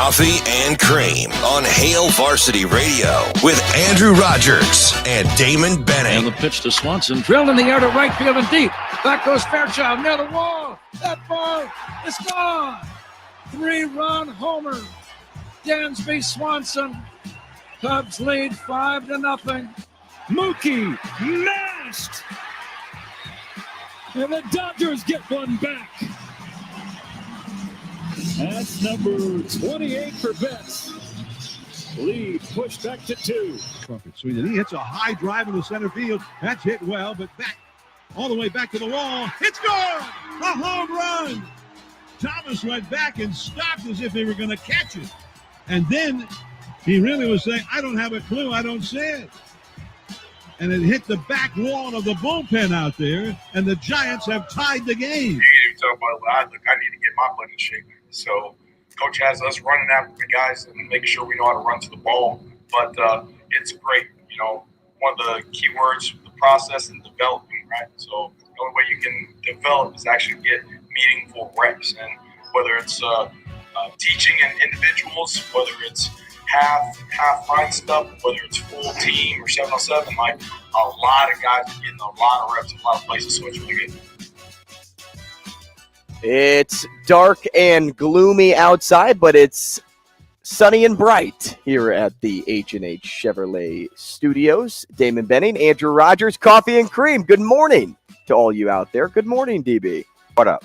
Coffee and Cream on Hail Varsity Radio with Andrew Rogers and Damon Benning. And the pitch to Swanson, drilled in the air to right field and deep. Back goes Fairchild near the wall. That ball is gone. 3-run homer. Dansby Swanson. Cubs lead 5-0. Mookie mashed. And the Dodgers get one back. That's number 28 for Betts. Lead pushed back to 2. Sweden. He hits a high drive into center field. That's hit well, but back all the way back to the wall. It's gone! A home run! Thomas went back and stopped as if they were going to catch it. And then he really was saying, I don't have a clue. I don't see it. And it hit the back wall of the bullpen out there, and the Giants have tied the game. You talk about, I need to get my butt in shape. So Coach has us running after the guys and making sure we know how to run to the ball. But it's great. You know, one of the key words, the process and developing, right? So the only way you can develop is actually get meaningful reps. And whether it's teaching in individuals, whether it's half line stuff, whether it's full team or 7-on-7, like a lot of guys are getting a lot of reps in a lot of places, so it's really good. It's dark and gloomy outside, but it's sunny and bright here at the H&H Chevrolet Studios. Damon Benning, Andrew Rogers, Coffee and Cream. Good morning to all you out there. Good morning, DB. What up?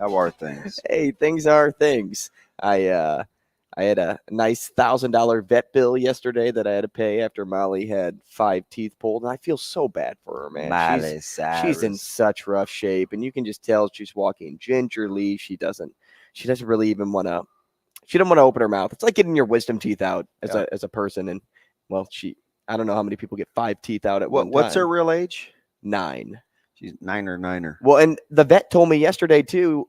How are things? Hey, things are things. I had a nice $1,000 vet bill yesterday that I had to pay after Molly had 5 teeth pulled, and I feel so bad for her, man. She's in such rough shape, and you can just tell she's walking gingerly. She doesn't really even want to. She doesn't want to open her mouth. It's like getting your wisdom teeth out as a person, and well, I don't know how many people get 5 teeth out at one time. What's her real age? 9. She's 9er. Well, and the vet told me yesterday too.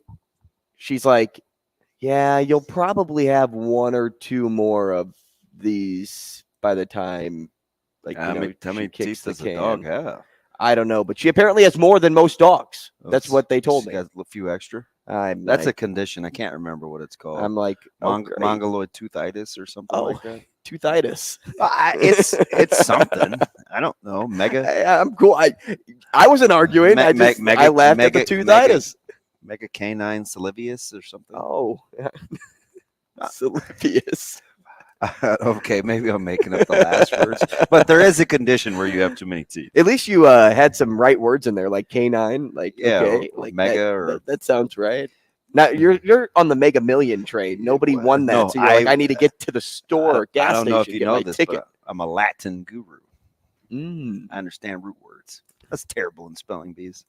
She's like, yeah, you'll probably have 1 or 2 more of these by the time, like, how many kicks teeth the does can. a dog have? I don't know, but she apparently has more than most dogs. That's what they told me. She got a few extra. That's like, a condition. I can't remember what it's called. I'm like, mongoloid toothitis or something like that. Toothitis. It's something. I don't know. I'm cool. I wasn't arguing. I laughed at the toothitis. Mega canine salivius or something. Oh, yeah. Salivius. Okay, maybe I'm making up the last words, but there is a condition where you have too many teeth. At least you had some right words in there, like canine, like okay, or like mega, that sounds right. Now you're on the Mega Million train. Nobody won that, no, so you're like, I need to get to the store or gas station. I don't know if you know this, ticket. but I'm a Latin guru. I understand root words. That's terrible in spelling bees.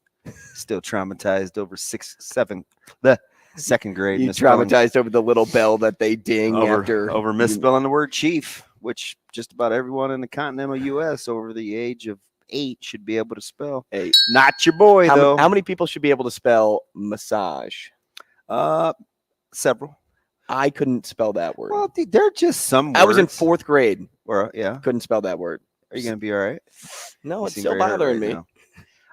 Still traumatized over the second grade. You traumatized over the little bell that they ding over misspelling the word chief, which just about everyone in the continental U.S. over the age of 8 should be able to spell. Hey, not your boy though. How many people should be able to spell massage? Several. I couldn't spell that word. Well, they're just some words. I was in 4th grade. Yeah. Couldn't spell that word. Are you gonna be all right? No, it's still bothering me. Now.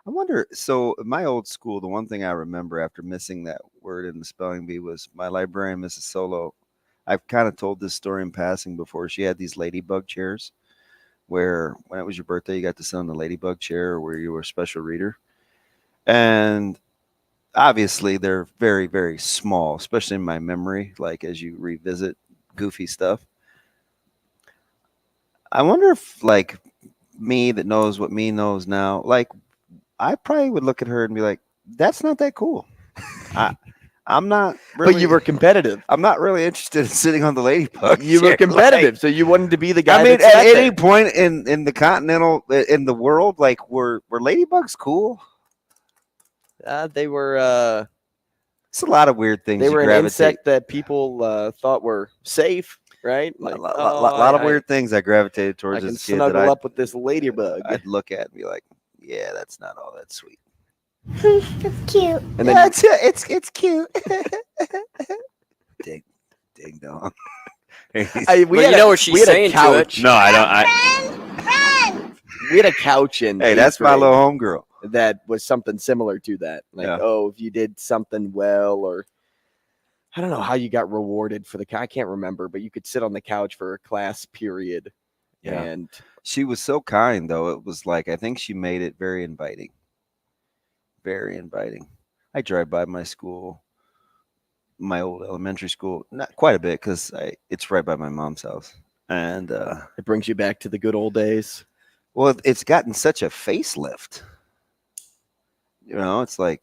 I wonder, so my old school, the one thing I remember after missing that word in the spelling bee was my librarian, Mrs. Solo. I've kind of told this story in passing before. She had these ladybug chairs where when it was your birthday, you got to sit on the ladybug chair or where you were a special reader. And obviously they're very, very small, especially in my memory, like as you revisit goofy stuff. I wonder if like me that knows what me knows now, like, I probably would look at her and be like, that's not that cool. I'm not really. But you were competitive. I'm not really interested in sitting on the ladybug. You were competitive, so you wanted to be the guy. I mean, at any point in the continental, in the world, like, were ladybugs cool? They were. It's a lot of weird things. They were an insect that people thought were safe, right? Like, a lot of weird things I gravitated towards. I can snuggle up with this ladybug. I'd look at it and be like, yeah, that's not all that sweet. It's cute. And then it's cute. Ding dong. We know what she's saying to it. No, I don't. We had a couch in. Hey, that's my little homegirl. That was something similar to that. Like, if you did something well, or I don't know how you got rewarded for I can't remember, but you could sit on the couch for a class period. Yeah. And she was so kind, though. It was like, I think she made it very inviting. Very inviting. I drive by my school, my old elementary school, not quite a bit because it's right by my mom's house. And it brings you back to the good old days. Well, it's gotten such a facelift. You know, it's like,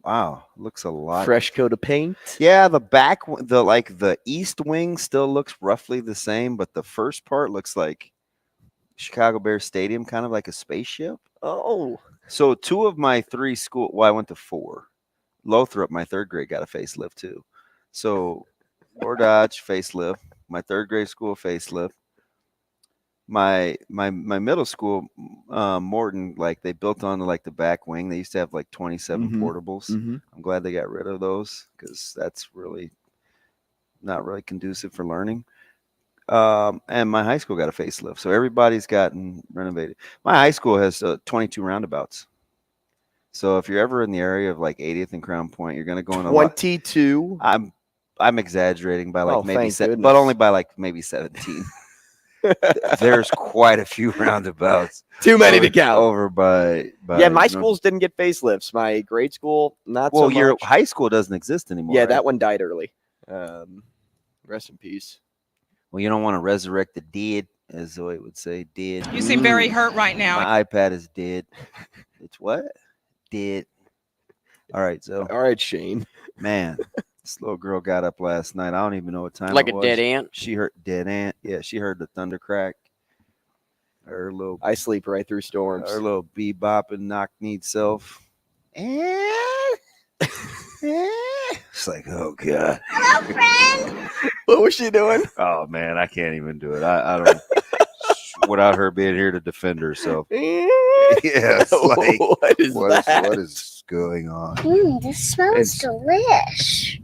wow, looks a lot. Fresh coat of paint. Yeah, the east wing still looks roughly the same, but the first part looks like Chicago Bears Stadium, kind of like a spaceship. Oh. So 2 of my 3 school, well, I went to 4. Lothrop, my 3rd grade, got a facelift too. So Hurrdat facelift, my 3rd grade school facelift. My middle school, Morton, like they built on like the back wing. They used to have like 27 portables. I'm glad they got rid of those because that's really not really conducive for learning. And my high school got a facelift, so everybody's gotten renovated. My high school has 22 roundabouts. So if you're ever in the area of like 80th and Crown Point, you're going to go in 22. I'm exaggerating by like maybe but only by like maybe 17. There's quite a few roundabouts. Too many to count. Over by yeah, my schools didn't get facelifts. My grade school, not so much. Well, your high school doesn't exist anymore. Yeah, right? that one died early. Rest in peace. Well, you don't want to resurrect the dead, as Zoe would say. Dead. You seem very hurt right now. My iPad is dead. It's what? Dead. All right, Zoe. All right, Shane. Man. This little girl got up last night. I don't even know what time like it was. Like a dead ant? She heard dead ant. Yeah, she heard the thunder crack. I sleep right through storms. Her little bebop and knock-kneed self. It's like, oh, God. Hello, friend. What was she doing? Oh, man, I can't even do it. I don't without her being here to defend herself. Yes. Like, what is that? What is going on? This smells delish.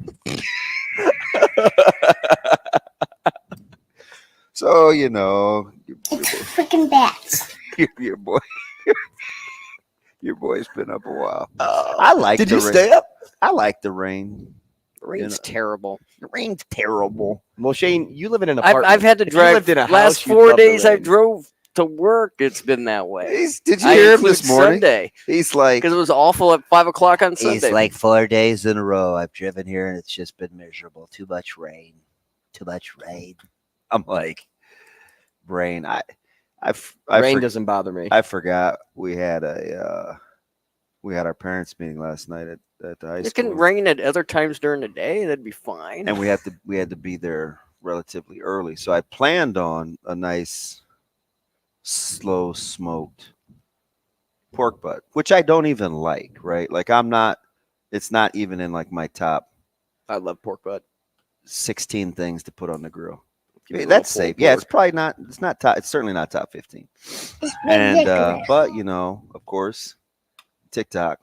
So, you know. It's freaking bats. Your boy. Your boy's been up a while. I like Did the you rain. stay up? I like the rain. The rain's terrible. The rain's terrible. Well, Shane, you live in an apartment. I've had to If you drive. lived in a Last house, you'd 4 love the days I rain. drove to work. It's been that way. Did you hear him this include morning? Sunday. He's like, Because it was awful at 5 o'clock on Sunday. It's like 4 days in a row I've driven here and it's just been miserable. Too much rain. Too much rain. I'm like, rain. Rain doesn't bother me. I forgot we had our parents' meeting last night at the high It school. can rain at other times during the day. That'd be fine. And we had to be there relatively early. So I planned on a nice slow smoked pork butt, which I don't even like, right? Like it's not even in like my top I love pork butt. 16 things to put on the grill. Give me a That's little safe. pulled Yeah, pork. it's probably not. It's not top. It's certainly not top 15. It's And ridiculous. but you know, of course, TikTok.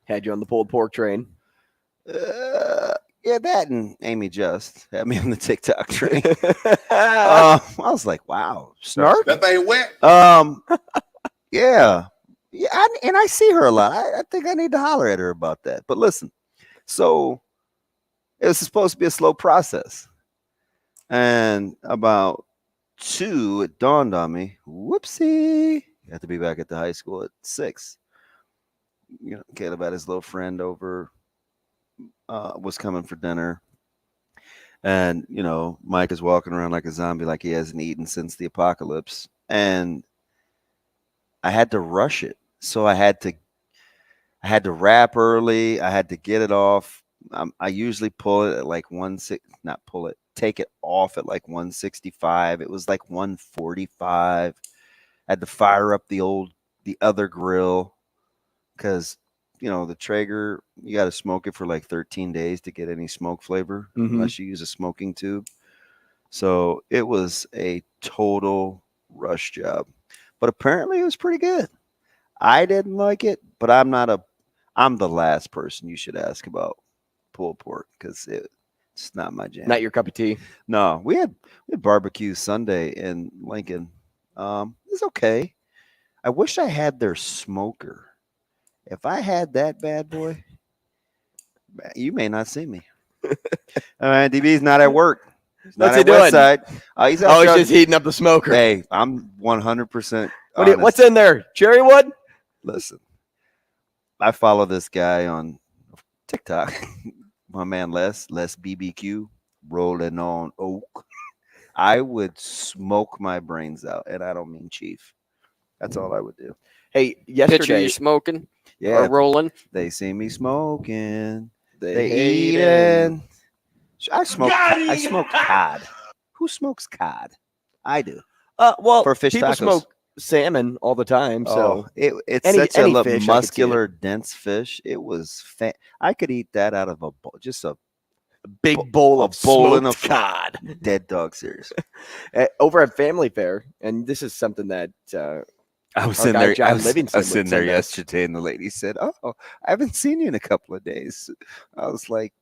Had you on the pulled pork train. Yeah, that and Amy Just had me on the TikTok train. I was like, wow, snark. That thing wet. Yeah. And I see her a lot. I think I need to holler at her about that. But listen, so it was supposed to be a slow process. And about 2, it dawned on me, whoopsie, you have to be back at the high school at 6. You know, Caleb had his little friend over, was coming for dinner. And, you know, Mike is walking around like a zombie, like he hasn't eaten since the apocalypse. And I had to rush it. So I had to wrap early. I had to get it off. I usually pull it at like take it off at like 165. It was like 145. I had to fire up the other grill because, you know, the Traeger, you got to smoke it for like 13 days to get any smoke flavor unless you use a smoking tube. So it was a total rush job. But apparently it was pretty good. I didn't like it, but I'm the last person you should ask about pulled pork because it's not my jam. Not your cup of tea. No, we had barbecue Sunday in Lincoln. It's okay. I wish I had their smoker. If I had that bad boy, you may not see me. DB's not at work. He's not What's he at doing? Westside. He's out He's just heating up the smoker. Hey, I'm 100% What's in there? Cherry wood? Listen, I follow this guy on TikTok. My man Les BBQ, rolling on oak. I would smoke my brains out, and I don't mean chief. That's all I would do. Hey, Picture yesterday, you smoking Yeah, or rolling. they see me smoking. they They eating. I smoke cod. Who smokes cod? I do. Well, For fish people tacos. smoke salmon all the time, so it's any- such any a fish, I could see muscular, dense fish. It was I could eat that out of a bowl, just a big bowl of bowl and smoked cod. dead dog serious. Over at Family Fair, and this is something that I was our in guy there. John I was Livingston sitting would there send us. yesterday, and the lady said, "Oh, I haven't seen you in a couple of days." I was like,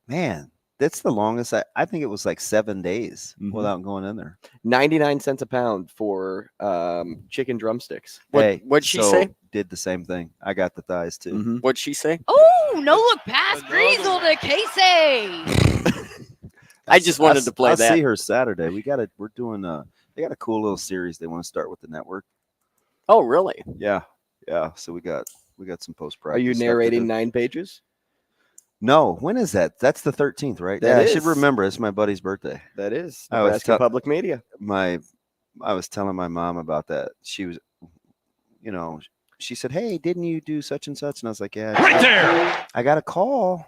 "Man, that's the longest." I think it was like 7 days without going in there. 99 cents a pound for chicken drumsticks. What'd she say? Did the same thing. I got the thighs too. What'd she say? Oh, no look past Griesel to Casey. I just wanted to play I'll that. see her Saturday. We're doing they got a cool little series they want to start with the network. Oh, really? Yeah. So we got some post practice. Are you narrating 9 pages? No. When is that? That's the 13th, right? That I should is. remember. It's my buddy's birthday. That is I was Nebraska Public Media. I was telling my mom about that. She was, she said, "Hey, didn't you do such and such?" And I was like, "Yeah." Right there. I got a call.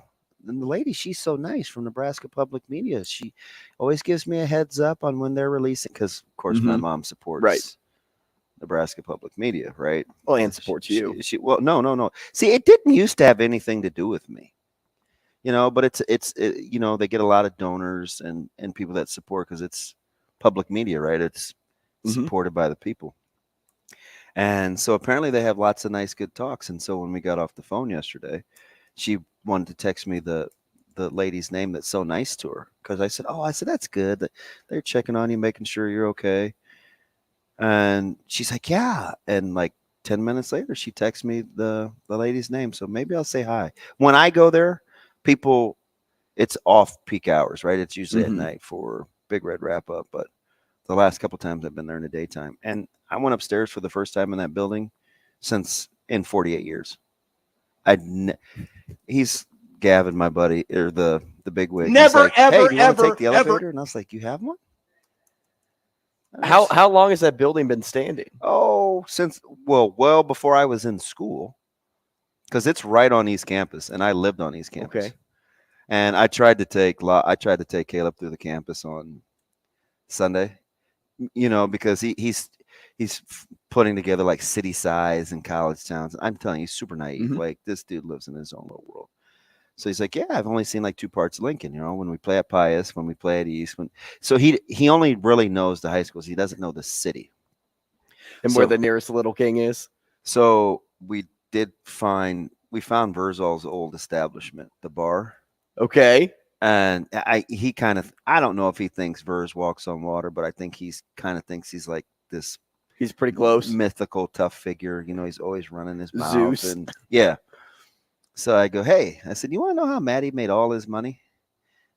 And the lady, she's so nice from Nebraska Public Media. She always gives me a heads up on when they're releasing, because of course my mom supports Nebraska Public Media, right? Well, and supports you. Well, no. See, it didn't used to have anything to do with me, but it's they get a lot of donors and people that support because it's public media, right? It's supported by the people. And so apparently they have lots of nice, good talks. And so when we got off the phone yesterday, she wanted to text me the lady's name that's so nice to her, because I said, "That's good that they're checking on you, making sure you're okay." And she's like, "Yeah." And like 10 minutes later, she texts me the lady's name. So maybe I'll say hi. When I go there, people, it's off peak hours, right? It's usually at night for Big Red wrap up. But the last couple times I've been there in the daytime. And I went upstairs for the first time in that building in 48 years. He's Gavin, my buddy, or the big wig. Never, like, ever, "Hey, do you wanna ever, take the elevator?" ever. And I was like, "You have one?" How long has that building been standing? Oh, since well before I was in school, because it's right on East Campus, and I lived on East Campus. Okay. And I tried to take Caleb through the campus on Sunday, because he's putting together like city size and college towns. I'm telling you, he's super naive. Like, this dude lives in his own little world. So he's like, "Yeah, I've only seen like 2 parts of Lincoln, when we play at Pius, when we play at East." So he only really knows the high schools. He doesn't know the city. And where the nearest Little King is? So we found Verzal's old establishment, the bar. Okay. And I don't know if he thinks Verz walks on water, but I think he's like this. He's pretty close. Mythical, tough figure. He's always running his mouth. Zeus. And yeah. So I go, "Hey," I said, "You want to know how Maddie made all his money?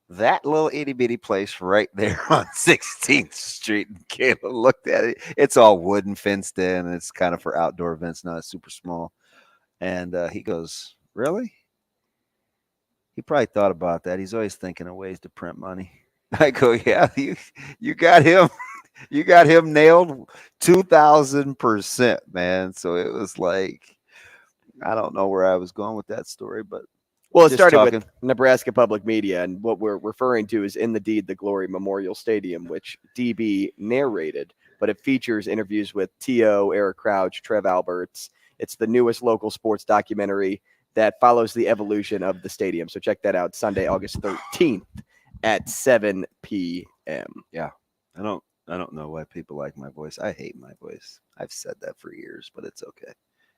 That little itty bitty place right there on 16th Street." And Caleb looked at it. It's all wooden, fenced in, and it's kind of for outdoor events. Not super small. And he goes, "Really?" He probably thought about that. He's always thinking of ways to print money. I go, "Yeah, you got him. You got him nailed 2,000%, man." So it was like, I don't know where I was going with that story, but it started with Nebraska Public Media, and what we're referring to is In the Deed, the Glory Memorial Stadium, which DB narrated, but it features interviews with T.O., Eric Crouch, Trev Alberts. It's the newest local sports documentary that follows the evolution of the stadium. So check that out Sunday, August 13th at 7 p.m. Yeah, I don't know why people like my voice. I hate my voice. I've said that for years, but it's okay.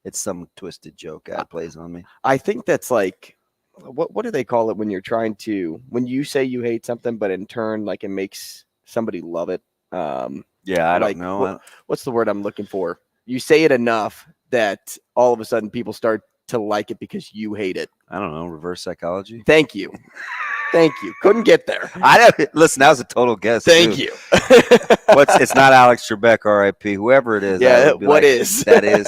It's some twisted joke guy plays on me. I think that's like, what do they call it when when you say you hate something, but in turn, like, it makes somebody love it? Yeah, I don't know. What's the word I'm looking for? You say it enough that all of a sudden people start to like it because you hate it. I don't know. Reverse psychology. Thank you. Thank you. Couldn't get there. I don't listen. That was a total guess. Thank too. you. It's not Alex Trebek, R.I.P. Whoever it is. Yeah, what is that is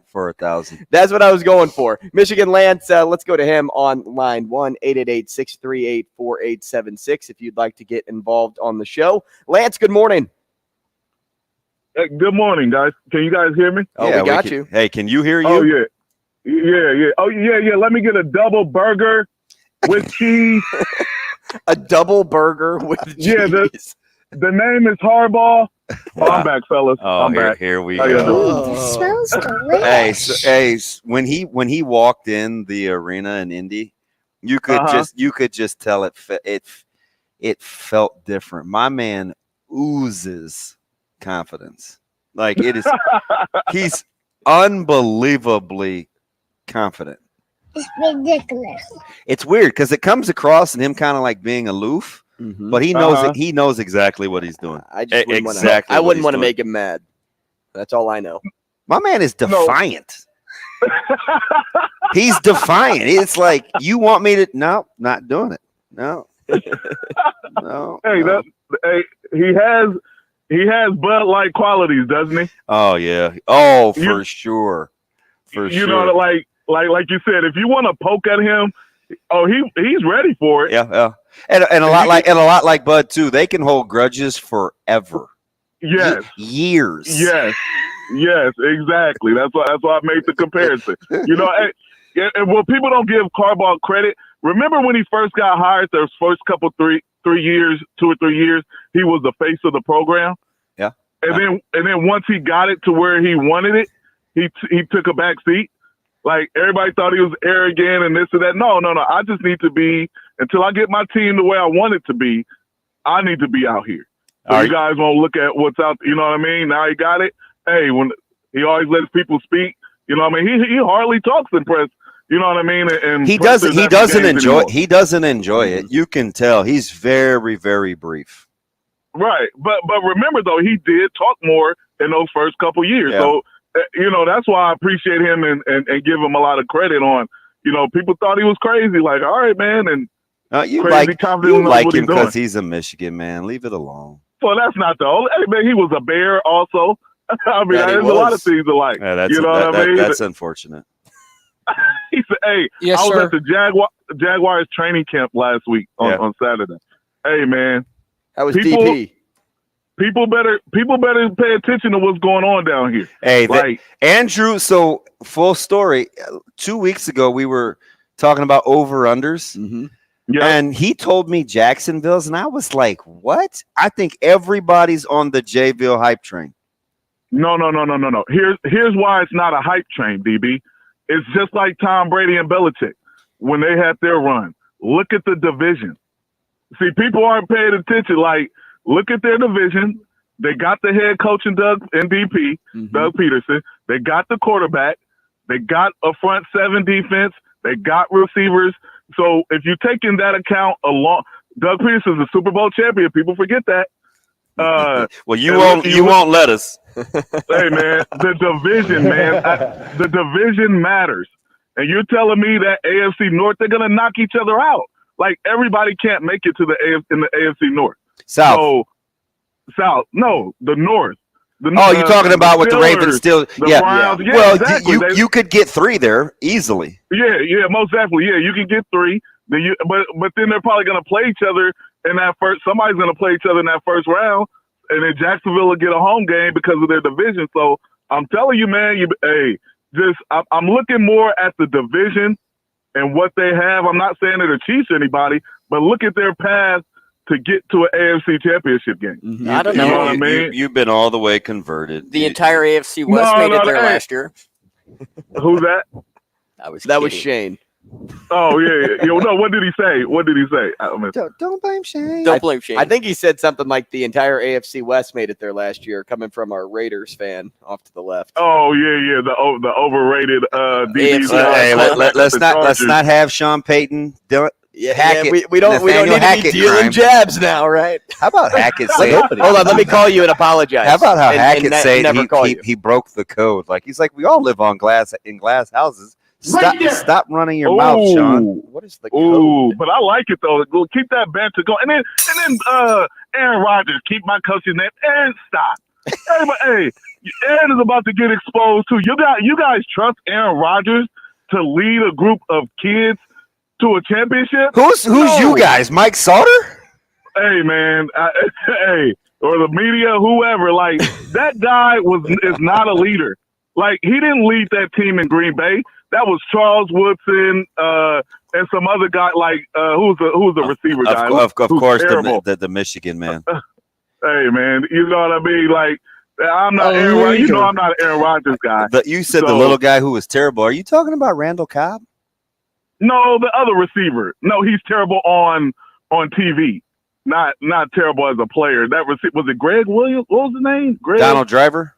for 1,000. That's what I was going for. Michigan Lance, let's go to him on line 1-888-638-4876 if you'd like to get involved on the show. Lance, good morning. Good morning, guys. Can you guys hear me? Oh, yeah, we got you. Hey, can you hear you? Oh, yeah. Yeah. Oh, yeah. Let me get a double burger with cheese. A double burger with cheese. Yeah, the name is Hardball. Oh, I'm back, fellas. Oh, I'm back. Here we How go. you doing? Ooh, this smells delicious. When he walked in the arena in Indy, you could just tell it felt different. My man oozes confidence. Like it is, he's unbelievably confident. It's ridiculous. It's weird because it comes across in him kind of like being aloof, but he knows it. He knows exactly what he's doing. I just exactly. I wouldn't want to make him mad. That's all I know. My man is defiant. He's defiant. It's like you want me to. No, not doing it. No. No. Hey, he has Bud-like qualities, doesn't he? Oh yeah. Oh, for sure. You know, like you said, if you want to poke at him, he's ready for it. Yeah. And a lot like Bud too. They can hold grudges forever. Yes. Years. Yes, exactly. That's why I made the comparison. You know, and well, people don't give Harbaugh credit. Remember when he first got hired? Those first couple 2 or 3 years, he was the face of the program. Yeah. And then once he got it to where he wanted it, he took a back seat. Like everybody thought he was arrogant and this and that. No. I just need to be until I get my team the way I want it to be. I need to be out here. So you guys won't look at what's out. You know what I mean? Now he got it. Hey, when he always lets people speak. You know what I mean? He hardly talks in press. You know what I mean? And he doesn't enjoy it. You can tell he's very, very brief. Right, but remember though, he did talk more in those first couple years. Yeah. So you know that's why I appreciate him and give him a lot of credit on. You know, people thought he was crazy. Like, all right, man, and you like him because he's a Michigan man. Leave it alone. Well, that's not the only. Hey, man, he was a Bear also. I mean, there's a lot of things alike. Yeah, you know what I mean? That's unfortunate. He said, "Hey, yes, I was sir. at the Jaguars training camp last week on Saturday. Hey, man, that was DP. People better pay attention to what's going on down here. Hey, Andrew. So full story. 2 weeks ago, we were talking about over-unders. Mm-hmm. Yeah. And he told me Jacksonville's, and I was like, what? I think everybody's on the Jayville hype train. No. Here's why it's not a hype train, DB. It's just like Tom Brady and Belichick when they had their run. Look at the division. See, people aren't paying attention. Like, look at their division. They got the head coach and Doug Peterson. They got the quarterback. They got a front seven defense. They got receivers. So if you take in that account along, Doug Peterson's a Super Bowl champion. People forget that. Well, you won't let us. Hey, man, the division, man. The division matters. And you're telling me that AFC North, they're going to knock each other out. Like, everybody can't make it to the AFC North. South. So, South. No, the North. You're talking about with the Ravens still. Browns. Yeah, well, exactly. you could get 3 there easily. Yeah, most definitely. Yeah, you can get 3. But then they're probably going to play each other in that first. Somebody's going to play each other in that first round, and then Jacksonville will get a home game because of their division. So I'm telling you, man. I'm looking more at the division and what they have. I'm not saying they're the Chiefs or anybody, but look at their path to get to an AFC championship game. Mm-hmm. I don't know. You know what I mean? You've been all the way converted. The entire AFC West made it there last year. Who's that? That was Shane. Oh, yeah. No, what did he say? Don't blame Shane. Don't blame Shane. I think he said something like the entire AFC West made it there last year, coming from our Raiders fan off to the left. Oh, yeah. The overrated DBs. Hey, let's not have Sean Payton do it. Yeah, we don't need to be dealing jabs now, right? How about Hackett say? Hold on, let me call you and apologize. How about how Hackett say he broke the code? Like he's like, we all live on glass houses. Stop running your mouth, Sean. What is the code? But I like it though. Keep that banter going. And then Aaron Rodgers, keep my coach's name. Aaron, stop. Hey, Aaron is about to get exposed too. You guys trust Aaron Rodgers to lead a group of kids to a championship? Who's you guys? Mike Sauter? Hey man, or the media, whoever. Like that guy is not a leader. Like he didn't lead that team in Green Bay. That was Charles Woodson and some other guy. Like who's the receiver guy? Of course, the Michigan man. Hey man, you know what I mean? Like I'm not Aaron Rodgers. You know I'm not an Aaron Rodgers guy. You said the little guy who was terrible. Are you talking about Randall Cobb? No, the other receiver. No, he's terrible on TV. Not terrible as a player. That was it Greg Williams? What was the name? Donald Driver?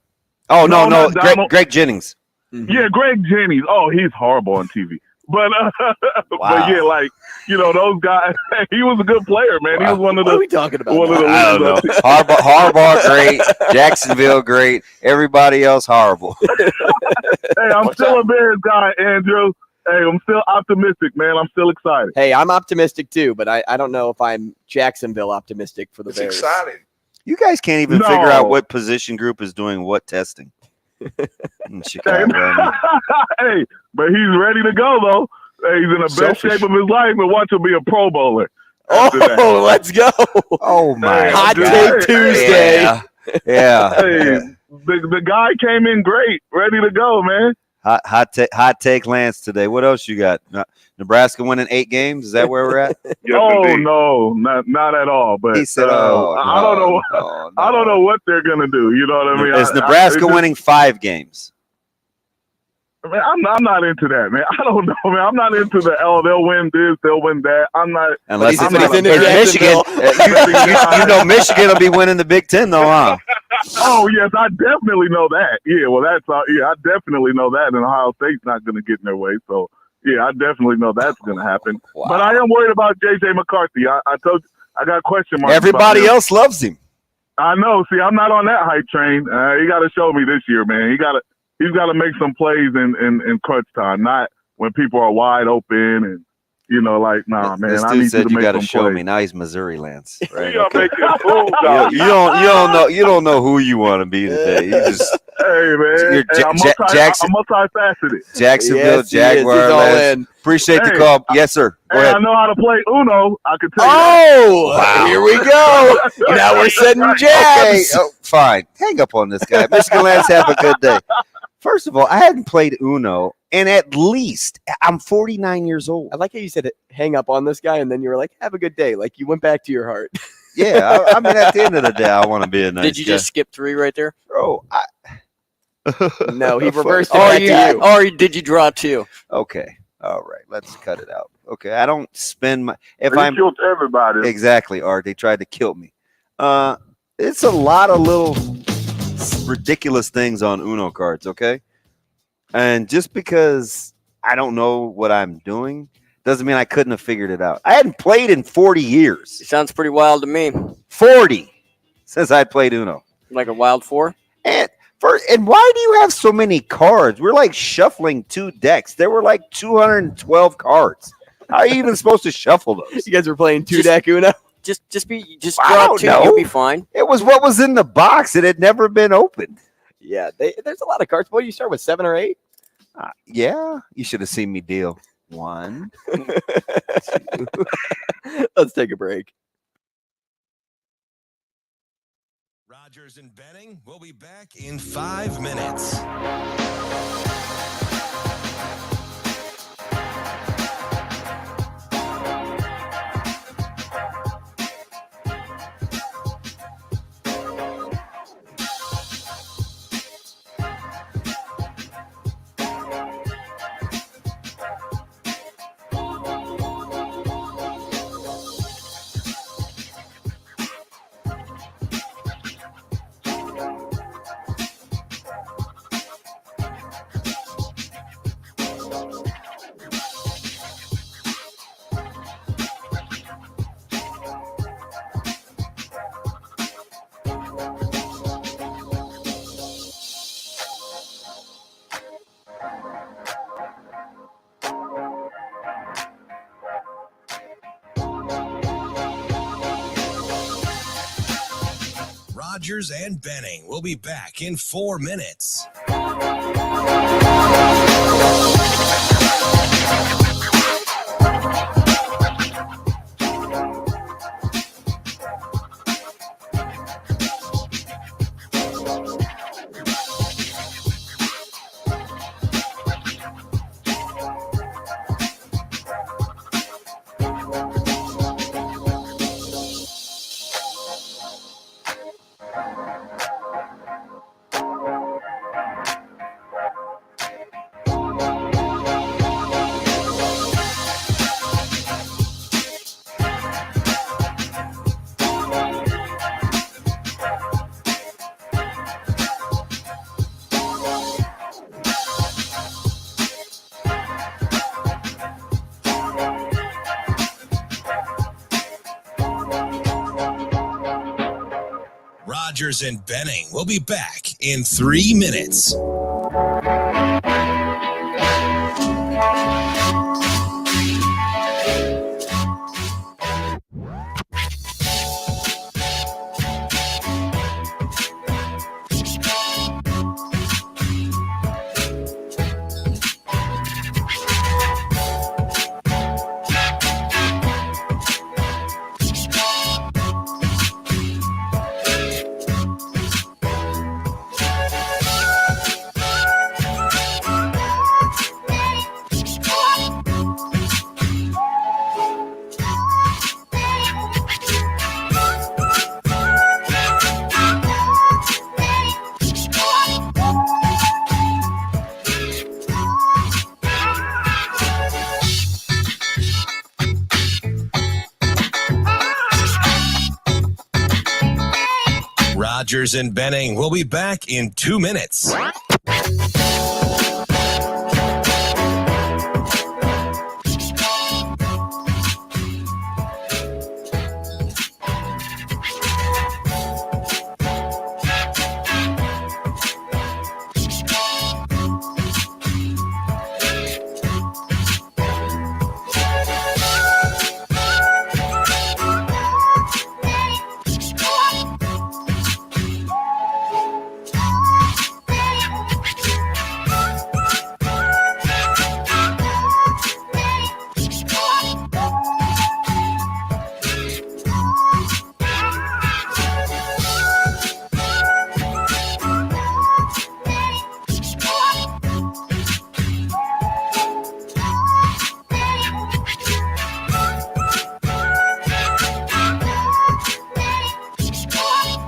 Oh no, Greg Jennings. Mm-hmm. Yeah, Greg Jennings. Oh, he's horrible on TV. But wow. But yeah, like those guys. He was a good player, man. Wow. He was one of the. What are we talking about? I don't know. Harbaugh, great. Jacksonville, great. Everybody else, horrible. Hey, I'm still a Bears guy, Andrew. Hey, I'm still optimistic, man. I'm still excited. Hey, I'm optimistic too, but I don't know if I'm Jacksonville optimistic for the Bears. It's exciting. You guys can't even figure out what position group is doing what testing. In Chicago. Hey, but he's ready to go though. Hey, he's in the best shape of his life, and watch him be a Pro Bowler. Oh, let's go! Oh my! Hot Take Tuesday. Yeah. Hey, the guy came in great, ready to go, man. Hot take Lance today. What else you got? Nebraska winning 8 games. Is that where we're at? Yes, no, not at all. But he said, I don't know. No. I don't know what they're gonna do. You know what I mean? Is Nebraska winning 5 games? Man, I'm not into that, man. I don't know, man. I'm not into they'll win this, they'll win that. I'm not. Unless it's Michigan. you know Michigan will be winning the Big Ten, though, huh? Oh yes, I definitely know that. Yeah, well, I definitely know that, and Ohio State's not going to get in their way. So yeah, I definitely know that's going to happen. Wow. But I am worried about JJ McCarthy. I told you, I got question marks. Everybody else loves him. I know. See, I'm not on that hype train. You got to show me this year, man. He's got to make some plays in crunch time, not when people are wide open and. Nah, man. This dude said you got to show me. Now he's Missouri Lance, right? Okay. You don't know who you want to be today. You just, hey man, I'm multifaceted. Jacksonville Jaguar Lance. Appreciate the call. Yes, sir. Go ahead. I know how to play Uno. I can tell you. Wow. Here we go. Now we're setting jabs. Okay. Fine. Hang up on this guy. Michigan Lance, have a good day. First of all, I hadn't played Uno, and at least I'm 49 years old. I like how you said hang up on this guy, and then you were like, have a good day. Like you went back to your heart. Yeah, I mean, at the end of the day, I want to be a nice guy. Did you just skip 3 right there? Bro, no, he reversed it back to you. Or did you draw 2? Okay. All right, let's cut it out. Okay, I don't spend my – killed everybody. Exactly, Art. They tried to kill me. It's a lot of little ridiculous things on Uno cards, okay? And just because I don't know what I'm doing doesn't mean I couldn't have figured it out. I hadn't played in 40 years. It sounds pretty wild to me. 40 since I played Uno. Like a wild 4? And why do you have so many cards? We're like shuffling 2 decks. There were like 212 cards. How are you even supposed to shuffle those? You guys were playing 2-deck Uno? Just draw 2. You'll be fine. It was what was in the box. It had never been opened. Yeah, there's a lot of cards. What do you start with, 7 or 8? Yeah, you should have seen me deal 1. 2. Let's take a break. Rogers and Benning will be back in 5 minutes. Rogers and Benning will be back in 4 minutes. Rogers and Benning will be back in 3 minutes. Rogers and Benning will be back in 2 minutes.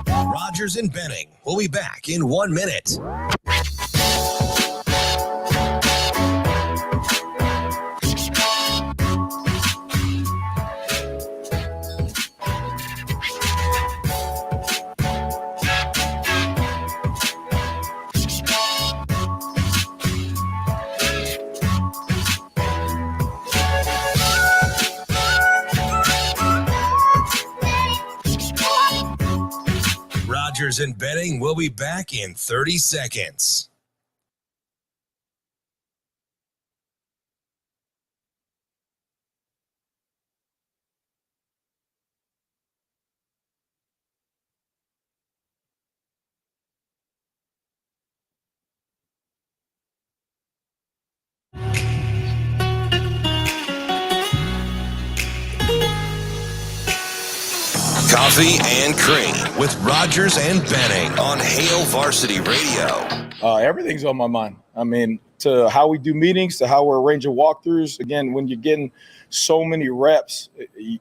Rogers and Benning will be back in 1 minute. Rogers and Benning will be back in 30 seconds. Coffee and Cream with Rogers and Benning on Hail Varsity Radio. Everything's on my mind. I mean, to how we do meetings, to how we're arranging walkthroughs. Again, when you're getting so many reps,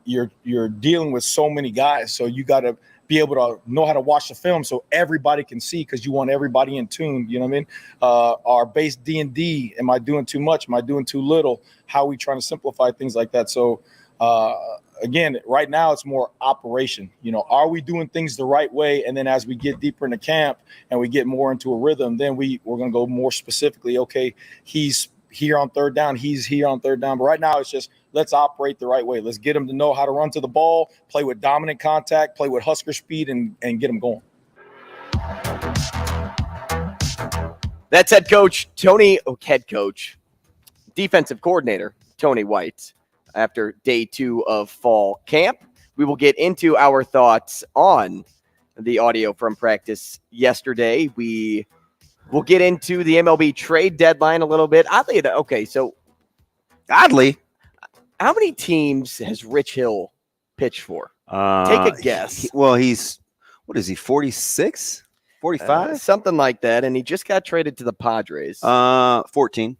you're dealing with so many guys. So you got to be able to know how to watch the film so everybody can see, because you want everybody in tune. You know what I mean? Our base D&D, am I doing too much? Am I doing too little? How are we trying to simplify things like that? So, again, right now it's more operation. You know, are we doing things the right way? And then as we get deeper into camp and we get more into a rhythm, then we're going to go more specifically. Okay, he's here on third down. He's here on third down. But right now it's just let's operate the right way. Let's get him to know how to run to the ball, play with dominant contact, play with Husker speed, and get him going. That's defensive coordinator Tony White. After day 2 of fall camp, we will get into our thoughts on the audio from practice yesterday. We'll get into the MLB trade deadline a little bit. Oddly, how many teams has Rich Hill pitched for? Take a guess. He's, what is he, 46? 45? Something like that. And he just got traded to the Padres. 14.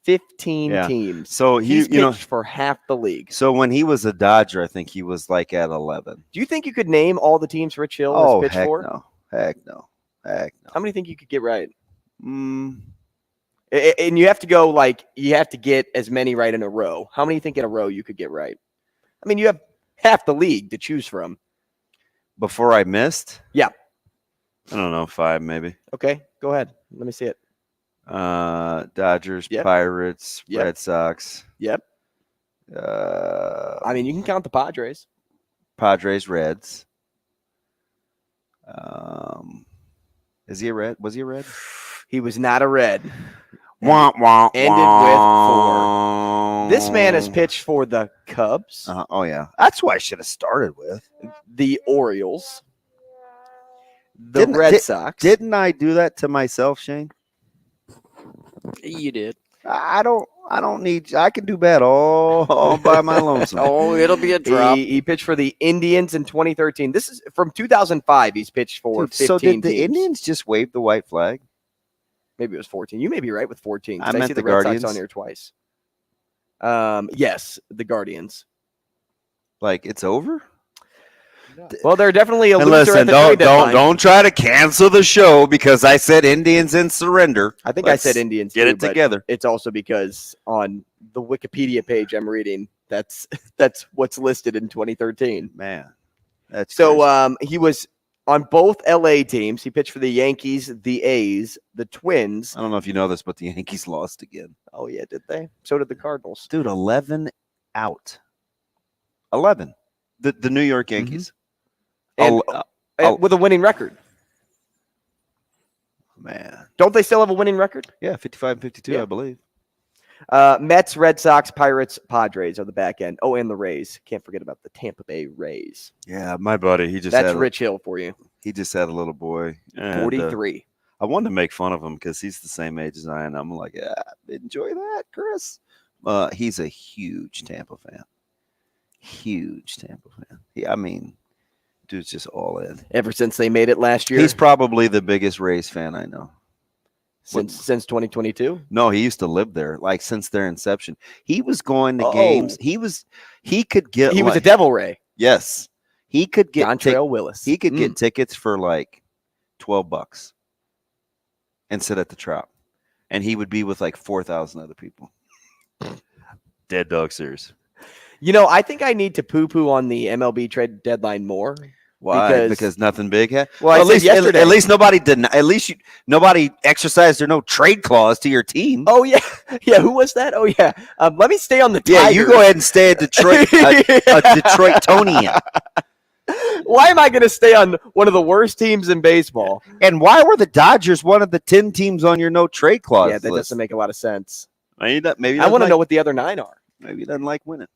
15 teams. So he's pitched for half the league. So when he was a Dodger, I think he was like at 11. Do you think you could name all the teams Rich Hill has pitched for? No. Heck no. How many think you could get right? And you have to go you have to get as many right in a row. How many think in a row you could get right? I mean, you have half the league to choose from. Before I missed? Yeah. I don't know, 5 maybe. Okay, go ahead. Let me see it. Dodgers, Yep. Pirates, Yep. Red Sox. Yep. I mean, you can count the Padres. Padres, Reds. Is he a Red? Was he a Red? He was not a Red. Ended with 4. This man has pitched for the Cubs. Oh, yeah. That's who I should have started with. The Orioles. The Red Sox. Didn't I do that to myself, Shane? You did. I don't need. I can do bad all by my lonesome. Oh, it'll be a drop. He pitched for the Indians in 2013. This is from 2005. He's pitched for 15 So did the teams. Indians just wave the white flag? Maybe it was 14. You may be right with 14. I I meant see the Red Guardians. Sox on here twice. Yes, the Guardians. Like it's over? Well, they're definitely a And loser listen, at the trade deadline. don't try to cancel the show because I said Indians in surrender. I think Let's I said Indians. Get too, it but together. It's also because on the Wikipedia page I'm reading, that's what's listed in 2013. Man, that's so. He was on both LA teams. He pitched for the Yankees, the A's, the Twins. I don't know if you know this, but the Yankees lost again. Oh yeah, did they? So did the Cardinals. Dude, 11 out. 11. The New York Yankees. And, with a winning record. Man. Don't they still have a winning record? Yeah, 55-52, I believe. Mets, Red Sox, Pirates, Padres are the back end. Oh, and the Rays. Can't forget about the Tampa Bay Rays. Yeah, my buddy. That's Rich Hill for you. He just had a little boy. And, 43. I wanted to make fun of him because he's the same age as I am. I'm like, yeah, enjoy that, Chris. He's a huge Tampa fan. Huge Tampa fan. Dude's just all in. Ever since they made it last year? He's probably the biggest Rays fan I know. Since 2022? No, he used to live there, like since their inception. He was going to games. He was a Devil Ray. Yes. He could get Dontrelle Willis. He could get tickets for like $12 and sit at the Trop. And he would be with like 4,000 other people. Dead dog serious. I think I need to poo-poo on the MLB trade deadline more. Why? Because nothing big happened. Well, at least nobody exercised their no trade clause to your team. Oh yeah, yeah. Who was that? Oh yeah. Let me stay on the Tigers. Yeah, you go ahead and stay at Detroit, a Detroitonian. Why am I going to stay on one of the worst teams in baseball? And why were the Dodgers one of the 10 teams on your no trade clause? Yeah, that doesn't make a lot of sense. Maybe I want to know what the other 9 are. Maybe he doesn't like winning.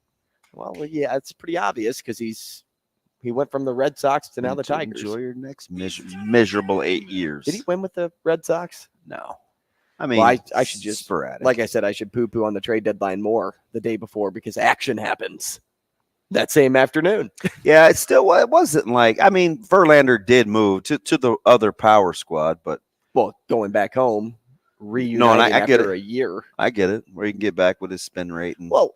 Well, yeah, it's pretty obvious because he went from the Red Sox to now the Tigers. Enjoy your next miserable 8 years. Did he win with the Red Sox? No. I mean, I should just, sporadic. like I said, I should poo-poo on the trade deadline more the day before because action happens that same afternoon. Yeah, it wasn't like, Verlander did move to the other power squad, but. Well, going back home, reuniting after a year. I get it, where he can get back with his spin rate. And, well,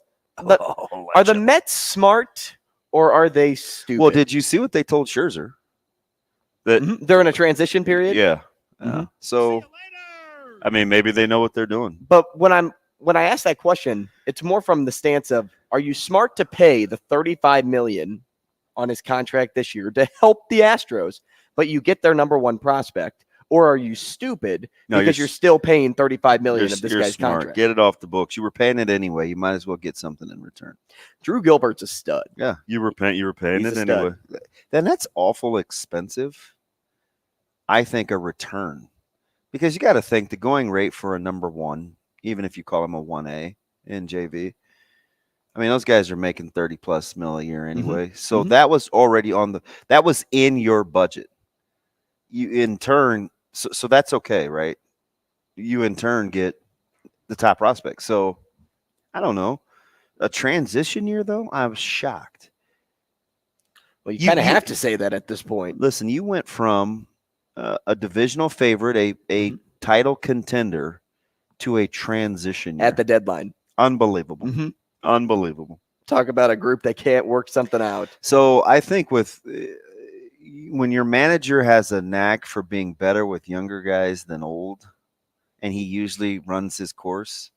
are the Mets smart or are they stupid? Well, did you see what they told Scherzer? That they're in a transition period? Yeah. So, maybe they know what they're doing. But when I ask that question, it's more from the stance of, are you smart to pay the $35 million on his contract this year to help the Astros, but you get their number one prospect? Or are you stupid because you're still paying $35 million of this guy's smart. contract? Get it off the books. You were paying it anyway. You might as well get something in return. Drew Gilbert's a stud. Yeah, you were paying He's it a anyway. stud. Then that's awful expensive. I think a return. Because you got to think the going rate for a number one, even if you call him a 1A in JV, those guys are making 30+ mil a year anyway. So that was already that was in your budget. you in turn, so that's okay, right? You in turn get the top prospect. So I don't know. A transition year, though, I was shocked. Well, you kind of have to say that at this point. Listen, you went from a divisional favorite, a title contender, to a transition year. At the deadline. Unbelievable. Mm-hmm. Unbelievable. Talk about a group that can't work something out. So I think when your manager has a knack for being better with younger guys than old, and he usually runs his course,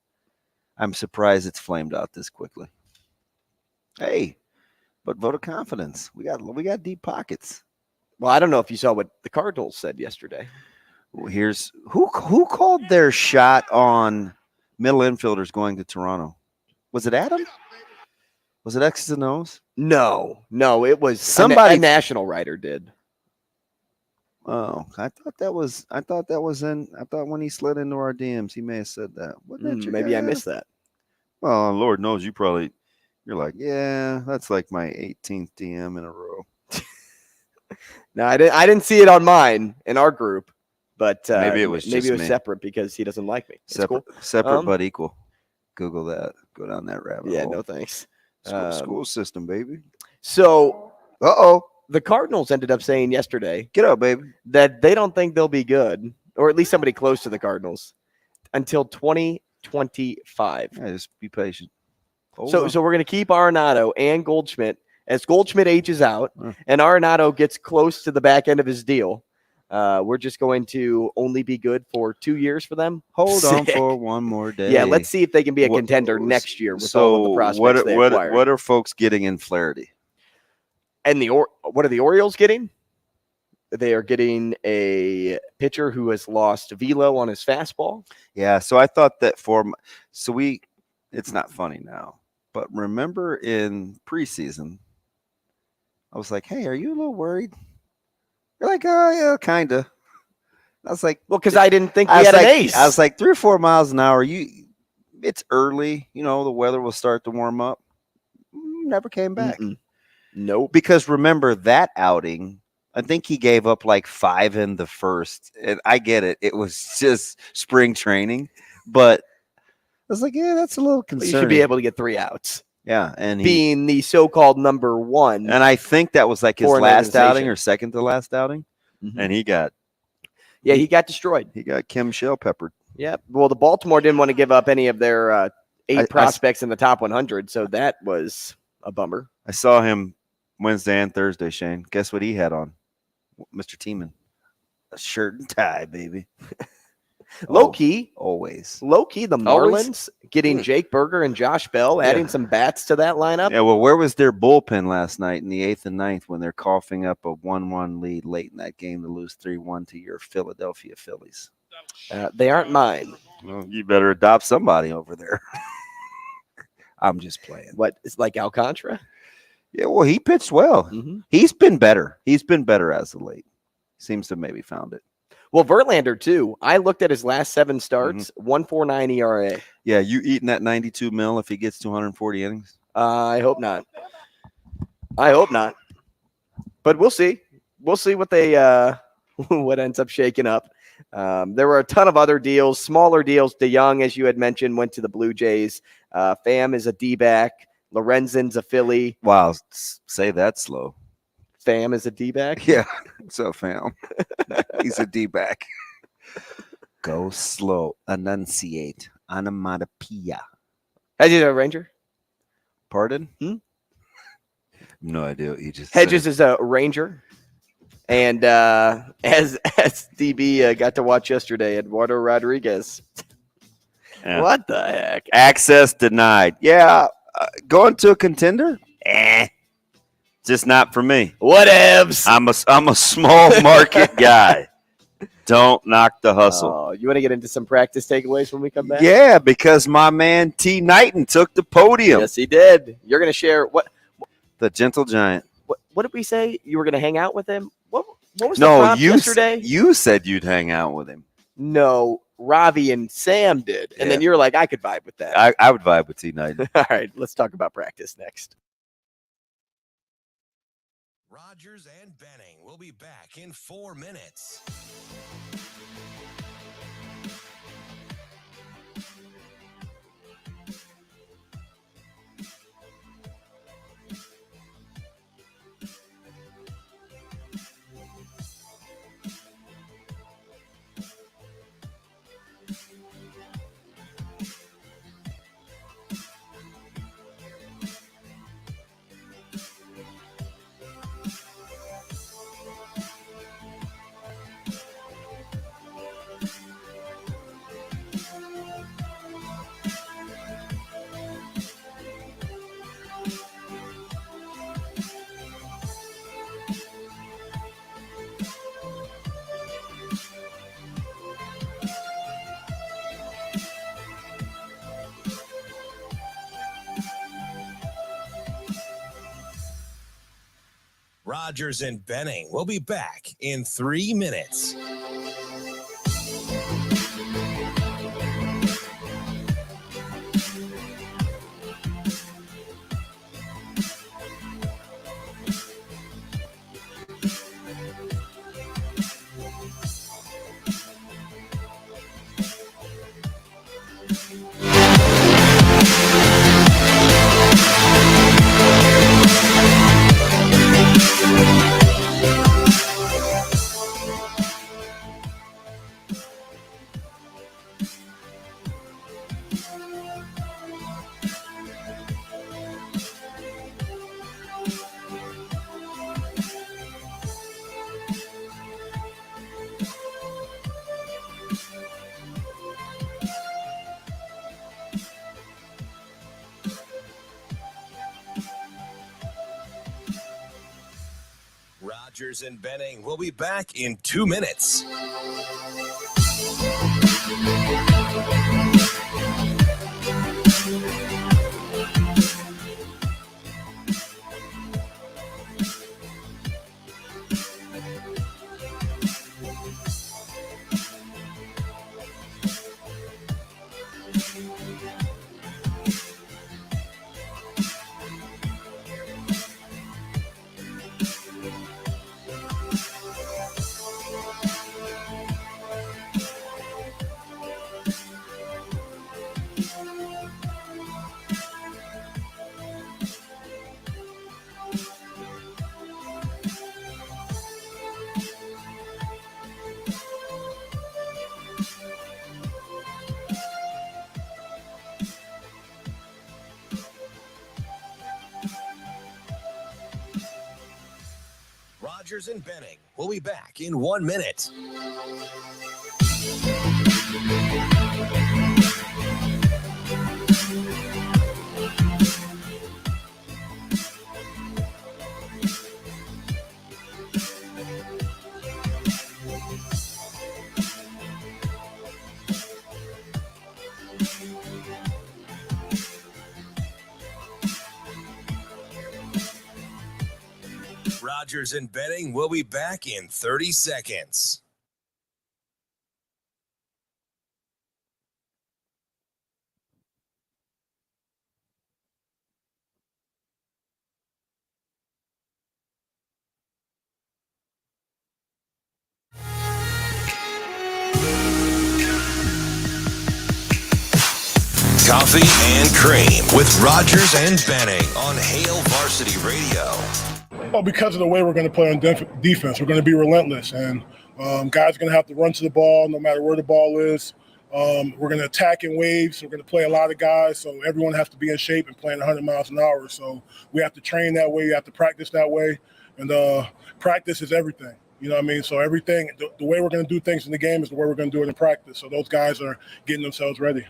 I'm surprised it's flamed out this quickly. Hey, but vote of confidence. We got deep pockets. Well, I don't know if you saw what the Cardinals said yesterday. Well, here's who called their shot on middle infielders going to Toronto. Was it Adam? Was it X's and O's? No, it was somebody. A national writer did. Oh, I thought when he slid into our DMs, he may have said that. Maybe I missed that. Well, Lord knows you're like, yeah, that's like my 18th DM in a row. No, I didn't see it on mine in our group, but maybe it was separate because he doesn't like me. Separate but equal. Google that. Go down that rabbit hole. Yeah, no thanks. School system, baby. So, uh-oh. The Cardinals ended up saying yesterday, get up, baby, that they don't think they'll be good, or at least somebody close to the Cardinals, until 2025. Yeah, just be patient. So we're going to keep Arenado and Goldschmidt as Goldschmidt ages out and Arenado gets close to the back end of his deal. We're just going to only be good for 2 years for them. Hold on for one more day. Yeah, let's see if they can be a contender next year with all of the prospects they acquired. What are folks getting in Flaherty? And what are the Orioles getting? They are getting a pitcher who has lost velo on his fastball. Yeah, so I thought that it's not funny now, but remember in preseason, I was like, hey, are you a little worried? You're like, oh, yeah, kind of. I was like, well, because I didn't think we had an ace. I was like 3 or 4 miles an hour. It's early. The weather will start to warm up. Never came back. Nope. Because remember that outing, I think he gave up like 5 in the first. And I get it. It was just spring training. But I was like, yeah, that's a little concerning. You should be able to get 3 outs. Yeah. And being the so-called number 1. And I think that was like his last outing or second to last outing. Mm-hmm. And he got destroyed. He got Kim Shell peppered. Yeah. Well, the Baltimore didn't want to give up any of their 8 prospects in the top 100. So that was a bummer. I saw him Wednesday and Thursday, Shane. Guess what he had on? Mr. Tiemann. A shirt and tie, baby. Low-key. Always. Low-key, the Marlins getting Jake Berger and Josh Bell, adding some bats to that lineup. Yeah, well, where was their bullpen last night in the 8th and 9th when they're coughing up a 1-1 lead late in that game to lose 3-1 to your Philadelphia Phillies? They aren't mine. Well, you better adopt somebody over there. I'm just playing. What, it's like Alcantara? Yeah, well, he pitched well. Mm-hmm. He's been better. He's been better as of late. Seems to have maybe found it. Well, Verlander, too. I looked at his last 7 starts, 1.49 ERA. Yeah, you eating that 92 mil if he gets 240 innings? I hope not. But we'll see. We'll see what they what ends up shaking up. There were a ton of other deals, smaller deals. DeYoung, as you had mentioned, went to the Blue Jays. Pham is a D-back. Lorenzen's a Philly. Wow, say that slow. Pham is a D-back? Yeah, so Pham. He's a D-back. Go slow. Enunciate. Onomatopoeia. Hedges is a Ranger? Pardon? No idea what you just Hedges said. is a Ranger. And as DB got to watch yesterday, Eduardo Rodriguez. Yeah. What the heck? Access denied. Yeah, going to a contender? Just not for me. Whatevs. I'm a small market guy. Don't knock the hustle. You want to get into some practice takeaways when we come back? Yeah, because my man T. Knighton took the podium. Yes, he did. You're going to share what? The gentle giant. What did we say? You were going to hang out with him? What was the prompt yesterday? You said you'd hang out with him. No, Ravi and Sam did. And then you're like, I could vibe with that. I would vibe with T. Knighton. All right, let's talk about practice next. Rogers and Benning will be back in 4 minutes. Rogers and Benning will be back in 3 minutes. Rogers and Benning will be back in 2 minutes. Rogers and Benning will be back in 1 minute. Rogers and Benning will be back in 30 seconds. Coffee and Cream with Rogers and Benning on Hail Varsity Radio. Well, because of the way we're going to play on defense, we're going to be relentless, and guys are going to have to run to the ball no matter where the ball is. We're going to attack in waves. We're going to play a lot of guys, so everyone has to be in shape and playing 100 miles an hour. So we have to train that way. You have to practice that way, and practice is everything. You know what I mean? So everything, the way we're going to do things in the game is the way we're going to do it in practice. So those guys are getting themselves ready.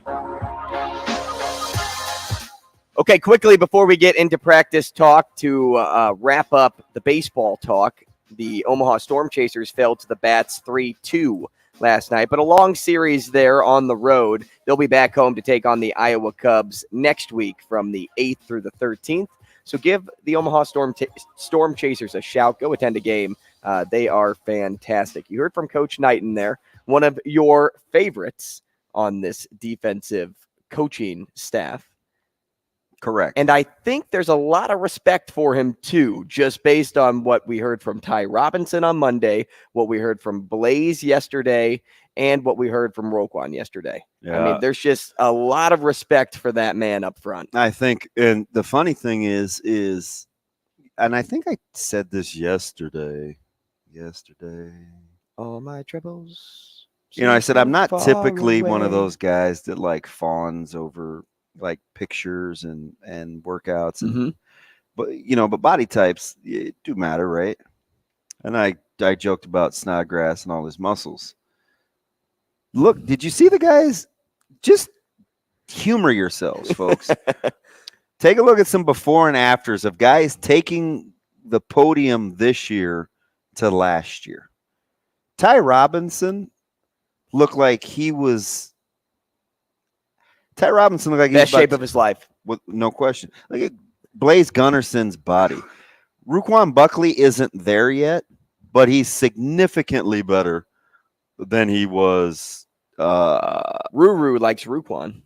Okay, quickly before we get into practice talk to wrap up the baseball talk, the Omaha Storm Chasers fell to the Bats 3-2 last night, but a long series there on the road. They'll be back home to take on the Iowa Cubs next week from the 8th through the 13th. So give the Omaha Storm Chasers a shout. Go attend a game. They are fantastic. You heard from Coach Knighton there, one of your favorites on this defensive coaching staff. Correct. And I think there's a lot of respect for him, too, just based on what we heard from Ty Robinson on Monday, what we heard from Blaze yesterday, and what we heard from Roquan yesterday. Yeah. I mean, there's just a lot of respect for that man up front. I think, and the funny thing is, and I think I said this yesterday. All my troubles. I said, I'm not typically one of those guys that like fawns over like pictures and workouts. And, but body types do matter, right? And I joked about Snodgrass and all his muscles. Look, did you see the guys? Just humor yourselves, folks. Take a look at some before and afters of guys taking the podium this year to last year. Ty Robinson looked like he was. Ty Robinson looked like he best was shape of his life, no question. Look at Blaze Gunnarson's body. Ruquan Buckley isn't there yet, but he's significantly better than he was. Ruru likes Ruquan.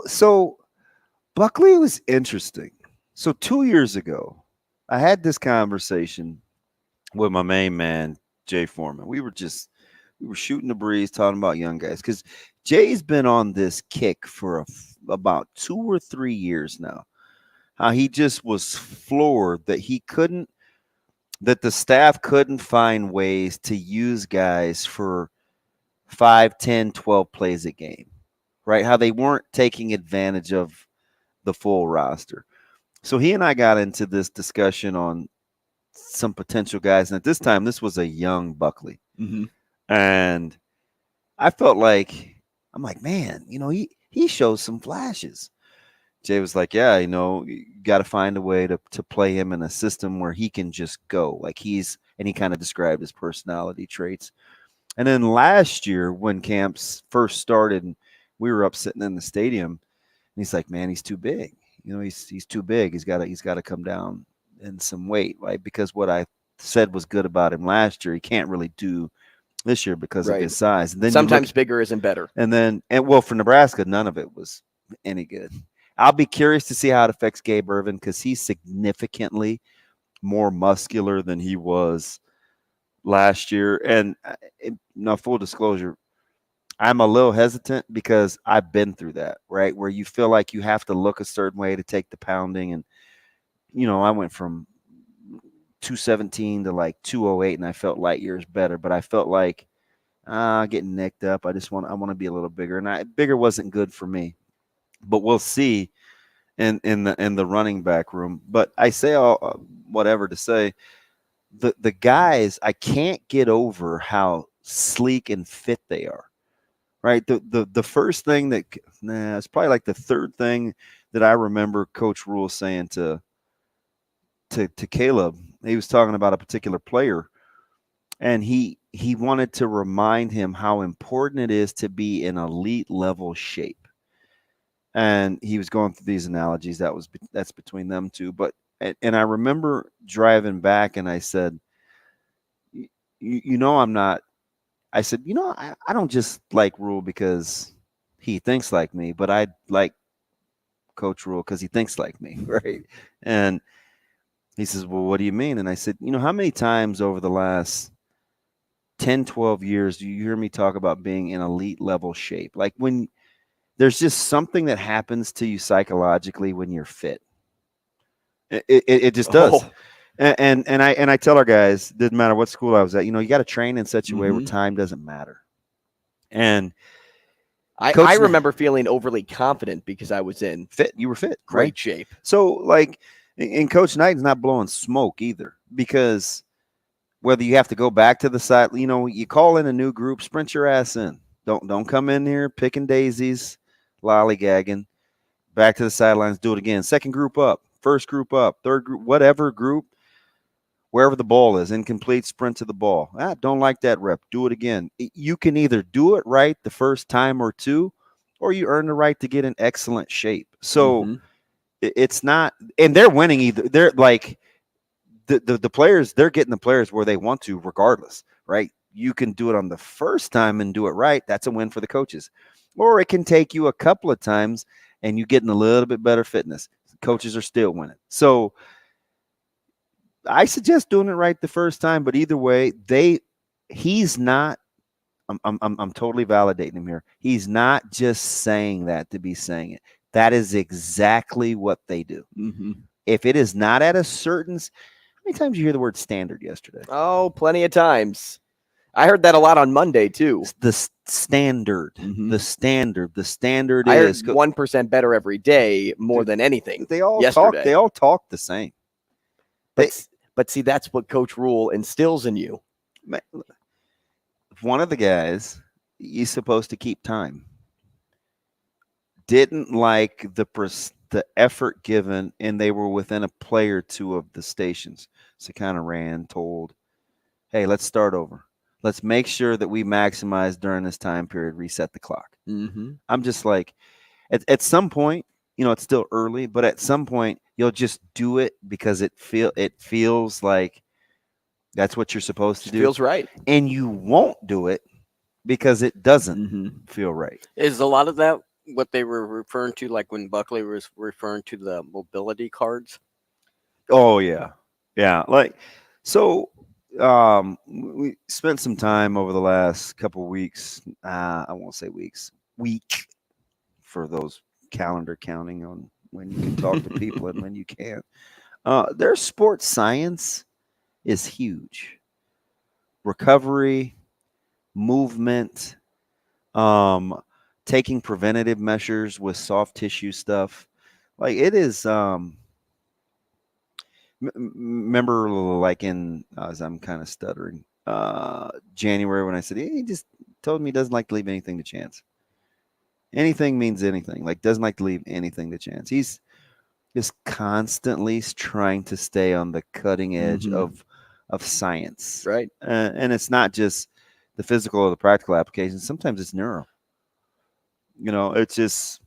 So Buckley was interesting. So 2 years ago, I had this conversation with my main man, Jay Foreman. We were shooting the breeze, talking about young guys, because Jay's been on this kick for about 2 or 3 years now. How he just was floored that that the staff couldn't find ways to use guys for 5, 10, 12 plays a game, right? How they weren't taking advantage of the full roster. So he and I got into this discussion on some potential guys. And at this time, this was a young Buckley. Mm-hmm. And I felt like, I'm like, man, he shows some flashes. Jay was like, yeah, you got to find a way to play him in a system where he can just go. Like and he kind of described his personality traits. And then last year when camps first started, and we were up sitting in the stadium, and he's like, man, he's too big. He's too big. He's got to come down in some weight, right? Because what I said was good about him last year, he can't really do this year because of his size. And then sometimes bigger isn't better. And for Nebraska, none of it was any good. I'll be curious to see how it affects Gabe Ervin because he's significantly more muscular than he was last year. And full disclosure, I'm a little hesitant because I've been through that, right? Where you feel like you have to look a certain way to take the pounding. And, I went from 217 to like 208 and I felt light years better, but I felt like getting nicked up. I want to be a little bigger, and bigger wasn't good for me, but we'll see in the running back room. But I say all whatever to say, the guys, I can't get over how sleek and fit they are, right? The first thing it's probably like the third thing that I remember Coach Rhule saying to Caleb. He was talking about a particular player, and he wanted to remind him how important it is to be in elite level shape. And he was going through these analogies. That's between them two. But and I remember driving back, and I said, I'm not. I said, I don't just like Rhule because he thinks like me, but I like Coach Rhule because he thinks like me, right? And he says, well, what do you mean? And I said, how many times over the last 10, 12 years do you hear me talk about being in elite level shape? Like when there's just something that happens to you psychologically when you're fit. It just does. Oh. And I tell our guys, didn't matter what school I was at, you got to train in such a way where time doesn't matter. And I remember feeling overly confident because I was in fit. You were fit, great right? shape. So like, and Coach Knighton's not blowing smoke either, because whether you have to go back to the side, you call in a new group, sprint your ass in. Don't come in here picking daisies, lollygagging. Back to the sidelines, do it again. Second group up, first group up, third group, whatever group, wherever the ball is, incomplete, sprint to the ball. Don't like that rep. Do it again. You can either do it right the first time or two, or you earn the right to get in excellent shape. So it's not, and they're winning either. They're like the players, they're getting the players where they want to regardless, right? You can do it on the first time and do it right. That's a win for the coaches. Or it can take you a couple of times and you getting a little bit better fitness. Coaches are still winning. So I suggest doing it right the first time, but either way, he's not. I'm totally validating him here. He's not just saying that to be saying it. That is exactly what they do. Mm-hmm. If it is not at a certain, how many times did you hear the word standard yesterday? Oh, plenty of times. I heard that a lot on Monday too. The standard, the standard I is 1% better every day more than anything. They all yesterday. talk. They all talk the same. But see, that's what Coach Rhule instills in you. One of the guys, he's supposed to keep time, didn't like the effort given, and they were within a play or two of the stations. So kind of told, hey, let's start over. Let's make sure that we maximize during this time period, reset the clock. Mm-hmm. I'm just like, at some point, it's still early, but at some point you'll just do it because it feels like that's what you're supposed to do. Feels right. And you won't do it because it doesn't feel right. Is a lot of that what they were referring to, like when Buckley was referring to the mobility cards? Oh, yeah. Yeah. Like, so we spent some time over the last couple of weeks. I won't say weeks, week for those calendar counting on when you can talk to people and when you can't. Their sports science is huge. Recovery, movement, taking preventative measures with soft tissue stuff. Like it is, remember like as I'm kind of stuttering, January when I said, he just told me he doesn't like to leave anything to chance. Anything means anything. Like doesn't like to leave anything to chance. He's just constantly trying to stay on the cutting edge of science. Right. And it's not just the physical or the practical applications. Sometimes it's neuro. It's just,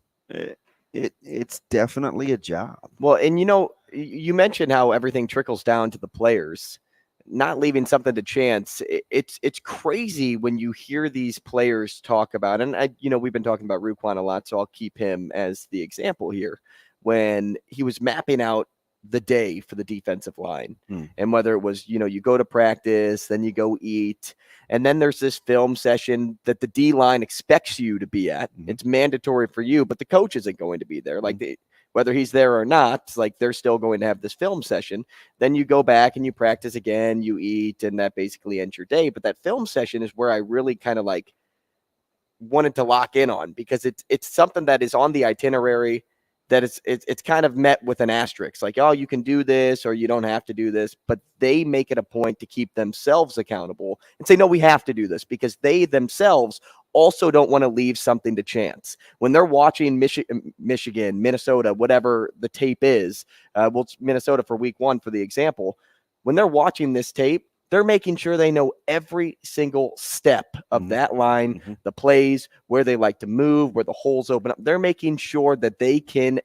it's definitely a job. Well, and you mentioned how everything trickles down to the players, not leaving something to chance. It's crazy when you hear these players talk about, and we've been talking about Ruquan a lot, so I'll keep him as the example here. When he was mapping out the day for the defensive line, and whether it was, you go to practice, then you go eat, and then there's this film session that the D line expects you to be at. It's mandatory for you, but the coach isn't going to be there. Like whether he's there or not, like they're still going to have this film session. Then you go back and you practice again, you eat, and that basically ends your day. But that film session is where I really kind of like wanted to lock in on, because it's something that is on the itinerary that it's kind of met with an asterisk, like, oh, you can do this or you don't have to do this, but they make it a point to keep themselves accountable and say, no, we have to do this, because they themselves also don't want to leave something to chance. When they're watching Michigan, Minnesota, whatever the tape is, it's Minnesota for week 1 for the example, when they're watching this tape, they're making sure they know every single step of that line, the plays, where they like to move, where the holes open up. They're making sure that they can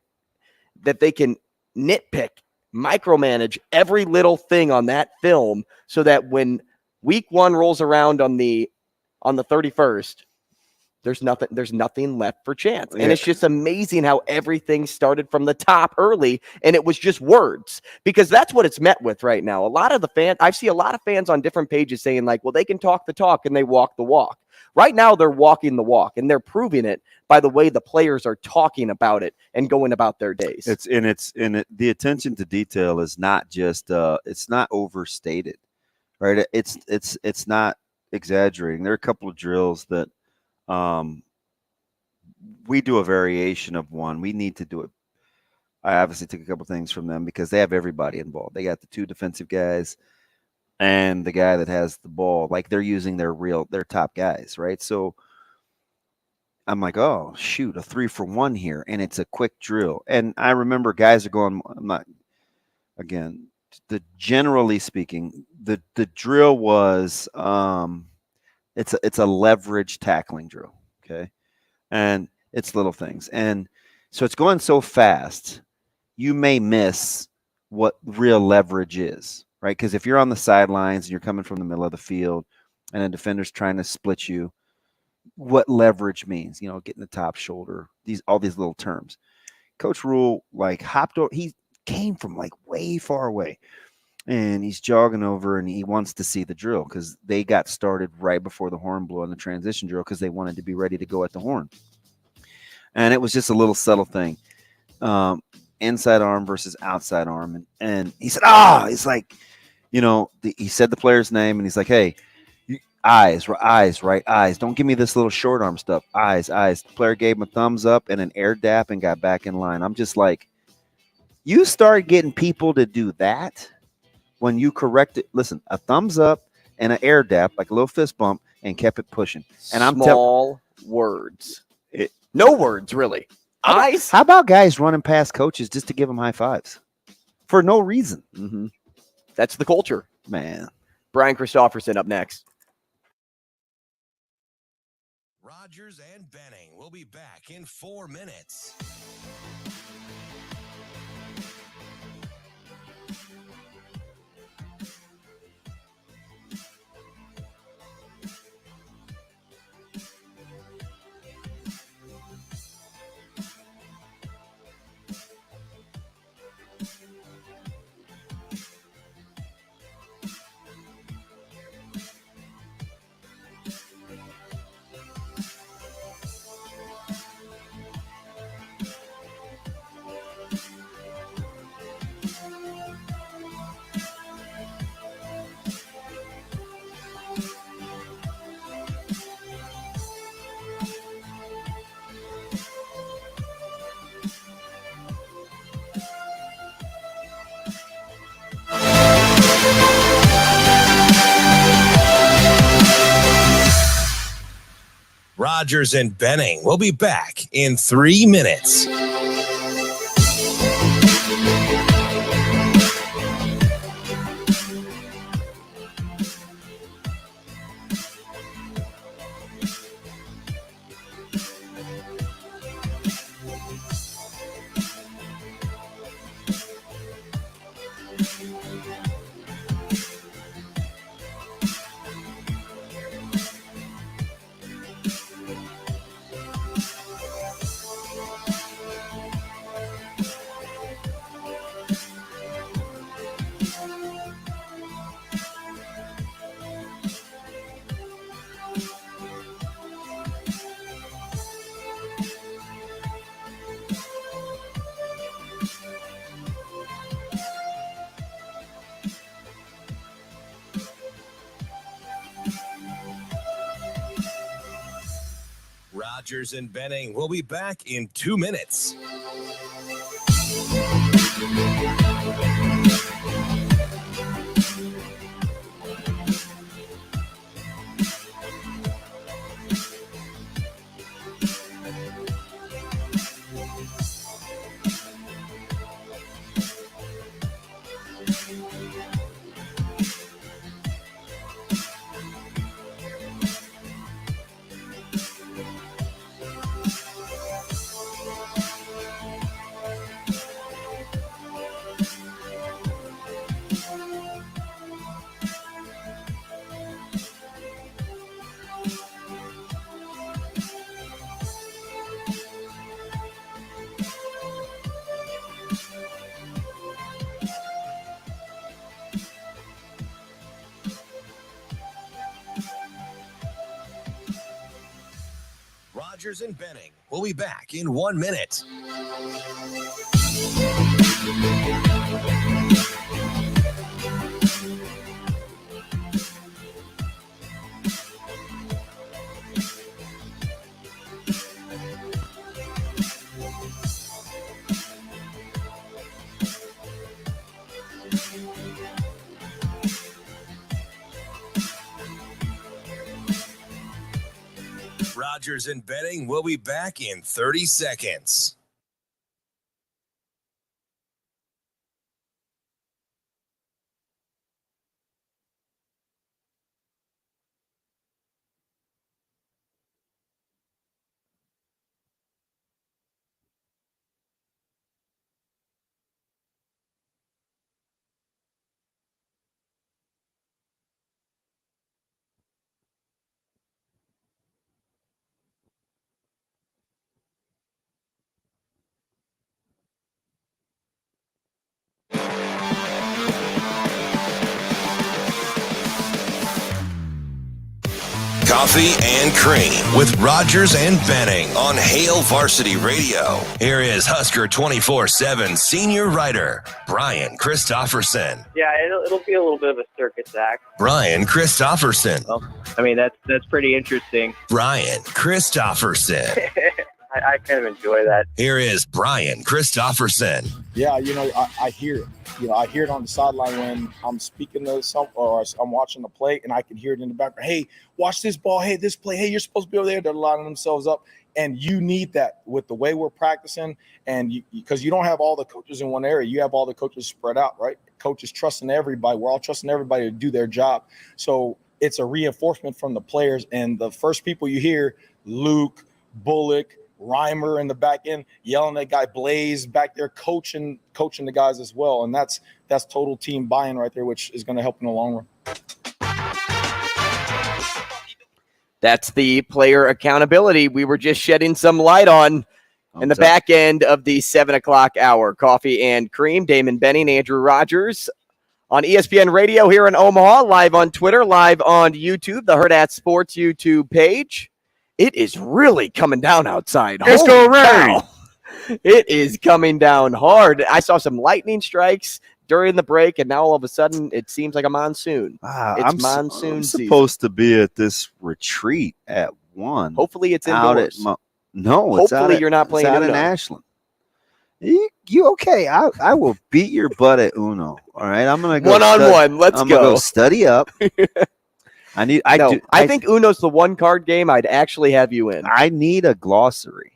nitpick, micromanage every little thing on that film, so that when week 1 rolls around on the 31st, there's nothing left for chance. And it's just amazing how everything started from the top early, and it was just words, because that's what it's met with right now. A lot of the fans, I see a lot of fans on different pages saying like, well, they can talk the talk and they walk the walk. Right now they're walking the walk, and they're proving it by the way the players are talking about it and going about their days. The attention to detail is not just it's not overstated, right? It's not exaggerating. There are a couple of drills that we do a variation of one. We need to do it. I obviously took a couple things from them because they have everybody involved. They got the 2 defensive guys and the guy that has the ball. Like they're using their top guys, right? So I'm like, oh shoot, a 3-for-1 here, and it's a quick drill. And I remember guys are going. Generally speaking, the drill was it's a leverage tackling drill, okay? And it's little things. And so it's going so fast, you may miss what real leverage is, right? Because if you're on the sidelines and you're coming from the middle of the field and a defender's trying to split you, what leverage means, getting the top shoulder, all these little terms. Coach Rhule like hopped over. He came from like way far away, and he's jogging over, and he wants to see the drill because they got started right before the horn blew on the transition drill because they wanted to be ready to go at the horn. And it was just a little subtle thing, inside arm versus outside arm, and he said, he's like, he said the player's name, and he's like, hey. Eyes, right? Eyes. Don't give me this little short arm stuff. Eyes. The player gave him a thumbs up and an air dap and got back in line. I'm just like, you start getting people to do that when you correct it. Listen, a thumbs up and an air dap, like a little fist bump, and kept it pushing. And I'm small words. No words, really. Eyes. How about guys running past coaches just to give them high fives for no reason? Mm-hmm. That's the culture, man. Brian Christopherson up next. Rogers and Benning will be back in 4 minutes. Rogers and Benning will be back in 3 minutes. Rogers and Benning will be back in 2 minutes. Rogers and Benning will be back in 1 minute. Rogers and Benning will be back in 30 seconds. Coffee and Cream with Rogers and Benning on Hail Varsity Radio. Here is Husker 24/7 senior writer Brian Christopherson. Yeah, it'll be a little bit of a circus act. Brian Christopherson. Well, I mean, that's pretty interesting. Brian Christopherson. I kind of enjoy that. Here is Brian Christopherson. Yeah, I hear it. I hear it on the sideline when I'm speaking to some or I'm watching the play, and I can hear it in the background. Hey, watch this ball. Hey, this play. Hey, you're supposed to be over there. They're lining themselves up, and you need that with the way we're practicing, and because you don't have all the coaches in one area, you have all the coaches spread out, right? Coaches trusting everybody. We're all trusting everybody to do their job. So it's a reinforcement from the players, and the first people you hear, Luke, Bullock, Reimer in the back end yelling at guy Blaze back there coaching the guys as well, and that's total team buy-in right there, which is going to help in the long run. That's the player accountability we were just shedding some light on in the back end of the 7 o'clock hour. Coffee and Cream, Damon Benning, Andrew Rogers on ESPN Radio here in Omaha, live on Twitter, live on YouTube, the Hurrdat Sports YouTube page. It is really coming down outside. It's going rain. It is coming down hard. I saw some lightning strikes during the break, and now all of a sudden it seems like a monsoon. I'm monsoon season. Supposed to be at this retreat at 1. Hopefully it's indoors. Hopefully you're not playing out in Ashland. You okay? I will beat your butt at Uno. All right, I'm gonna go one-on-one. Let's go study up. I think Uno's the one card game I'd actually have you in. I need a glossary.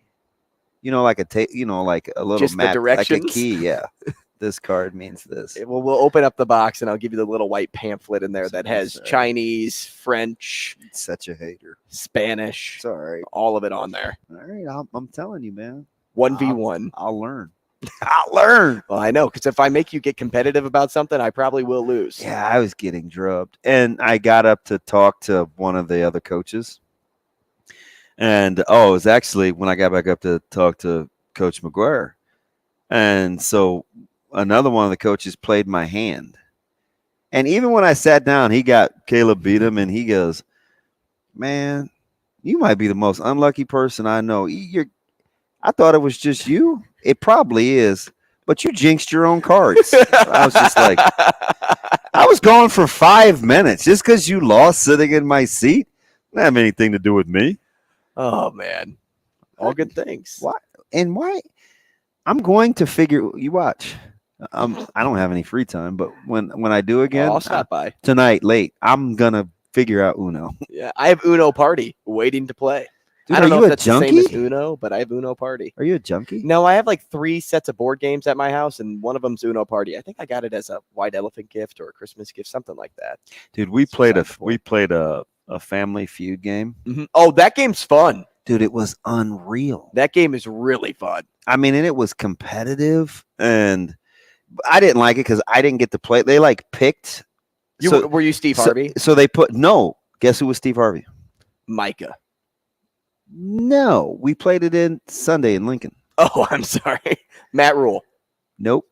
Like like a little just map, the directions? like a key. Yeah, this card means this. Well, we'll open up the box and I'll give you the little white pamphlet in there that has Chinese, French, such a hater, Spanish. Sorry, all of it on there. All right, I'm telling you, man. 1v1. I'll learn. I'll learn. Well, I know, because if I make you get competitive about something, I probably will lose. Yeah, I was getting drubbed. And I got up to talk to one of the other coaches. And, it was actually when I got back up to talk to Coach McGuire. And so another one of the coaches played my hand. And even when I sat down, Caleb beat him, and he goes, man, you might be the most unlucky person I know. I thought it was just you. It probably is, but you jinxed your own cards. I was just like, I was going for 5 minutes just because you lost sitting in my seat. Didn't have anything to do with me. Oh, man. All good things. Why? And why? I'm going to figure. You watch. I don't have any free time, but when I do again, I'll stop by tonight late. I'm gonna figure out Uno. Yeah, I have Uno Party waiting to play. Dude, I don't know if that's junkie? the same as Uno, but I have Uno Party. Are you a junkie? No, I have like 3 sets of board games at my house, and one of them's Uno Party. I think I got it as a White Elephant gift or a Christmas gift, something like that. Dude, we played a Family Feud game. Mm-hmm. Oh, that game's fun. Dude, it was unreal. That game is really fun. I mean, and it was competitive, and I didn't like it because I didn't get to play. They picked. Were you Steve Harvey? So they put Guess who was Steve Harvey? Micah. No, we played it in Sunday in Lincoln. Oh, I'm sorry. Matt Rhule. Nope.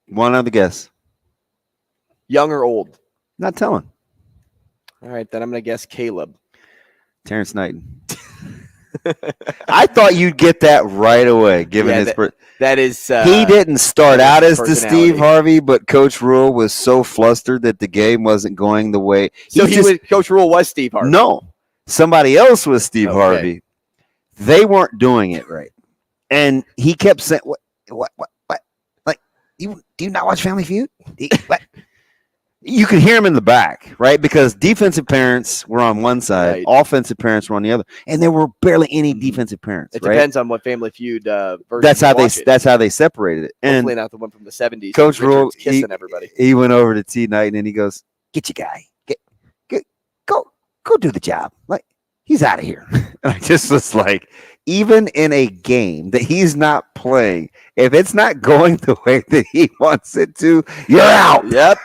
One other guess. Young or old? Not telling. All right, then I'm going to guess Caleb. Terrence Knighton. I thought you'd get that right away, given his. That is. He didn't start out as the Steve Harvey, but Coach Rhule was so flustered that the game wasn't going the way. Coach Rhule was Steve Harvey. No, somebody else was Steve Harvey. They weren't doing it right, and he kept saying, "What? Like, do you not watch Family Feud? What?" You could hear him in the back, right? Because defensive parents were on one side, offensive parents were on the other, and there were barely any defensive parents. It depends on what Family Feud version. That's how they separated it. Hopefully and not the one from the 70s. Coach Rhule kissing everybody. He went over to T Knight and he goes, "Get your guy, go do the job. Like he's out of here." And I just was like, even in a game that he's not playing, if it's not going the way that he wants it to, you're out. Yep.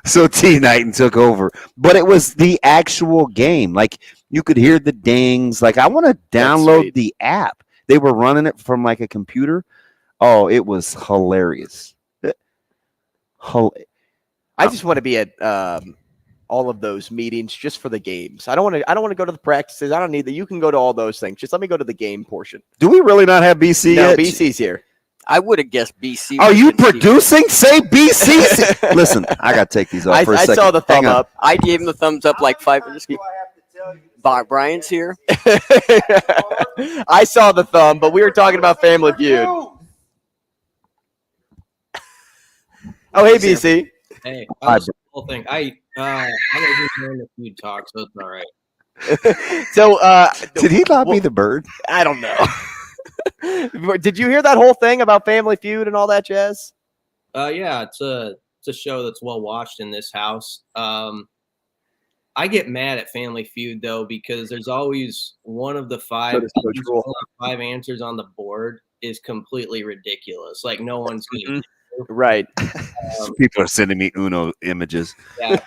So T Knighton took over. But it was the actual game. Like you could hear the dings. Like I want to download the app. They were running it from like a computer. Oh, it was hilarious. I just want to be at all of those meetings just for the games. I don't want to go to the practices. I don't need that. You can go to all those things. Just let me go to the game portion. Do we really not have BC No, yet? BC's here. I would have guessed BC. Are you producing? Say BC. Listen, I got to take these off for a second. I saw the thumb up. I gave him the thumbs up like 5 minutes ago. Brian's here. I saw the thumb, but we were talking about Family Feud. Oh, hey, BC. Hey, I was the whole thing. I was just hearing the feud talk, so it's all right. So, did he not be the bird? I don't know. Did you hear that whole thing about Family Feud and all that jazz? Yeah, it's a show that's well watched in this house. I get mad at Family Feud though because there's always one of the five answers on the board is completely ridiculous. Like no one's gonna right. People are sending me Uno images. Yeah.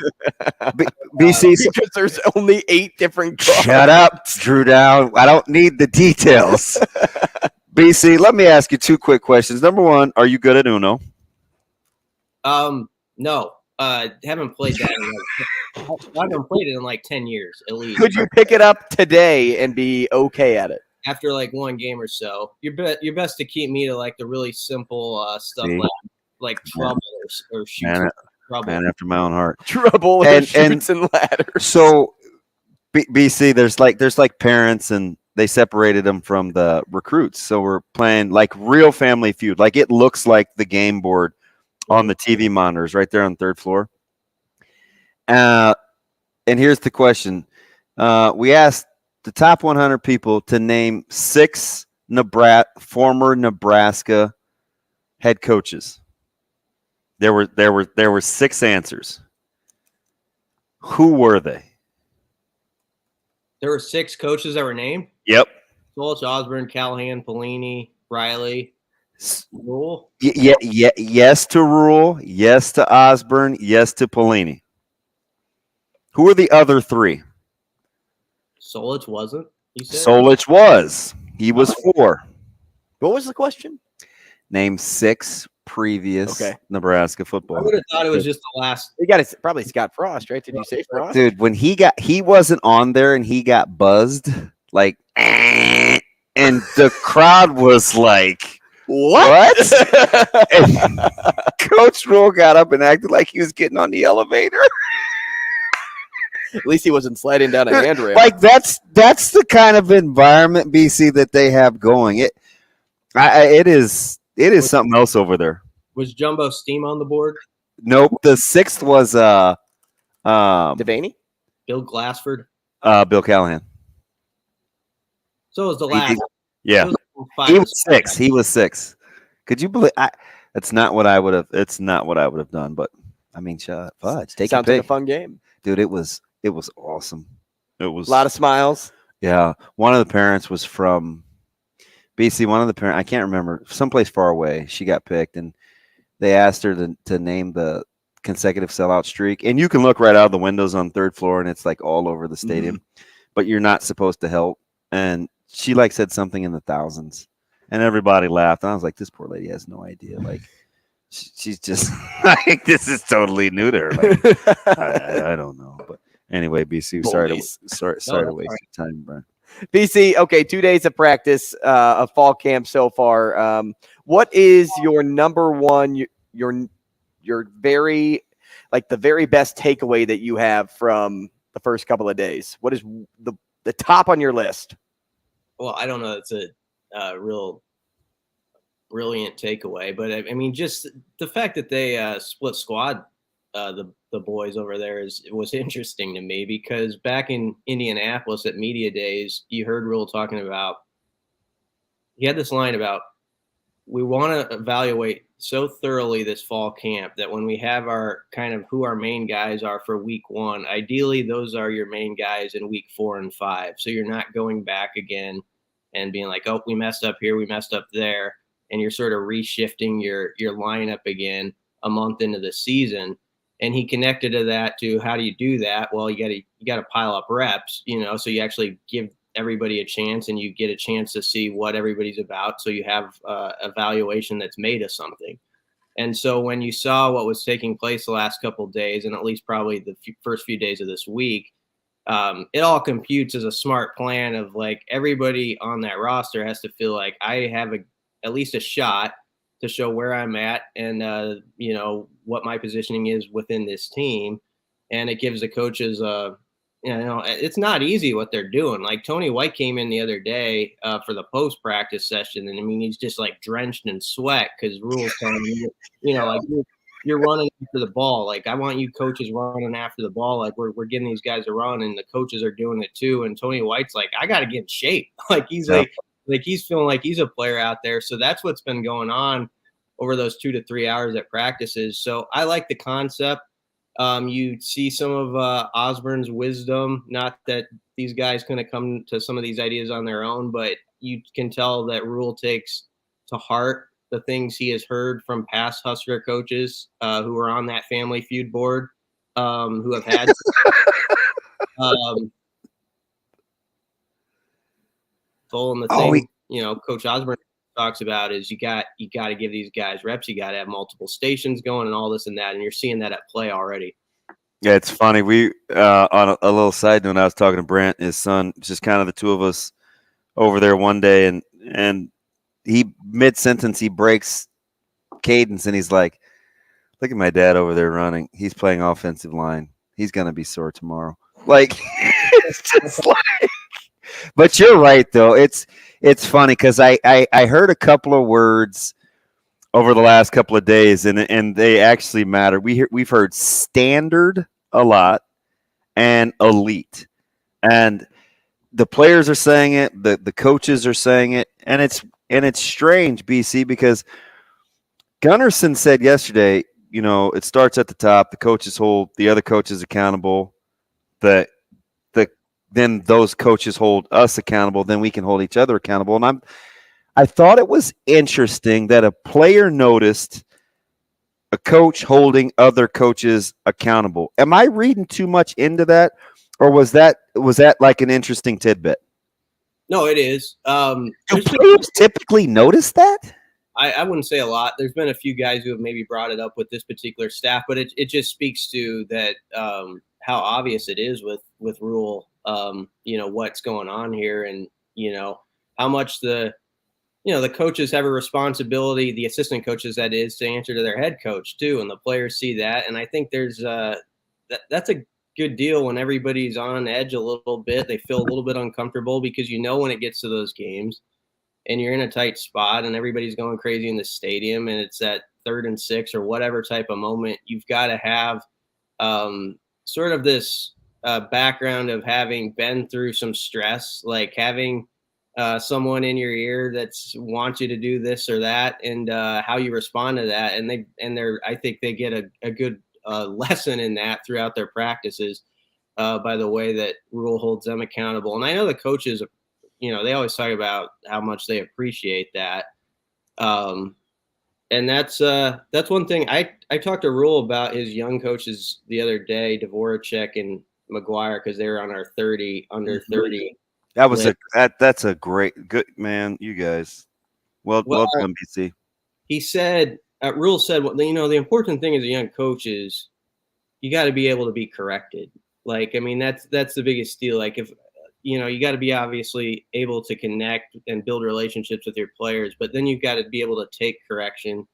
BC, because there's only 8 different cards. Shut up, Drew Down. I don't need the details. BC, let me ask you 2 quick questions. Number 1, are you good at Uno? No. Haven't played that. I haven't played it in like 10 years at least. Could you pick it up today and be okay at it? After like one game or so, you're best to keep me to like the really simple stuff like trouble or shoots. Man after my own heart. Trouble and shoots and ladders. So, BC, there's like parents and they separated them from the recruits. So we're playing like real Family Feud. Like it looks like the game board on the TV monitors right there on the 3rd floor. And here's the question. We asked the top 100 people to name 6 former Nebraska head coaches. There were 6 answers. Who were they? There were 6 coaches that were named? Yep. Solich, Osborne, Callahan, Pelini, Riley, Rhule. Yes to Rhule. Yes to Osborne. Yes to Pelini. Who are the other 3? Solich wasn't. You said Solich was. He was 4. What was the question? Name 6 previous Nebraska football. I would have thought it was just the last. You got it. Probably Scott Frost, right? Did you say Frost? Dude, when he wasn't on there and he got buzzed, like, and the crowd was like, what? And Coach Rhule got up and acted like he was getting on the elevator. At least he wasn't sliding down a handrail. Like that's the kind of environment, BC, that they have going. It is something else over there. Was Jumbo Steam on the board? Nope. The 6th was Devaney? Bill Glassford? Bill Callahan. So was the last. Yeah. He was 6. He was 6. Could you believe that's not what I would have done, but I mean, fudge. Take Sounds like a fun game. Dude, it was awesome. It was a lot of smiles. Yeah. One of the parents was from BC. One of the parents, I can't remember, someplace far away. She got picked, and they asked her to name the consecutive sellout streak. And you can look right out of the windows on 3rd floor, and it's like all over the stadium. But you're not supposed to help. And she said something in the thousands, and everybody laughed. And I was like, this poor lady has no idea. Like, she's just like, this is totally new to her. Like, I don't know. But anyway, BC, sorry to waste your time, Brian. BC, okay, 2 days of practice of fall camp so far. What is your number one, your very, like the very best takeaway that you have from the first couple of days? What is the top on your list? Well, I don't know. It's a real brilliant takeaway, but I mean, just the fact that they split squad the boys over there was interesting to me, because back in Indianapolis at media days, you heard Rhule talking about, he had this line about, we want to evaluate so thoroughly this fall camp that when we have our kind of who our main guys are for week 1, ideally those are your main guys in week 4 and 5. So you're not going back again and being like, oh, we messed up here, we messed up there. And you're sort of reshifting your lineup again a month into the season. And he connected to that to, how do you do that? Well, you got to pile up reps, so you actually give everybody a chance, and you get a chance to see what everybody's about. So you have evaluation that's made of something. And so when you saw what was taking place the last couple of days, and at least probably the first few days of this week, it all computes as a smart plan of like everybody on that roster has to feel like I have at least a shot to show where I'm at and, what my positioning is within this team. And it gives the coaches, it's not easy what they're doing. Like Tony White came in the other day for the post practice session. And I mean, he's just like drenched in sweat because Rhule's telling him, like you're running after the ball. Like I want you coaches running after the ball. Like we're getting these guys to run and the coaches are doing it too. And Tony White's like, I got to get in shape. Like he's like he's feeling like he's a player out there. So that's what's been going on over those 2 to 3 hours at practices. So I like the concept. You see some of Osborne's wisdom, not that these guys couldn't come to some of these ideas on their own, but you can tell that Rhule takes to heart the things he has heard from past Husker coaches who are on that Family Feud board, who have had and the thing, Coach Osborne talks about is you got to give these guys reps. You got to have multiple stations going and all this and that, and you're seeing that at play already. Yeah, it's funny. We on a little side note, I was talking to Brant, his son, just kind of the two of us over there one day, and he mid-sentence he breaks cadence and he's like, look at my dad over there running. He's playing offensive line. He's gonna be sore tomorrow. Like it's just like, but you're right though. It's funny because I heard a couple of words over the last couple of days and they actually matter. We've heard standard a lot and elite. And the players are saying it, the coaches are saying it, and it's strange, BC, because Gunnarsson said yesterday, it starts at the top. The coaches hold the other coaches accountable. Then those coaches hold us accountable. Then we can hold each other accountable. And I thought it was interesting that a player noticed a coach holding other coaches accountable. Am I reading too much into that, or was that like an interesting tidbit? No, it is. Do players typically notice that? I wouldn't say a lot. There's been a few guys who have maybe brought it up with this particular staff, but it just speaks to that how obvious it is with Rhule. What's going on here, and how much the coaches have a responsibility, the assistant coaches that is, to answer to their head coach too, and the players see that. And I think there's that's a good deal when everybody's on edge a little bit. They feel a little bit uncomfortable because when it gets to those games and you're in a tight spot and everybody's going crazy in the stadium and it's that 3rd and 6 or whatever type of moment, you've got to have sort of this background of having been through some stress, like having someone in your ear that wants you to do this or that, and how you respond to that. And I think they get a good lesson in that throughout their practices by the way that Rhule holds them accountable. And I know the coaches, they always talk about how much they appreciate that. And that's one thing I talked to Rhule about his young coaches the other day, Dvoracek and McGuire, because they were on our under 30. That was that's a good man. You guys, well done, BC. He said, Rhule said, the important thing as a young coach is you got to be able to be corrected. Like, I mean, that's the biggest deal. Like, if you got to be obviously able to connect and build relationships with your players, but then you've got to be able to take correction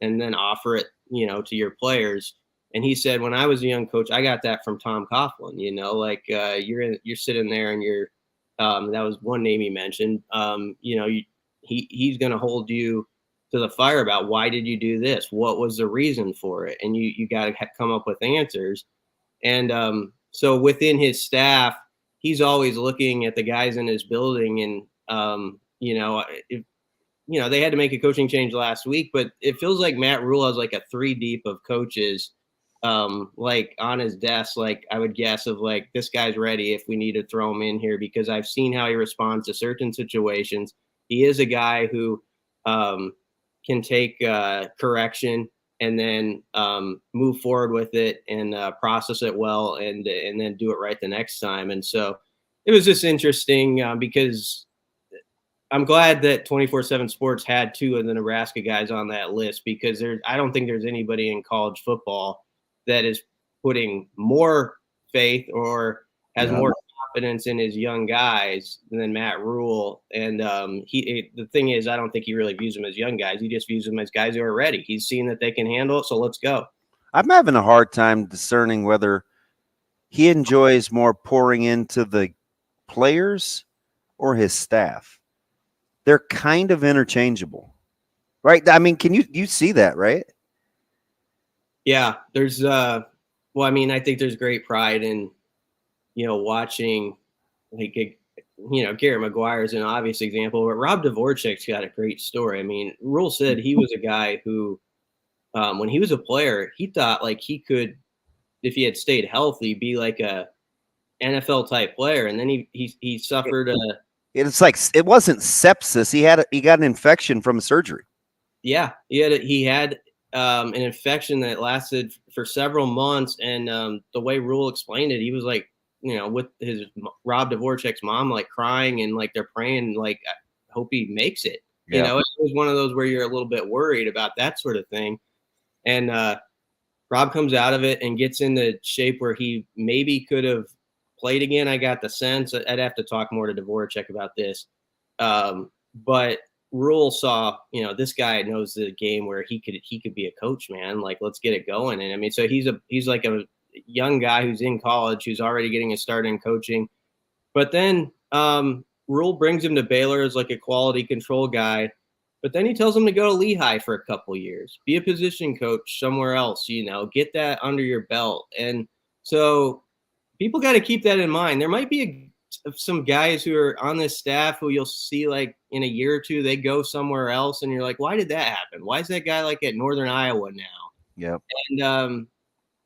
and then offer it, to your players. And he said, when I was a young coach, I got that from Tom Coughlin. You're sitting there and you're. That was one name he mentioned. He's going to hold you to the fire about why did you do this? What was the reason for it? And you got to come up with answers. And so within his staff, he's always looking at the guys in his building. And they had to make a coaching change last week, but it feels like Matt Rhule has like a 3 deep of coaches. Like on his desk, like I would guess of like, this guy's ready if we need to throw him in here, because I've seen how he responds to certain situations. He is a guy who can take correction and then move forward with it and process it well and then do it right the next time. And so it was just interesting because I'm glad that 24/7 Sports had 2 of the Nebraska guys on that list, because I don't think there's anybody in college football that is putting more faith or has more confidence in his young guys than Matt Rhule. And the thing is, I don't think he really views them as young guys. He just views them as guys who are ready. He's seen that they can handle it, so let's go. I'm having a hard time discerning whether he enjoys more pouring into the players or his staff. They're kind of interchangeable, right? I mean, you see that, right? Yeah, there's well, I mean, I think there's great pride in, watching, like, Garrett McGuire is an obvious example, but Rob Dvorak's got a great story. I mean, Rhule said he was a guy who, when he was a player, he thought like he could, if he had stayed healthy, be like a NFL type player, and then he suffered a. It's like it wasn't sepsis. He got an infection from a surgery. Yeah, he had an infection that lasted for several months, and the way Rhule explained it, he was like, with his Rob Dvorak's mom, like crying and like they're praying, like, I hope he makes it. Yeah. It was one of those where you're a little bit worried about that sort of thing, and Rob comes out of it and gets into shape where he maybe could have played again. I got the sense. I'd have to talk more to Dvorak about this. But Rhule saw, this guy knows the game where he could be a coach, man. Like, let's get it going. And I mean, so he's like a young guy who's in college, who's already getting a start in coaching. But then Rhule brings him to Baylor as like a quality control guy. But then he tells him to go to Lehigh for a couple years, be a position coach somewhere else, get that under your belt. And so people got to keep that in mind. There might be some guys who are on this staff who you'll see like in a year or two, they go somewhere else. And you're like, why did that happen? Why is that guy like at Northern Iowa now? Yep. And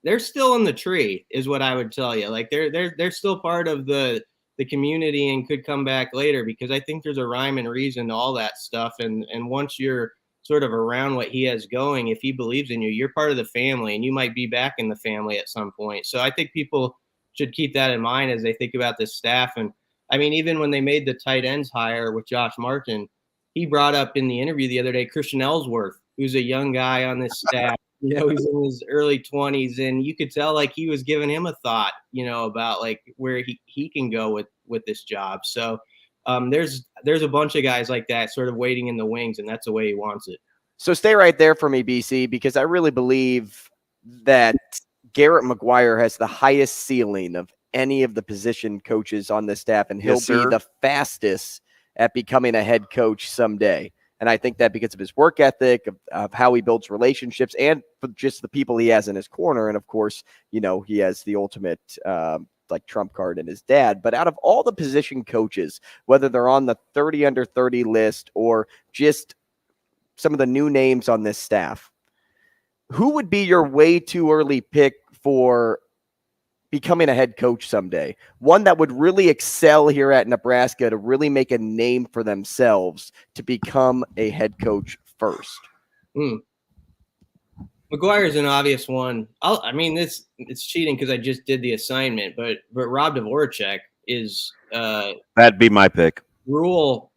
they're still in the tree is what I would tell you. Like they're still part of the community and could come back later, because I think there's a rhyme and reason to all that stuff. And once you're sort of around what he has going, if he believes in you, you're part of the family, and you might be back in the family at some point. So I think people should keep that in mind as they think about this staff. And I mean, even when they made the tight ends hire with Josh Martin, he brought up in the interview the other day, Christian Ellsworth, who's a young guy on this staff. He's in his early 20s, and you could tell like he was giving him a thought, about like where he can go with this job. So there's a bunch of guys like that sort of waiting in the wings, and that's the way he wants it. So stay right there for me, BC, because I really believe that Garrett McGuire has the highest ceiling of any of the position coaches on this staff, and he'll be the fastest at becoming a head coach someday. And I think that because of his work ethic, of how he builds relationships, and for just the people he has in his corner. And of course, he has the ultimate like trump card in his dad. But out of all the position coaches, whether they're on the 30 under 30 list or just some of the new names on this staff, who would be your way too early pick for becoming a head coach someday? One that would really excel here at Nebraska, to really make a name for themselves, to become a head coach first. McGuire's an obvious one. It's cheating because I just did the assignment, but Rob Dvorak is that'd be my pick. Rhule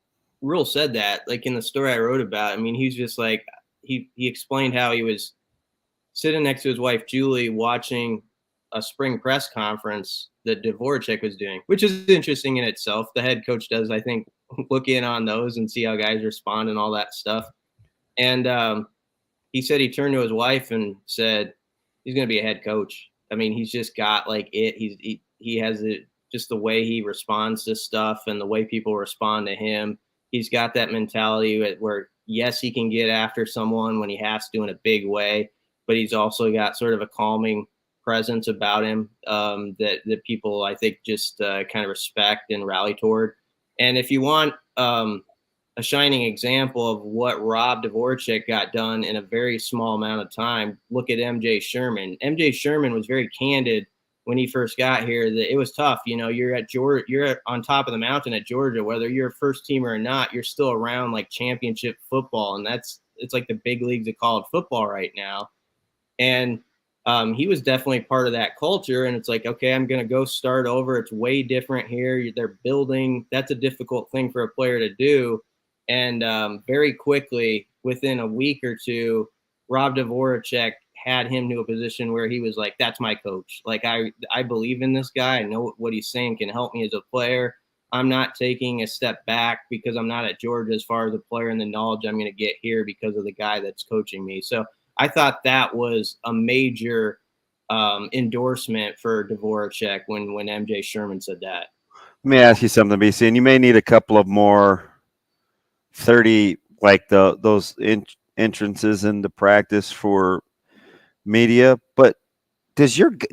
said that, like in the story I wrote about. I mean, he's just like he explained how he was sitting next to his wife Julie watching a spring press conference that Dvorak was doing, which is interesting in itself. The head coach does, I think, look in on those and see how guys respond and all that stuff. And he said he turned to his wife and said he's going to be a head coach. I mean, he's just got like it. He has it, just the way he responds to stuff and the way people respond to him. He's got that mentality where, yes, he can get after someone when he has to in a big way, but he's also got sort of a calming presence about him that people, I think, just kind of respect and rally toward. And if you want a shining example of what Rob Dvorak got done in a very small amount of time, look at MJ Sherman. MJ Sherman was very candid when he first got here that it was tough. You're at Georgia, you're on top of the mountain at Georgia, whether you're a first teamer or not, you're still around like championship football. And it's like the big leagues of college football right now. And he was definitely part of that culture. And it's like, okay, I'm going to go start over. It's way different here. They're building. That's a difficult thing for a player to do. And very quickly, within a week or two, Rob Dvorak had him to a position where he was like, that's my coach. Like, I believe in this guy. I know what he's saying can help me as a player. I'm not taking a step back because I'm not at Georgia as far as a player and the knowledge I'm going to get here because of the guy that's coaching me. So I thought that was a major endorsement for Dvorak when MJ Sherman said that. Let me ask you something, BC, and you may need a couple of more 30, like those entrances into practice for media, but do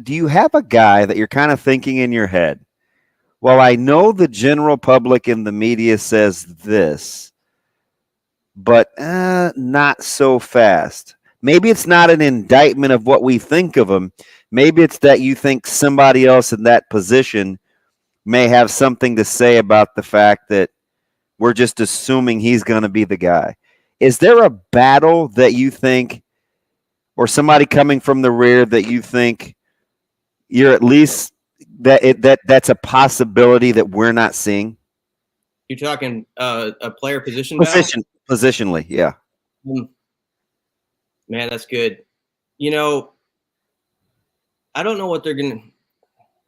you have a guy that you're kind of thinking in your head? Well, I know the general public and the media says this, but not so fast. Maybe it's not an indictment of what we think of him. Maybe it's that you think somebody else in that position may have something to say about the fact that we're just assuming he's going to be the guy. Is there a battle that you think, or somebody coming from the rear that you think you're at least that's a possibility that we're not seeing? You're talking a player positionally, yeah. Man, that's good. I don't know what they're gonna.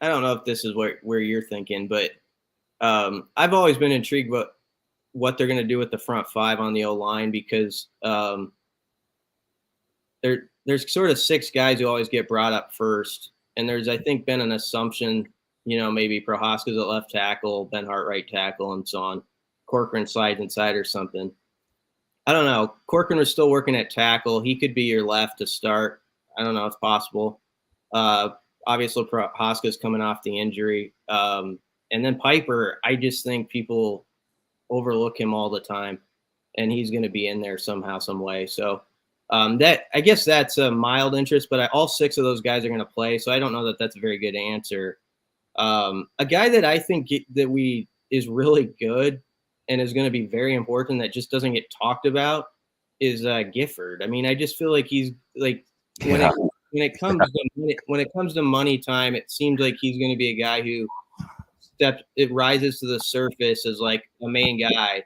I don't know if this is where you're thinking, but I've always been intrigued about what they're going to do with the front five on the O-line because there's sort of 6 guys who always get brought up first. And there's, I think, been an assumption, maybe Prohaska's at left tackle, Ben Hart right tackle, and so on. Corcoran slides inside or something. I don't know. Corcoran was still working at tackle. He could be your left to start. I don't know. It's possible. Obviously, Prohaska's coming off the injury. And then Piper, I just think people overlook him all the time, and he's going to be in there somehow, some way. So that, I guess that's a mild interest, but all 6 of those guys are going to play. So I don't know that that's a very good answer. A guy that I think that is really good and is going to be very important that just doesn't get talked about is Gifford. I mean, I just feel like he's like when it comes to money time, it seems like he's going to be a guy who it rises to the surface as like a main guy.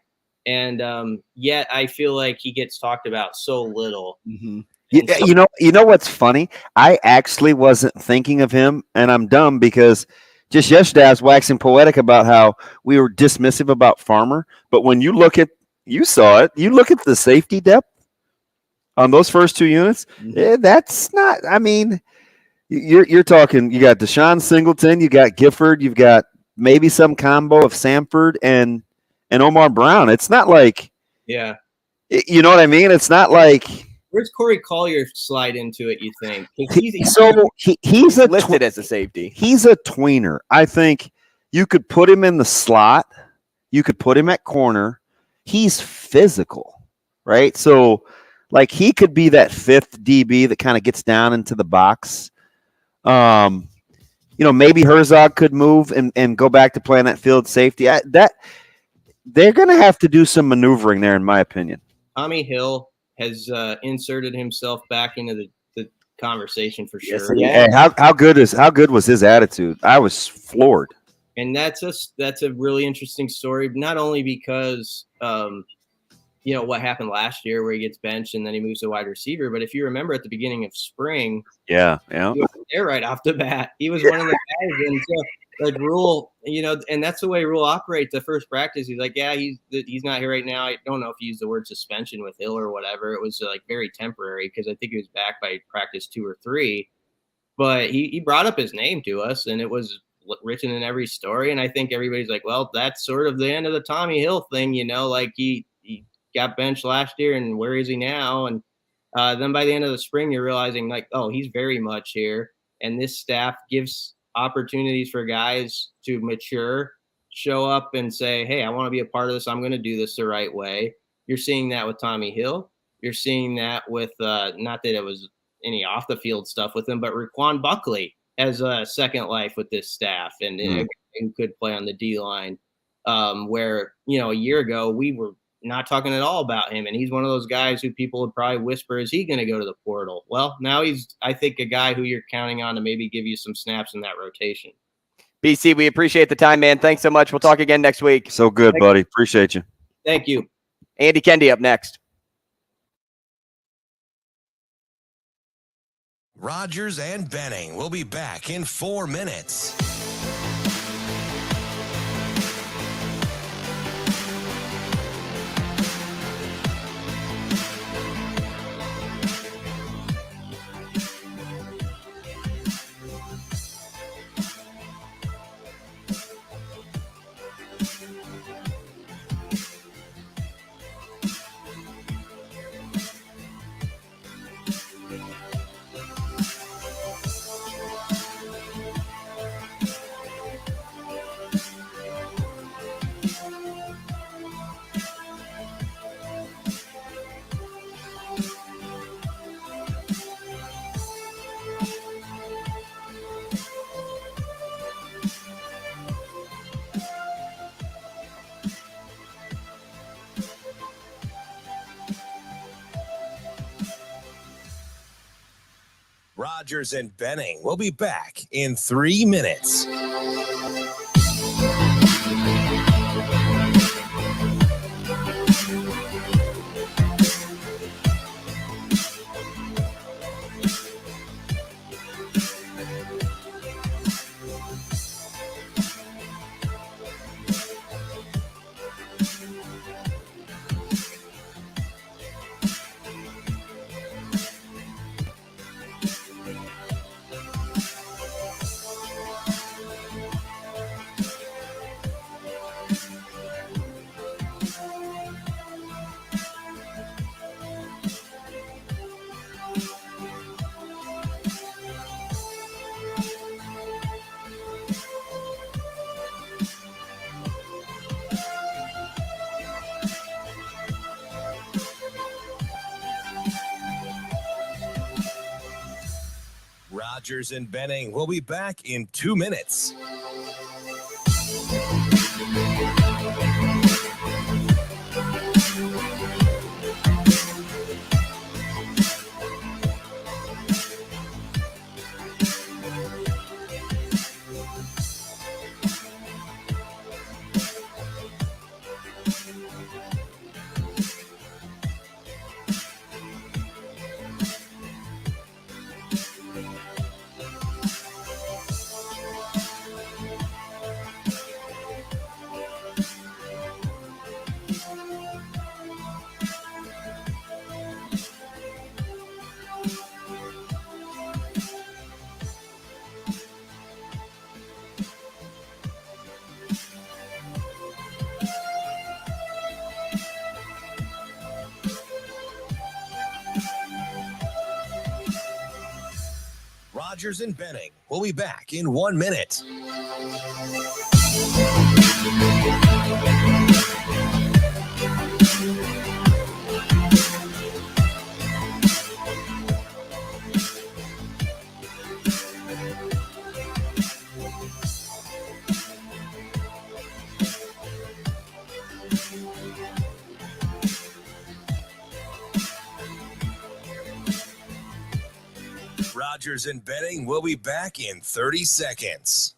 And yet I feel like he gets talked about so little. Mm-hmm. You know what's funny? I actually wasn't thinking of him, and I'm dumb because just yesterday I was waxing poetic about how we were dismissive about Farmer. But when you look at the safety depth on those first 2 units, that's not. I mean, you're talking. You got Deshaun Singleton, you got Gifford, you've got maybe some combo of Samford and Omar Brown. It's not like, yeah, you know what I mean? It's not like, where's Corey Collier slide into it, you think? He's listed as a safety. He's a tweener. I think you could put him in the slot. You could put him at corner. He's physical, right? So, like, he could be that 5th DB that kind of gets down into the box. Maybe Herzog could move and go back to playing that field safety. They're going to have to do some maneuvering there, in my opinion. Tommy Hill has inserted himself back into the conversation for sure. Yes, yeah. How good was his attitude? I was floored. And that's a really interesting story, not only because what happened last year where he gets benched and then he moves to wide receiver, but if you remember at the beginning of spring, he was there right off the bat. He was one of the guys, and so like Rhule, and that's the way Rhule operates. The first practice, he's like, yeah, he's not here right now. I don't know if he used the word suspension with Hill or whatever. It was like very temporary because I think he was back by practice 2 or 3. But he brought up his name to us, and it was written in every story. And I think everybody's like, well, that's sort of the end of the Tommy Hill thing, like he got benched last year, and where is he now? And then by the end of the spring, you're realizing like, oh, he's very much here, and this staff gives opportunities for guys to mature, show up and say, hey, I want to be a part of this. I'm going to do this the right way. You're seeing that with Tommy Hill. You're seeing that with not that it was any off the field stuff with him, but Raquan Buckley has a second life with this staff and who could play on the D line where, a year ago we were not talking at all about him. And he's one of those guys who people would probably whisper, is he going to go to the portal? Well, now he's, I think, a guy who you're counting on to maybe give you some snaps in that rotation. BC, we appreciate the time, man. Thanks so much. We'll talk again next week. So good, buddy. Appreciate you. Thank you. Andy Kendeigh up next. Rogers and Benning will be back in 4 minutes. Rogers and Benning will be back in 3 minutes. Rogers and Benning will be back in 2 minutes. Rogers and Benning will be back in 1 minute. Rogers and Benning will be back in 30 seconds.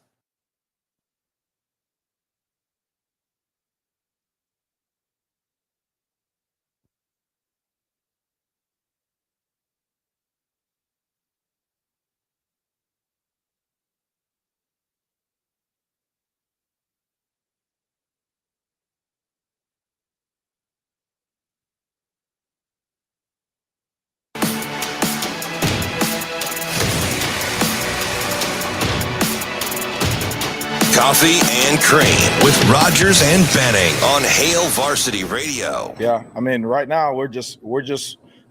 Coffee and Cream with Rogers and Benning on Hail Varsity Radio. Yeah, I mean, right now we're just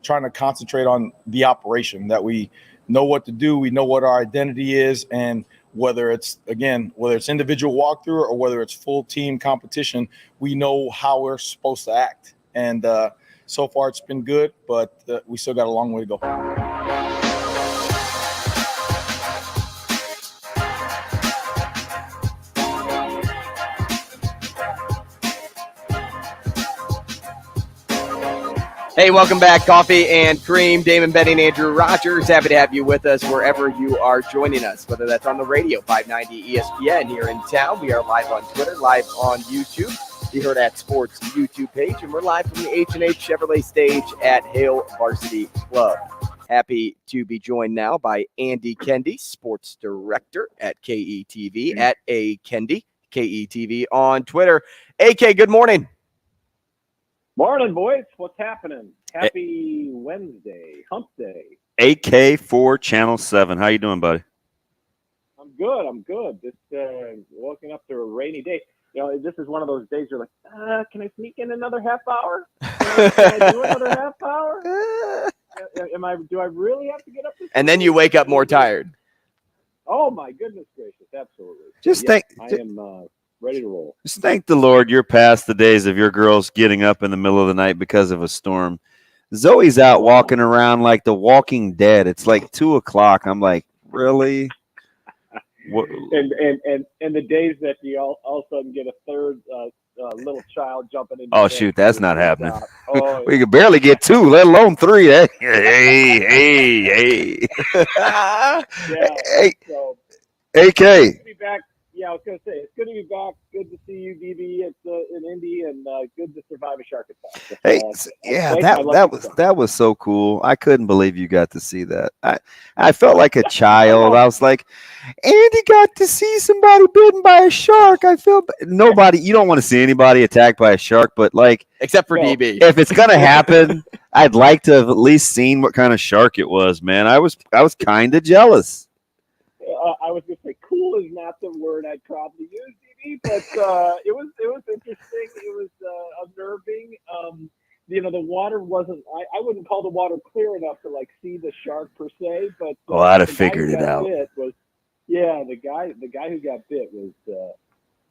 trying to concentrate on the operation, that we know what to do, we know what our identity is, and whether it's individual walkthrough or whether it's full team competition, we know how we're supposed to act. And so far it's been good, but we still got a long way to go. Hey, welcome back. Coffee and Cream. Damon Benning, Andrew Rogers. Happy to have you with us wherever you are joining us, whether that's on the radio, 590 ESPN here in town. We are live on Twitter, live on YouTube. the Hurrdat Sports YouTube page, and we're live from the H&H Chevrolet stage at Hail Varsity Club. Happy to be joined now by Andy Kendeigh, sports director at KETV, at A Kendeigh, KETV on Twitter. AK, good morning. Morning, boys. What's happening? Happy Wednesday, hump day. AK for Channel 7. How you doing, buddy? I'm good. Just woken up to a rainy day. You know, this is one of those days you're like, can I sneak in another half hour? Can I do another half hour? Do I really have to get up this And then you wake up more tired. Oh, my goodness gracious. Absolutely. I am ready to roll. Just thank the Lord you're past the days of your girls getting up in the middle of the night because of a storm. Zoe's out walking around like the Walking Dead. It's like 2 o'clock. I'm like, really? What? And the days that you all of a sudden get a third little child jumping in. Oh, shoot, that's not happening. Oh, We could barely get 2, let alone 3. Hey. Hey, so, AK. good to be back. Yeah, I was going to say, it's good to be back. Good to see you, DB, in Indy, and good to survive a shark attack. Hey, yeah, that was so cool. I couldn't believe you got to see that. I felt like a child. I was like, Andy got to see somebody bitten by a shark. I feel nobody. You don't want to see anybody attacked by a shark, but like, except for DB. If it's gonna happen, I'd like to have at least seen what kind of shark it was. Man, I was kind of jealous. I was going to say, cool is not the word I'd probably use, DB, but it was interesting. It was unnerving. You know, the water wasn't. I wouldn't call the water clear enough to like see the shark per se, but I'd have figured it out. The guy who got bit was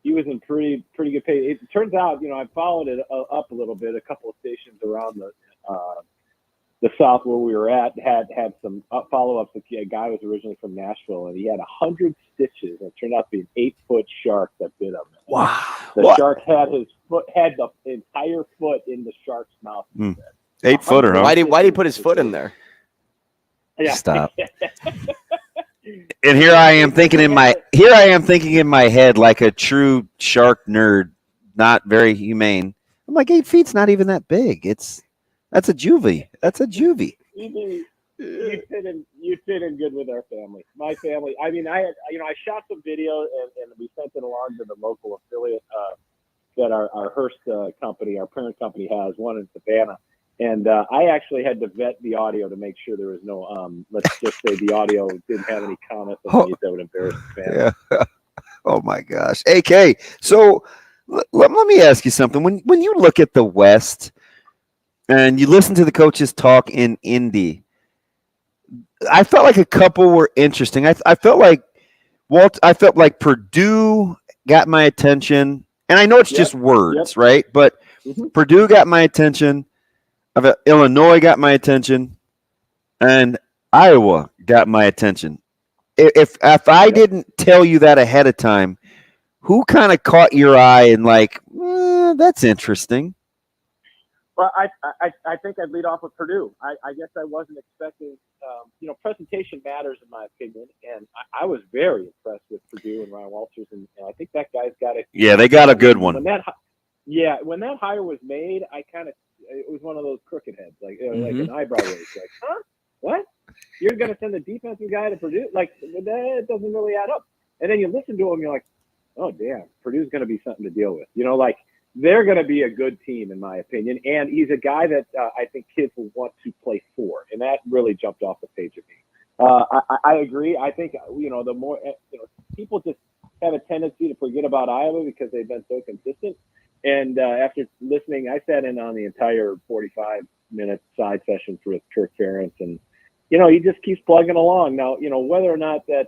he was in pretty good pace. It turns out, you know, I followed it up a little bit. A couple of stations around the south where we were at had some follow-ups. A guy was originally from Nashville, and he had 100 stitches. It turned out to be an 8-foot shark that bit him. Wow! The shark had the entire foot in the shark's mouth. 8-footer, huh? Why did he put his foot in there? Yeah. Stop. And here I am thinking in my head like a true shark nerd, not very humane. I'm like, 8 feet's not even that big. That's a juvie. You fit in good with our family. My family. I mean, I shot some video and we sent it along to the local affiliate that our Hearst company, our parent company, has one in Savannah. And I actually had to vet the audio to make sure there was no, let's just say the audio didn't have any comments that would embarrass the family. Yeah. Oh my gosh. AK. So let me ask you something. When you look at the West and you listen to the coaches talk in Indy, I felt like a couple were interesting. I felt like Purdue got my attention, and I know it's just words, right? But Purdue got my attention. Illinois got my attention, and Iowa got my attention. If I didn't tell you that ahead of time, who kind of caught your eye and like, that's interesting? Well, I think I'd lead off with Purdue. I guess I wasn't expecting, presentation matters in my opinion, and I was very impressed with Purdue and Ryan Walters, and I think that guy's got it. Yeah, they got a good one. When that hire was made, it was one of those crooked heads, like an eyebrow raise, like, huh? What? You're going to send a defensive guy to Purdue? Like, that doesn't really add up. And then you listen to him, you're like, oh, damn, Purdue's going to be something to deal with. You know, like, they're going to be a good team, in my opinion. And he's a guy that I think kids will want to play for. And that really jumped off the page of me. I agree. I think, the more, people just have a tendency to forget about Iowa because they've been so consistent. And after listening, I sat in on the entire 45-minute side session with Kirk Ferentz, and he just keeps plugging along. Now, whether or not that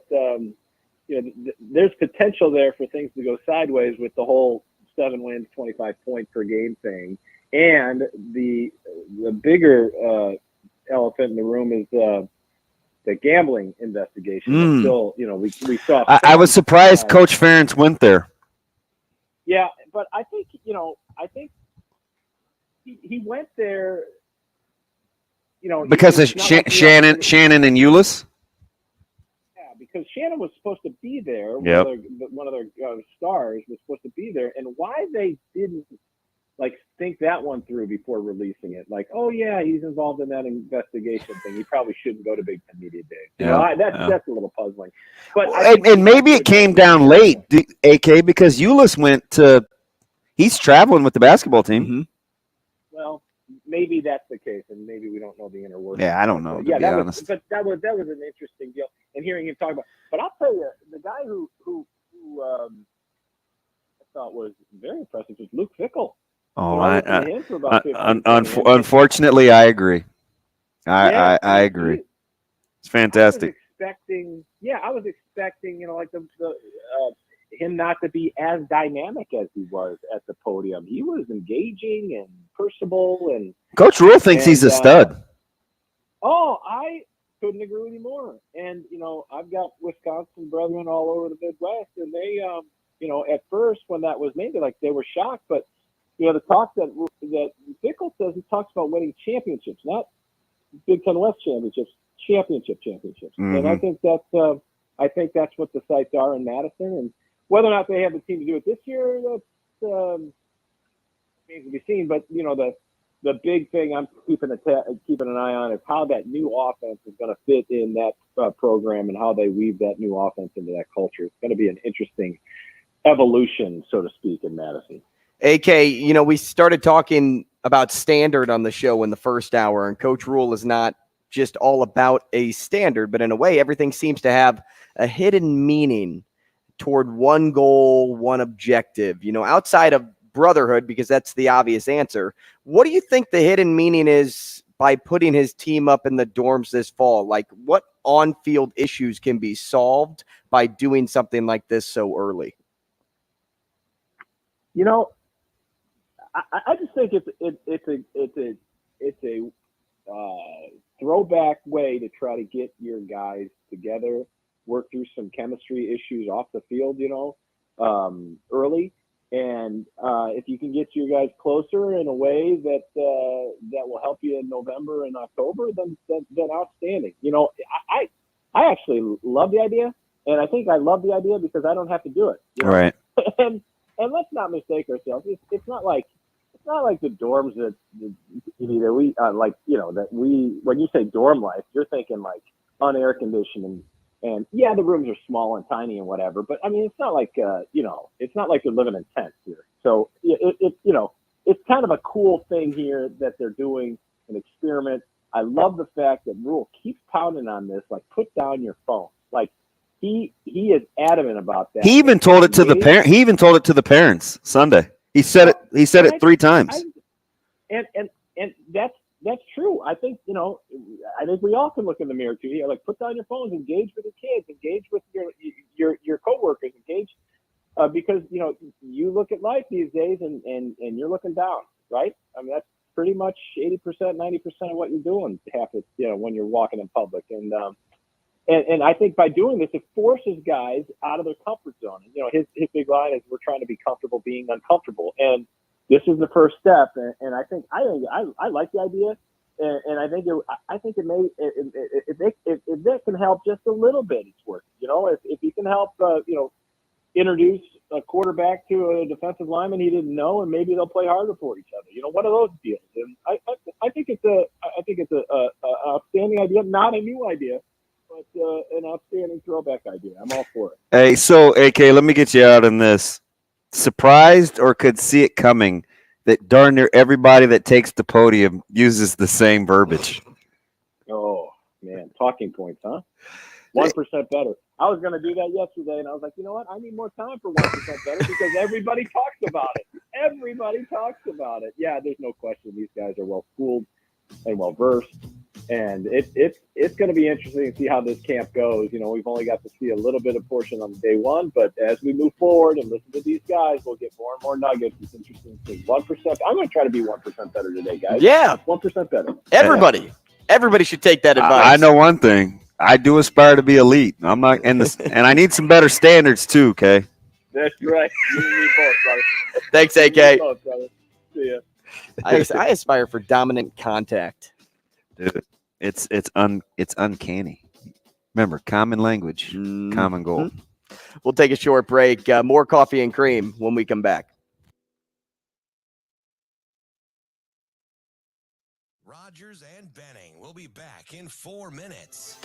there's potential there for things to go sideways with the whole 7 wins, 25 point per game thing, and the bigger elephant in the room is the gambling investigation. Still, we saw. I was surprised Coach Ferentz went there. Yeah, but I think he went there. Because of Shannon and Euless? Yeah, because Shannon was supposed to be there. Yep. One of their stars was supposed to be there. And why they didn't like think that one through before releasing it. Like, oh yeah, he's involved in that investigation thing. He probably shouldn't go to Big Ten Media Days. That's a little puzzling. But and maybe it came down late, AK, because Ulis went to. He's traveling with the basketball team. Mm-hmm. Well, maybe that's the case, and maybe we don't know the inner workings. Yeah, I don't know. Yeah, that was an interesting deal. And hearing him talk about, but I'll tell you, the guy who I thought was very impressive was Luke Fickell. Oh, unfortunately, I agree. I agree. It's fantastic. I was expecting, like the him not to be as dynamic as he was at the podium. He was engaging and personable, and Coach Rhule thinks he's a stud. I couldn't agree with you more. And I've got Wisconsin brethren all over the Midwest, and they, at first when that was made, they were shocked. But the talk that Fickell says, he talks about winning championships, not Big Ten West championships, championships. Mm-hmm. And I think that's what the sites are in Madison. And whether or not they have the team to do it this year, that's remains to be seen. But the big thing I'm keeping an eye on is how that new offense is going to fit in that program and how they weave that new offense into that culture. It's going to be an interesting evolution, so to speak, in Madison. AK, we started talking about standard on the show in the first hour, and Coach Rhule is not just all about a standard, but in a way, everything seems to have a hidden meaning toward one goal, one objective, outside of brotherhood, because that's the obvious answer. What do you think the hidden meaning is by putting his team up in the dorms this fall? Like, what on-field issues can be solved by doing something like this so early? I just think it's a throwback way to try to get your guys together, work through some chemistry issues off the field, early. And if you can get your guys closer in a way that will help you in November and October, then outstanding. I actually love the idea, and I think I love the idea because I don't have to do it. Right. And let's not mistake ourselves. It's not like the dorms that we that we, when you say dorm life, you're thinking like unair conditioned and yeah, the rooms are small and tiny and whatever. But I mean, it's not like it's not like they're living in tents here. So it's kind of a cool thing here that they're doing an experiment. I love the fact that Rhule keeps pounding on this, like put down your phone. Like he is adamant about that. He even told it to the parent. He even told it to the parents Sunday. He said it. He said it 3 times. And that's true. I think I think we all can look in the mirror too. Like put down your phones, engage with your kids, engage with your coworkers, engage because you look at life these days and you're looking down, right? I mean that's pretty much 80%, 90% of what you're doing when you're walking in public and I think by doing this, it forces guys out of their comfort zone. His big line is we're trying to be comfortable being uncomfortable. And this is the first step. And I think I like the idea. And I think it may, if that can help just a little bit, it's worth it. If you can help, introduce a quarterback to a defensive lineman he didn't know, and maybe they'll play harder for each other. One of those deals. And I think it's a outstanding idea, not a new idea. But an outstanding throwback idea. I'm all for it. Hey, so AK, let me get you out on this. Surprised or could see it coming that darn near everybody that takes the podium uses the same verbiage. Oh man, talking points, huh? 1% better. I was going to do that yesterday, and I was like, you know what? I need more time for 1% better because everybody talks about it. Everybody talks about it. Yeah, there's no question these guys are well schooled and well versed. And it's going to be interesting to see how this camp goes. We've only got to see a little bit of portion on day one, but as we move forward and listen to these guys, we'll get more and more nuggets. It's interesting to see 1%. I'm going to try to be 1% better today, guys. Yeah, 1% better. Everybody should take that advice. I know one thing. I do aspire to be elite. I'm not, and I need some better standards too. Okay. That's right. You and me both, brother. Thanks, AK. You both, brother. See ya. I aspire for dominant contact. Dude, it's uncanny. Remember, common language, common goal. We'll take a short break. More coffee and cream when we come back. Rogers and Benning will be back in 4 minutes.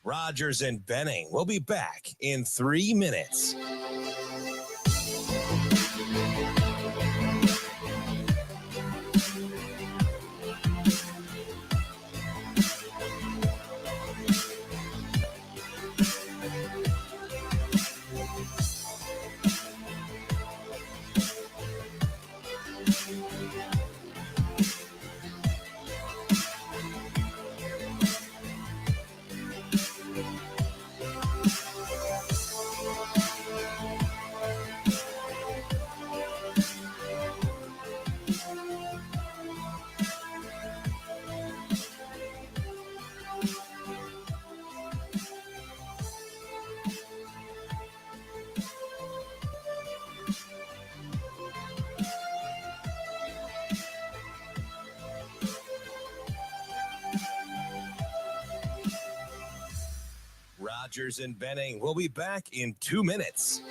Rogers and Benning will be back in 3 minutes. Rogers and Benning will be back in 2 minutes.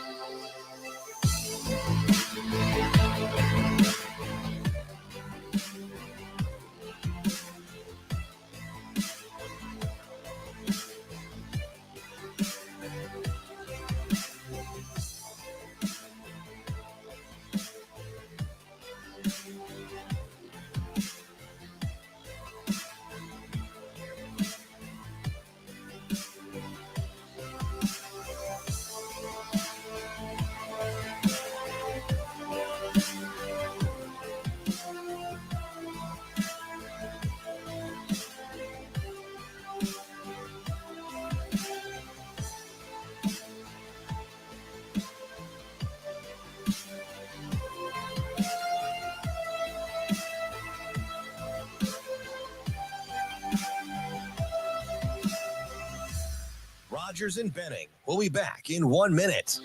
Rogers and Benning will be back in 1 minute.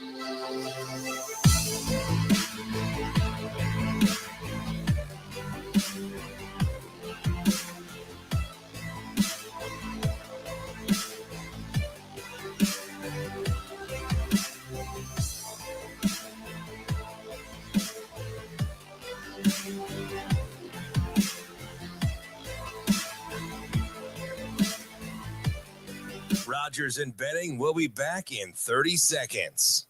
Rogers and Benning will be back in 30 seconds.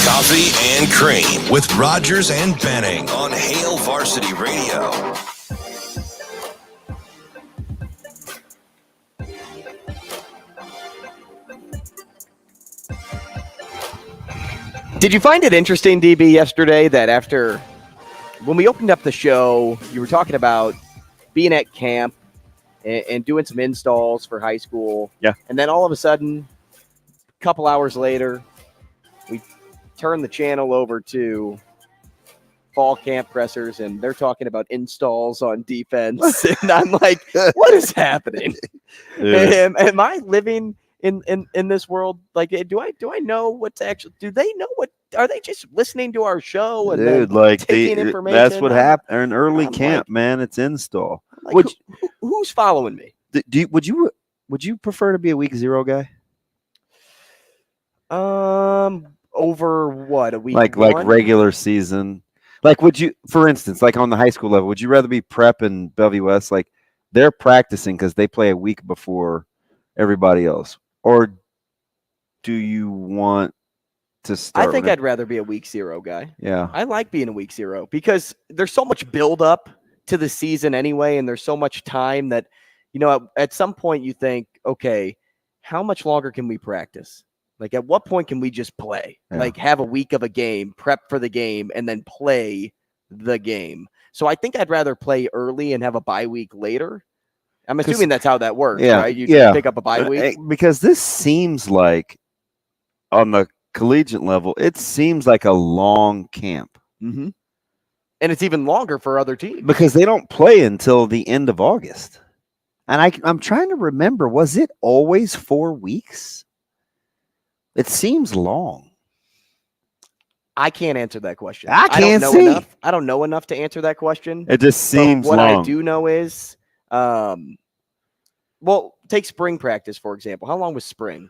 Coffee and Cream with Rogers and Benning on Hail Varsity Radio. Did you find it interesting, DB, yesterday that after when we opened up the show, you were talking about being at camp and doing some installs for high school. Yeah. And then all of a sudden, a couple hours later, we turn the channel over to fall camp pressers, and they're talking about installs on defense. And I'm like, what is happening? Yeah. Am I living in this world? Like, do I know what's actually? Do they know what? Are they just listening to our show and Dude, then like taking information? that's what happened in early I'm camp, like- man. It's install. Like, who's following me? Would you prefer to be a week 0 guy? over what, a week? Like regular season. Like, would you, for instance, like on the high school level, would you rather be prep in Bellevue West? Like, they're practicing because they play a week before everybody else, or do you want to start? I think I'd rather be a week 0 guy. Yeah, I like being a week 0 because there's so much build up to the season anyway, and there's so much time that, you know, at some point you think, okay, how much longer can we practice? Like, at what point can we just play? Yeah. Like, have a week of a game, prep for the game, and then play the game. So I think I'd rather play early and have a bye week later. I'm assuming that's how that works, right? You pick up a bye week. Because this seems like, on the collegiate level, it seems like a long camp. Mm-hmm. And it's even longer for other teams. Because they don't play until the end of August. And I'm trying to remember, was it always 4 weeks? It seems long. I can't answer that question. I can't don't know see. enough. I don't know enough to answer that question. It just seems what long. I do know is, well, take spring practice, for example. How long was spring?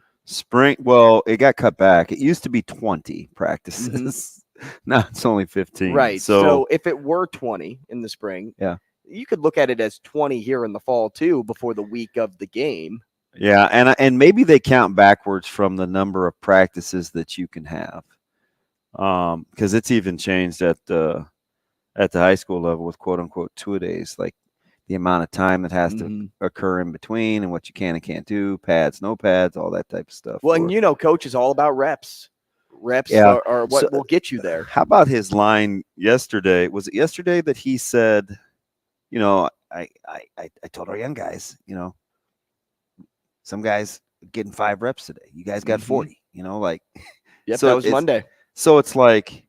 Well, it got cut back. It used to be 20 practices. Mm-hmm. Now it's only 15. Right. So if it were 20 in the spring, yeah, you could look at it as 20 here in the fall too, before the week of the game. Yeah, and maybe they count backwards from the number of practices that you can have, because it's even changed at the high school level with quote unquote 2-a-days, like the amount of time that has to occur in between and what you can and can't do, pads, no pads, all that type of stuff. Well, and you know, coach is all about reps. Reps are what will get you there. How about his line yesterday? Was it yesterday that he said, you know, I told our young guys, you know, some guys getting 5 reps today. You guys got 40, you know, like. Yep, so that was Monday. So it's like,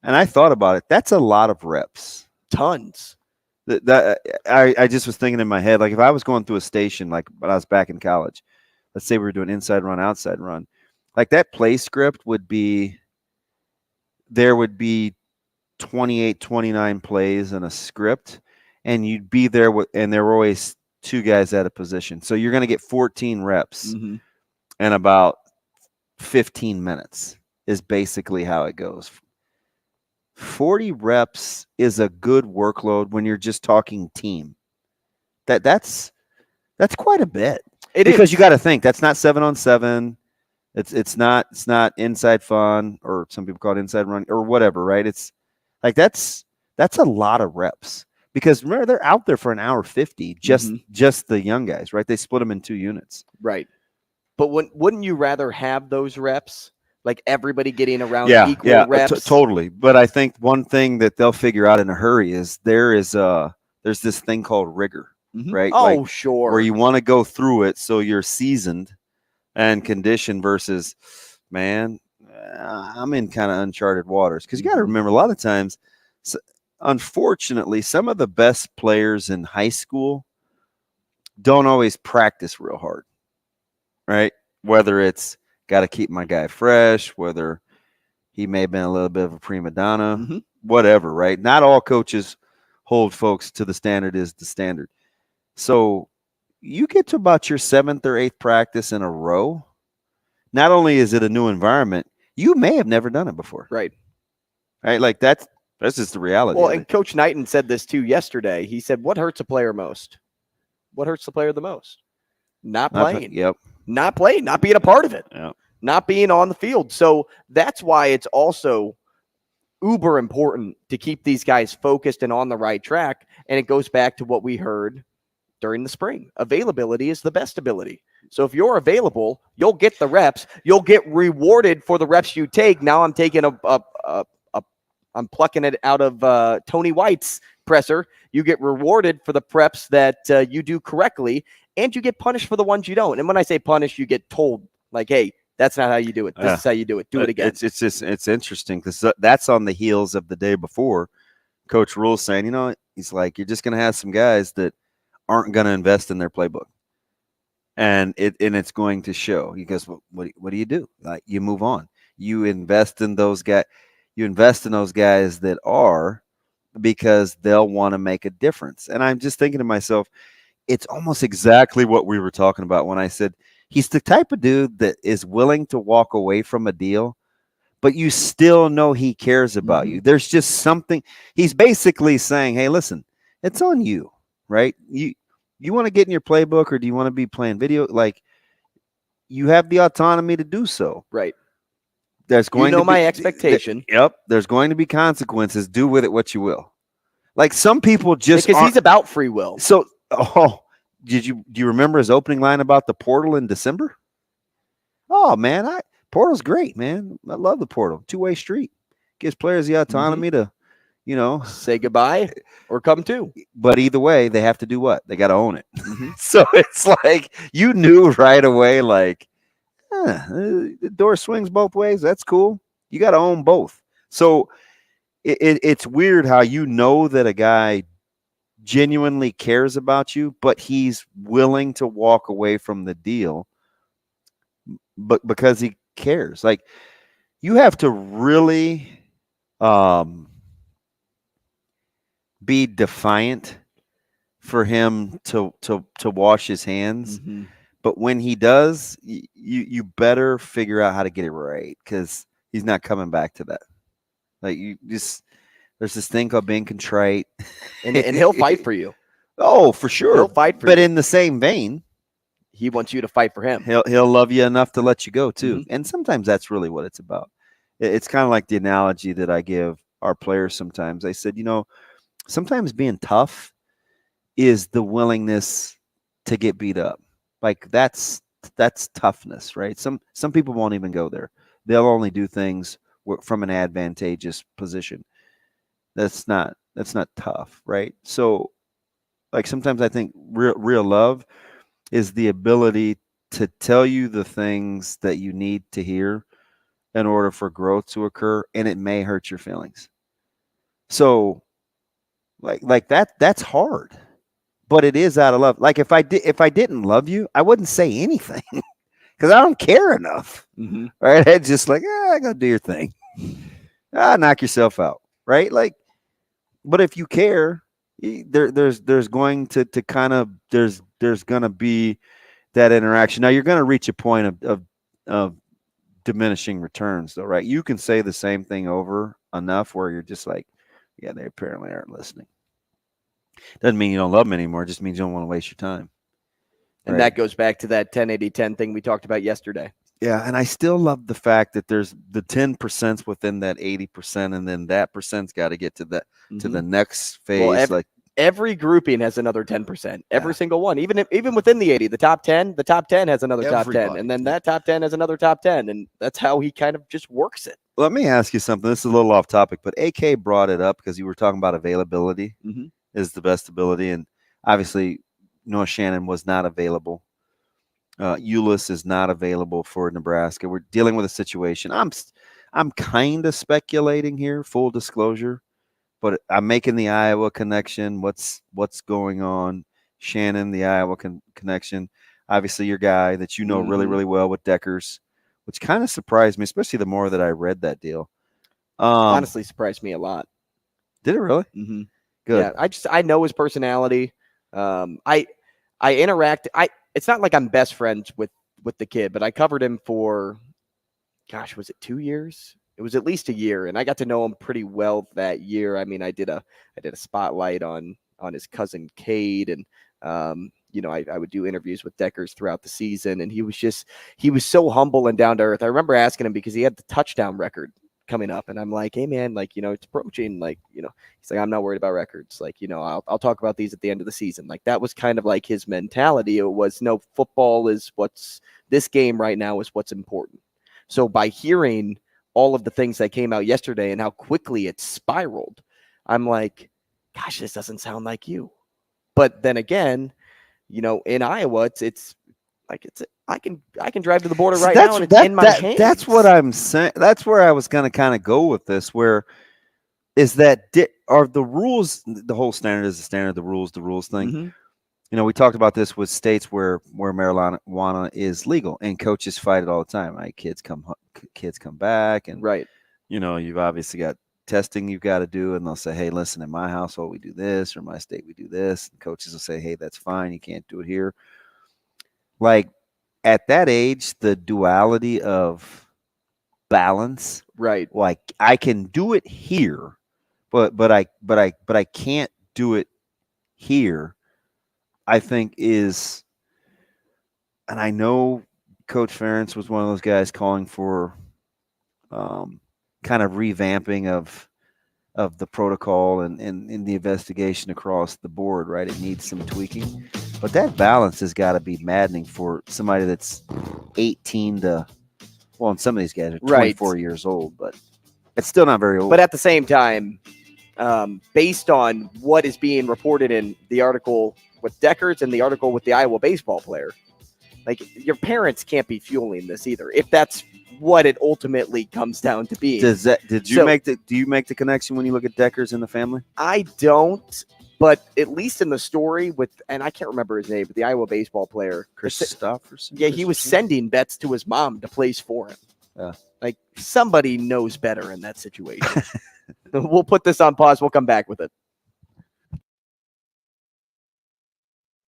and I thought about it. That's a lot of reps. Tons. I just was thinking in my head, like if I was going through a station, like when I was back in college, let's say we were doing inside run, outside run, like that play script would be, there would be 28, 29 plays in a script, and you'd be there and there were always 2 guys at a position. So you're going to get 14 reps in about 15 minutes is basically how it goes. 40 reps is a good workload when you're just talking team. That's quite a bit. Because you got to think that's not 7-on-7. It's not inside fun, or some people call it inside run or whatever, right? It's like that's a lot of reps. Because remember, they're out there for an hour 50, just the young guys, right? They split them in 2 units. Right. But wouldn't you rather have those reps? Like everybody getting around equal reps? Totally. But I think one thing that they'll figure out in a hurry is there's this thing called rigor, right? Oh, like, sure. Where you want to go through it so you're seasoned and conditioned versus, man, I'm in kind of uncharted waters. Because you got to remember, a lot of times, unfortunately, some of the best players in high school don't always practice real hard, right? Whether it's got to keep my guy fresh, whether he may have been a little bit of a prima donna, whatever, right? Not all coaches hold folks to the standard is the standard. So you get to about your 7th or 8th practice in a row. Not only is it a new environment, you may have never done it before. Right. Right. Like that's just the reality. Well, and Coach Knighton said this too yesterday. He said, what hurts a player most? What hurts the player the most? Not playing. Not playing, not being a part of it. Yep. Not being on the field. So that's why it's also uber important to keep these guys focused and on the right track. And it goes back to what we heard during the spring. Availability is the best ability. So if you're available, you'll get the reps. You'll get rewarded for the reps you take. Now I'm taking I'm plucking it out of Tony White's presser. You get rewarded for the preps that you do correctly, and you get punished for the ones you don't. And when I say punish, you get told, like, hey, that's not how you do it. This is how you do it. Do it again. It's interesting because that's on the heels of the day before. Coach Rhule saying, you know, he's like, you're just going to have some guys that aren't going to invest in their playbook, and it's going to show. He goes, well, what do you do? Like, you move on. You invest in those guys. You invest in those guys that are, because they'll want to make a difference. And I'm just thinking to myself, it's almost exactly what we were talking about when I said he's the type of dude that is willing to walk away from a deal, but you still know he cares about you. There's just something. He's basically saying, hey, listen, it's on you, right? You want to get in your playbook, or do you want to be playing video? Like, you have the autonomy to do so. Right. There's going to be my expectation. Yep. There's going to be consequences. Do with it what you will. Like, some people just because he's about free will. So, do you remember his opening line about the portal in December? Oh man, portal's great, man. I love the portal. Two-way street. Gives players the autonomy to, say goodbye or come to. But either way, they have to do what? They got to own it. So it's like, you knew right away, like, the door swings both ways. That's cool. You got to own both. So it's weird how you know that a guy genuinely cares about you, but he's willing to walk away from the deal, but because he cares. Like, you have to really be defiant for him to wash his hands. But when he does, you better figure out how to get it right, because he's not coming back to that. Like, there's this thing called being contrite, and he'll fight for you. Oh, for sure. He'll fight for you. But you. In the same vein, he wants you to fight for him. He'll love you enough to let you go too. And sometimes that's really what it's about. It's kind of like the analogy that I give our players sometimes. I said, sometimes being tough is the willingness to get beat up. Like, that's toughness, right? Some people won't even go there. They'll only do things from an advantageous position. That's not tough, right? So, like, sometimes I think real love is the ability to tell you the things that you need to hear in order for growth to occur, and it may hurt your feelings. So, like that's hard, but it is out of love. Like, if I didn't love you, I wouldn't say anything because I don't care enough, right? It's just like, go do your thing, knock yourself out, right? Like, but if you care, there's going to kind of there's going to be that interaction. Now, you're going to reach a point of diminishing returns, though, right? You can say the same thing over enough where you're just like, yeah, they apparently aren't listening. Doesn't mean you don't love them anymore. It just means you don't want to waste your time. And that goes back to that 10-80-10 thing we talked about yesterday. Yeah, and I still love the fact that there's the 10% within that 80%, and then that percent's got to get to that to the next phase. Well, every grouping has another 10%. Every single one, even within the 80, the top 10 has another top 10, and then that top 10 has another top 10, and that's how he kind of just works it. Let me ask you something. This is a little off topic, but AK brought it up because you were talking about availability is the best ability, and obviously Noah Shannon was not available. Ulis is not available for Nebraska. We're dealing with a situation. I'm kind of speculating here, full disclosure, but I'm making the Iowa connection. What's going on? Shannon, the Iowa connection. Obviously, your guy that you know really, really well with Deckers, which kind of surprised me, especially the more that I read that deal. Honestly, surprised me a lot. Did it really? Good. Yeah, I know his personality. I interact. It's not like I'm best friends with the kid, but I covered him for, gosh, was it 2 years? It was at least a year, and I got to know him pretty well that year. I mean, I did a spotlight on his cousin Cade, and I would do interviews with Deckers throughout the season, and he was so humble and down to earth. I remember asking him because he had the touchdown record coming up, and I'm like, hey man, it's approaching, he's like, I'm not worried about records, I'll talk about these at the end of the season. Like, that was kind of like his mentality. It was, no, football is this game right now is what's important. So by hearing all of the things that came out yesterday and how quickly it spiraled, I'm like, gosh, this doesn't sound like you. But then again, in Iowa, it's I can drive to the border right now and it's in my hands. That's what I'm saying. That's where I was going to kind of go with this. Where is that? Are the rules? The whole standard is the standard. The rules thing. We talked about this with states where marijuana is legal, and coaches fight it all the time. Right? Kids come back, and right. You've obviously got testing you've got to do, and they'll say, hey, listen, in my household we do this, or my state we do this. And coaches will say, hey, that's fine, you can't do it here. Like, at that age, the duality of balance. Right. Like I can do it here, but I can't do it here. I think is, and I know Coach Ferentz was one of those guys calling for kind of revamping of the protocol and the investigation across the board, right? It needs some tweaking. But that balance has got to be maddening for somebody that's 18 to, well, and some of these guys are 24 years old, but it's still not very old. But at the same time, based on what is being reported in the article with Deckers and the article with the Iowa baseball player, like your parents can't be fueling this either. If that's what it ultimately comes down to being. Do you make the connection when you look at Deckers in the family? I don't, but at least in the story with, and I can't remember his name, but the Iowa baseball player, Christopherson. Yeah, he was sending bets to his mom to place for him. Like somebody knows better in that situation. We'll put this on pause. We'll come back with it.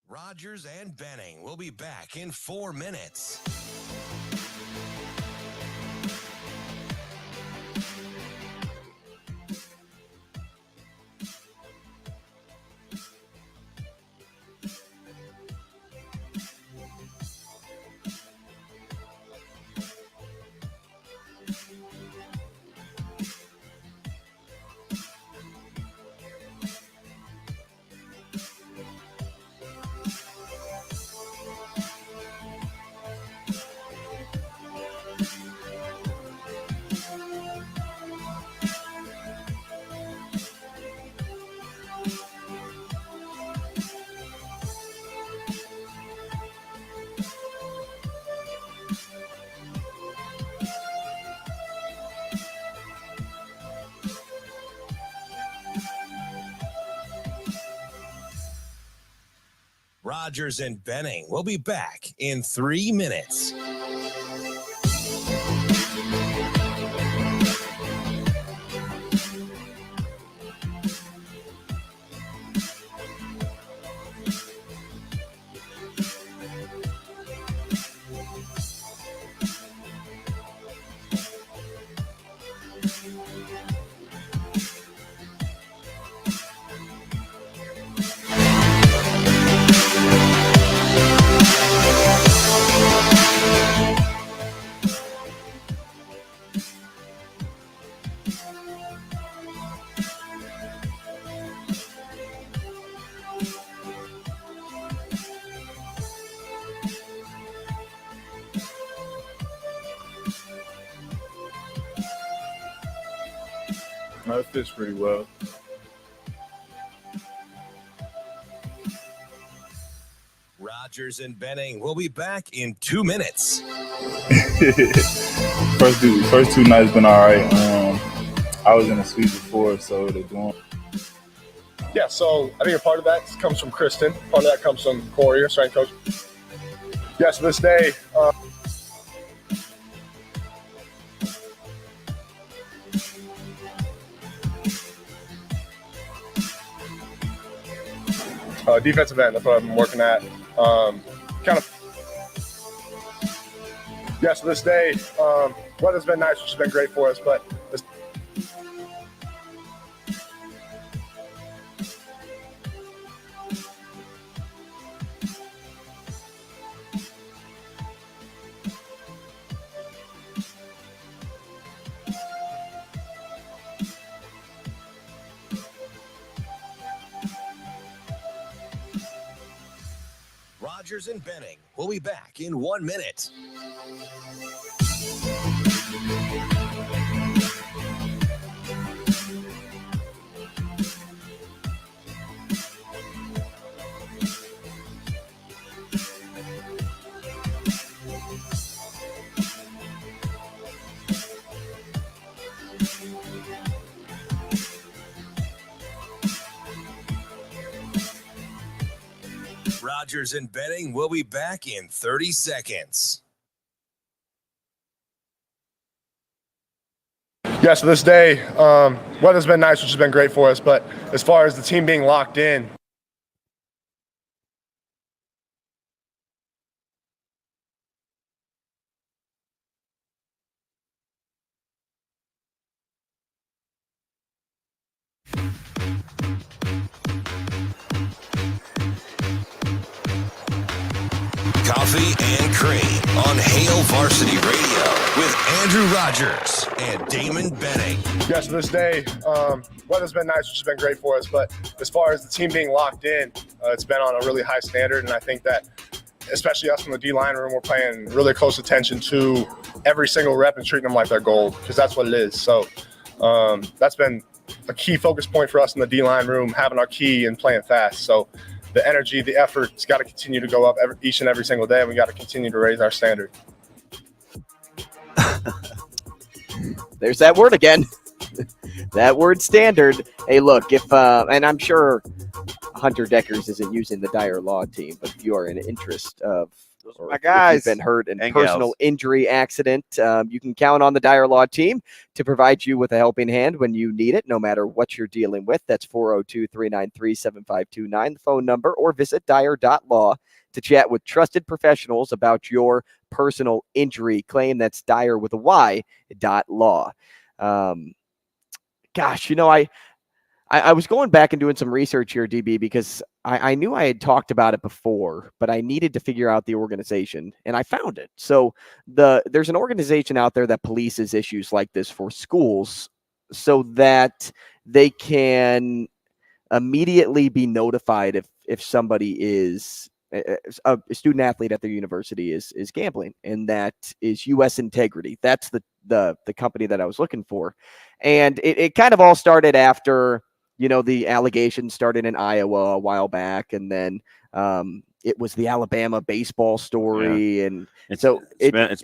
Rogers and Benning will be back in 4 minutes. Rogers and Benning will be back in 3 minutes. No, it fits pretty well. Rogers and Benning will be back in 2 minutes. First two nights been all right. I was in a suite before, so they're doing. Yeah, so I think a part of that comes from Kristen. Part of that comes from Corey, our strength coach. Yeah, so this day, defensive end, that's what I've been working at. Yeah, so this day, weather's been nice, which has been great for us, but this. Rogers and Benning will be back in 1 minute. Rogers and Benning will be back in 30 seconds. Yeah, so this day, weather's been nice, which has been great for us, but as far as the team being locked in, Coffee and Cream on Hail Varsity Radio with Andrew Rogers and Damon Benning. Yes, this day, weather's been nice, which has been great for us. But as far as the team being locked in, it's been on a really high standard. And I think that, especially us from the D-line room, we're paying really close attention to every single rep and treating them like they're gold, because that's what it is. So that's been a key focus point for us in the D-line room, having our key and playing fast. So the energy, the effort, it's got to continue to go up each and every single day, and we got to continue to raise our standard. There's that word again. That word standard. Hey, look, if and I'm sure Hunter Deckers isn't using the Dyer Law team, but if you are in interest of my guys, if you've been hurt in and personal gals. injury accident, you can count on the Dyer Law team to provide you with a helping hand when you need it, no matter what you're dealing with. That's 402-393-7529, the phone number, or visit Dyer.law to chat with trusted professionals about your personal injury claim. That's Dyer with a Y.law. Gosh, you know, I was going back and doing some research here, DB, because I knew I had talked about it before, but I needed to figure out the organization, and I found it. So there's an organization out there that polices issues like this for schools so that they can immediately be notified if somebody is a student athlete at their university is gambling, and that is U.S. Integrity. That's the company that I was looking for. And it kind of all started after, you know, the allegations started in Iowa a while back, and then it was the Alabama baseball story, and it's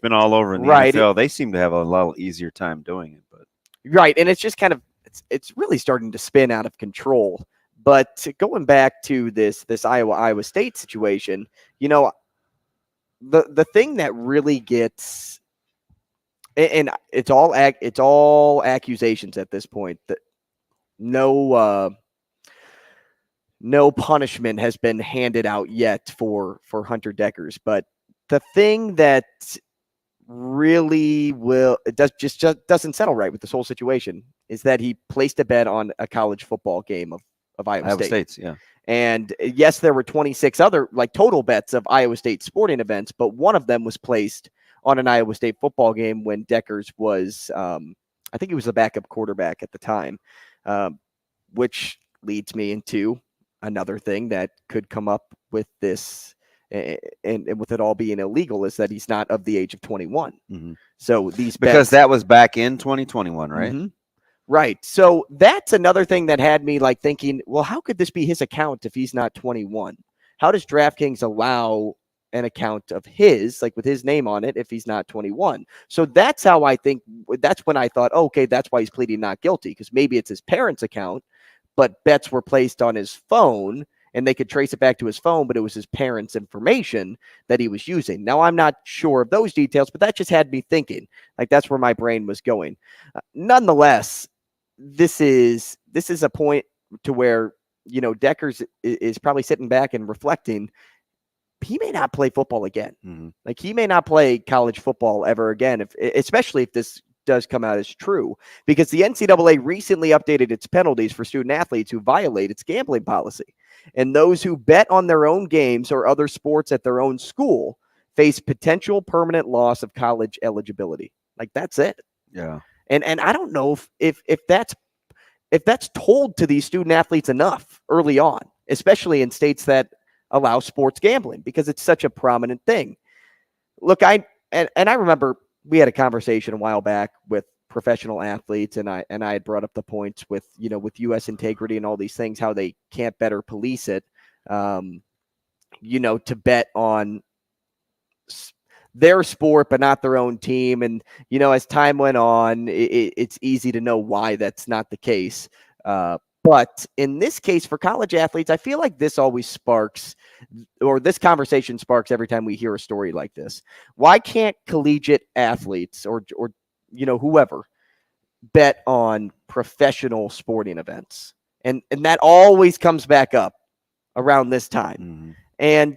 been all over in the NFL. They seem to have a lot easier time doing it, but right, and it's just kind of it's really starting to spin out of control. But going back to this Iowa State situation, you know, the thing that really gets, and it's all accusations at this point, that no punishment has been handed out yet for Hunter Deckers. But the thing that really just doesn't settle right with this whole situation is that he placed a bet on a college football game of Iowa State. State's, yeah. And yes, there were 26 other total bets of Iowa State sporting events, but one of them was placed on an Iowa State football game when Deckers was, I think he was the backup quarterback at the time, which leads me into another thing that could come up with this, and with it all being illegal, is that he's not of the age of 21. Mm-hmm. So these because that was back in 2021, right? Mm-hmm. Right. So that's another thing that had me thinking, well, how could this be his account if he's not 21? How does DraftKings allow an account of his, with his name on it, if he's not 21? So that's how that's when I thought, okay, that's why he's pleading not guilty, because maybe it's his parents' account, but bets were placed on his phone and they could trace it back to his phone, but it was his parents' information that he was using. Now, I'm not sure of those details, but that just had me thinking, that's where my brain was going. Nonetheless, this is a point to where, you know, Deckers is probably sitting back and reflecting. He may not play football again. Mm-hmm. He may not play college football ever again, especially if this does come out as true, because the NCAA recently updated its penalties for student athletes who violate its gambling policy. And those who bet on their own games or other sports at their own school face potential permanent loss of college eligibility. That's it. Yeah. And I don't know if that's told to these student athletes enough early on, especially in states that allow sports gambling, because it's such a prominent thing. Look, I remember we had a conversation a while back with professional athletes, and I had brought up the points with U.S. Integrity and all these things, how they can't better police it, to bet on their sport but not their own team. And as time went on, it's easy to know why that's not the case, but in this case for college athletes, I feel like this always sparks, or this conversation sparks every time we hear a story like this. Why can't collegiate athletes or whoever bet on professional sporting events? And that always comes back up around this time. Mm-hmm. And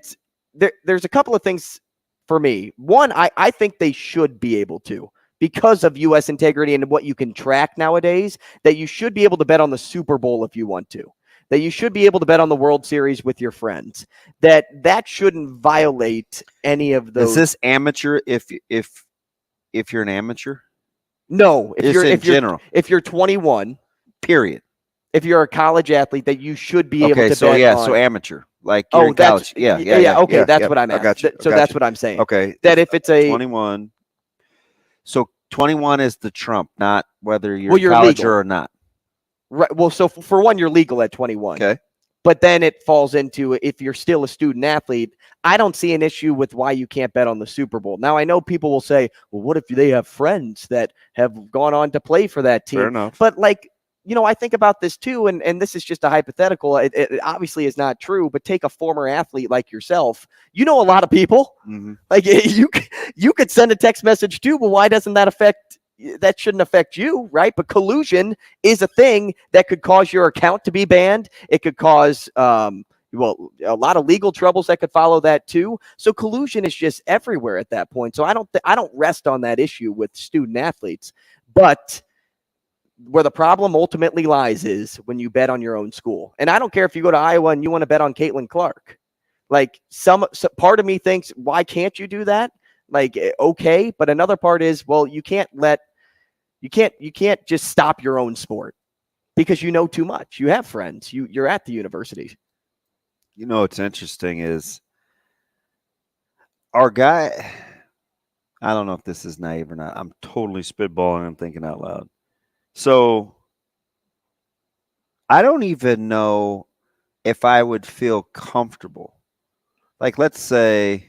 there's a couple of things for me. One, I think they should be able to, because of U.S. integrity and what you can track nowadays, that you should be able to bet on the Super Bowl if you want to, that you should be able to bet on the World Series with your friends, that shouldn't violate any of those. Is this amateur if you're an amateur? No, if you're 21, period. If you're a college athlete, that you should be able to bet on. So amateur, like you're in college. Yeah. Okay, that's what I'm at. I got you. So that's what I'm saying. Okay, that if it's a 21, so 21 is the trump, not whether you're in college legal. or not. Right. Well, so for one, you're legal at 21. Okay. But then it falls into, if you're still a student athlete, I don't see an issue with why you can't bet on the Super Bowl. Now, I know people will say, well, what if they have friends that have gone on to play for that team? Fair enough. But I think about this too, and this is just a hypothetical. It obviously is not true, but take a former athlete like yourself. You know a lot of people. Mm-hmm. Like you could send a text message too, but why doesn't that shouldn't affect you, right? But collusion is a thing that could cause your account to be banned. It could cause a lot of legal troubles that could follow that too. So collusion is just everywhere at that point. So I don't rest on that issue with student athletes, but where the problem ultimately lies is when you bet on your own school. And I don't care if you go to Iowa and you want to bet on Caitlin Clark. Like some part of me thinks, why can't you do that? Like, okay. But another part is, well, you can't just stop your own sport because you know too much. You have friends. You're at the university. You know, what's interesting is our guy, I don't know if this is naive or not. I'm totally spitballing and thinking out loud. So I don't even know if I would feel comfortable. Like, let's say,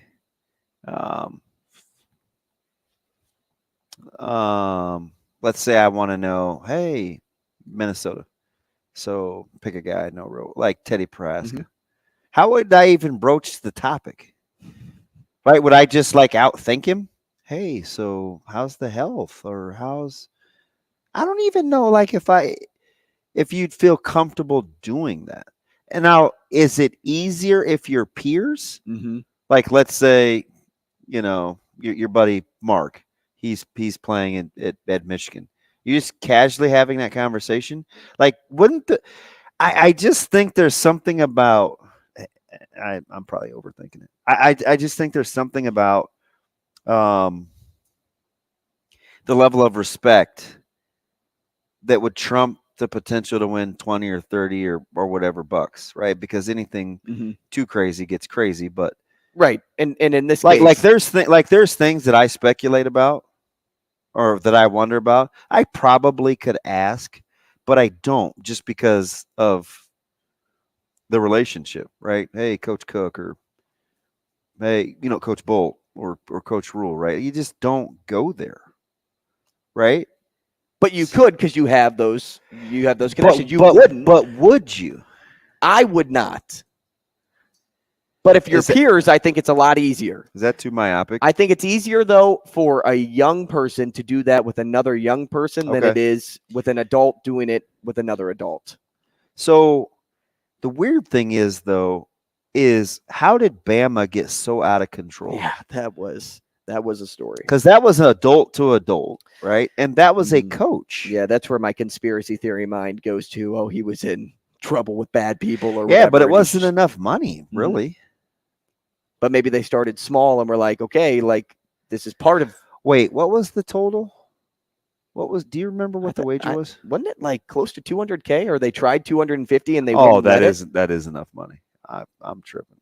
let's say I want to know, hey, Minnesota. So pick a guy I know, like Teddy Prohaska. Mm-hmm. How would I even broach the topic? Right? Would I just outthink him? Hey, so how's the health, or I don't even know if you'd feel comfortable doing that. And now, is it easier if you're peers? Mm-hmm. Like, let's say, your buddy Mark, he's playing at Michigan. You just casually having that conversation. Like, I just think there's something about. I'm probably overthinking it. I just think there's something about the level of respect that would trump the potential to win 20 or 30 or whatever bucks, right? Because anything too crazy gets crazy, but right. And in this case, there's there's things that I speculate about or that I wonder about. I probably could ask, but I don't, just because of the relationship, right? Hey, Coach Cook, or hey, Coach Bolt or Coach Rhule, right? You just don't go there, right? But you could, because you have those connections. But would you? I would not. But if you're peers, I think it's a lot easier. Is that too myopic? I think it's easier, though, for a young person to do that with another young person than it is with an adult doing it with another adult. So the weird thing is, though, how did Bama get so out of control? Yeah, that was a story. Because that was an adult to adult, right? And that was a coach. Yeah, that's where my conspiracy theory mind goes to. Oh, he was in trouble with bad people or whatever. But it wasn't enough money, really. But maybe they started small and were like, okay, this is part of. Wait, what was the total? Do you remember what the wager was? Wasn't it close to 200K, or they tried 250 and they that is enough money. I'm tripping.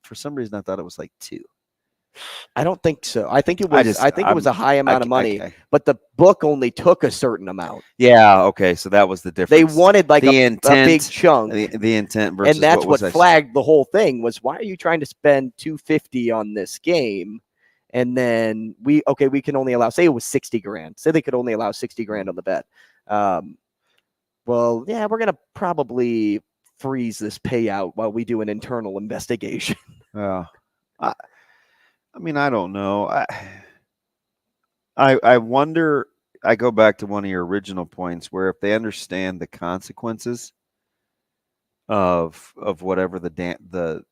For some reason I thought it was 2. I don't think so. I think it was. It was a high amount of money, but the book only took a certain amount. Yeah. Okay. So that was the difference. They wanted a big chunk. The intent versus, and that's what flagged the whole thing was, why are you trying to spend $250 on this game? And then we can only allow, say it was $60,000. Say they could only allow $60,000 on the bet. Well, yeah, we're gonna probably freeze this payout while we do an internal investigation. Yeah. I mean, I don't know. I wonder. I go back to one of your original points, where if they understand the consequences of whatever the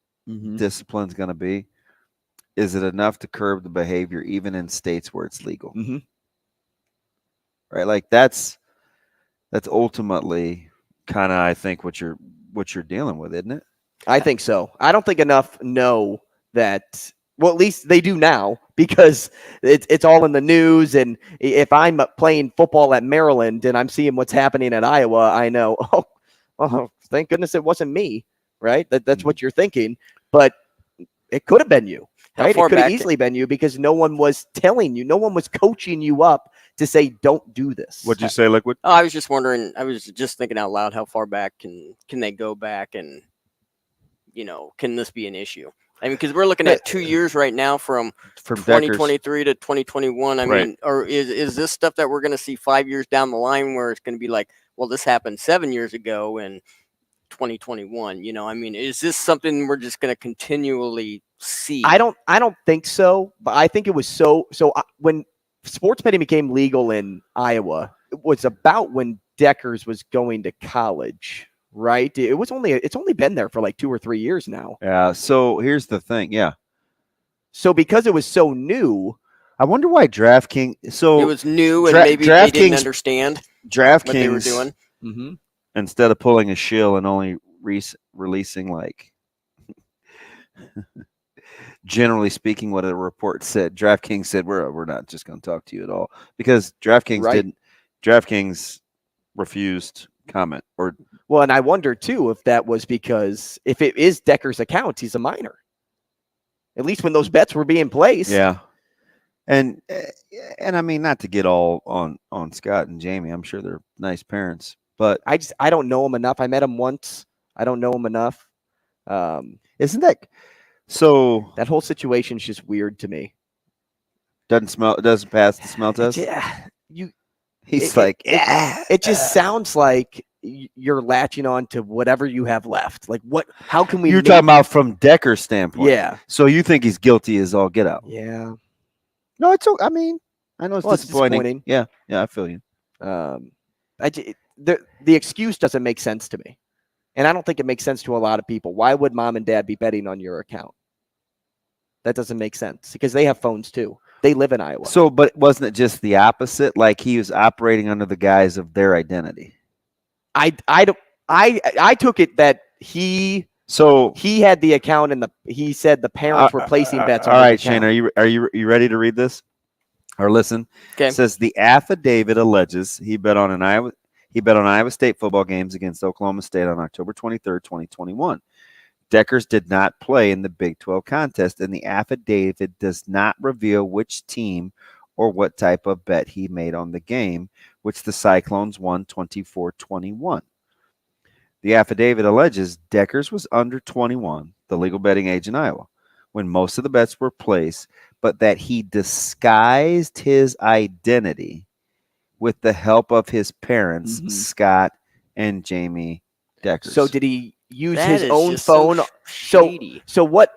discipline's going to be, is it enough to curb the behavior even in states where it's legal? Mm-hmm. right? Like that's ultimately kind of, I think, what you're dealing with, isn't it? I think so. I don't think enough know that. Well, at least they do now, because it's all in the news. And if I'm playing football at Maryland and I'm seeing what's happening at Iowa, I know, oh, thank goodness it wasn't me, right? That's what you're thinking. But it could have been you, right? It could have easily been you, because no one was telling you, no one was coaching you up to say, don't do this. What'd you say, Liquid? Oh, I was just wondering, I was just thinking out loud, how far back can they go back, and, can this be an issue? I mean, because we're looking at 2 years right now from 2023 to 2021. I mean, or is this stuff that we're going to see 5 years down the line, where it's going to be like, well, this happened 7 years ago in 2021? I mean, is this something we're just going to continually see? I don't think so, but I think it was so when sports betting became legal in Iowa, it was about when Deckers was going to college. Right. It's only been there for like 2 or 3 years now. Yeah. So here's the thing. Yeah. So because it was so new, I wonder why DraftKings. So it was new, and maybe they didn't understand DraftKings what they were doing. Mm-hmm. Instead of pulling a shill and only releasing, like, generally speaking, what a report said, DraftKings said, we're not just going to talk to you at all, because DraftKings DraftKings refused comment. Well, and I wonder too if that was because if it is Decker's account, he's a minor. At least when those bets were being placed. Yeah. And I mean, not to get all on Scott and Jamie. I'm sure they're nice parents, but I don't know him enough. I met him once. I don't know him enough. Isn't that so? That whole situation's just weird to me. Doesn't pass the smell test. Yeah. It just sounds like you're latching on to whatever you have left. Like, how can we? You're talking about from Decker's standpoint. Yeah. So you think he's guilty as all get out? Yeah. No, I mean, I know it's disappointing. Yeah, I feel you. The excuse doesn't make sense to me, and I don't think it makes sense to a lot of people. Why would mom and dad be betting on your account? That doesn't make sense, because they have phones too. They live in Iowa. So, but wasn't it just the opposite? Like, he was operating under the guise of their identity. I took it that he had the account, and he said the parents were placing bets. All right, Shane, are you ready to read this or listen? Okay. It says the affidavit alleges he bet on Iowa State football games against Oklahoma State on October 23rd, 2021. Deckers did not play in the Big 12 contest, and the affidavit does not reveal which team or what type of bet he made on the game, which the Cyclones won 24-21. The affidavit alleges Deckers was under 21, the legal betting age in Iowa, when most of the bets were placed, but that he disguised his identity with the help of his parents, Scott and Jamie Deckers. So did he use his own phone? So what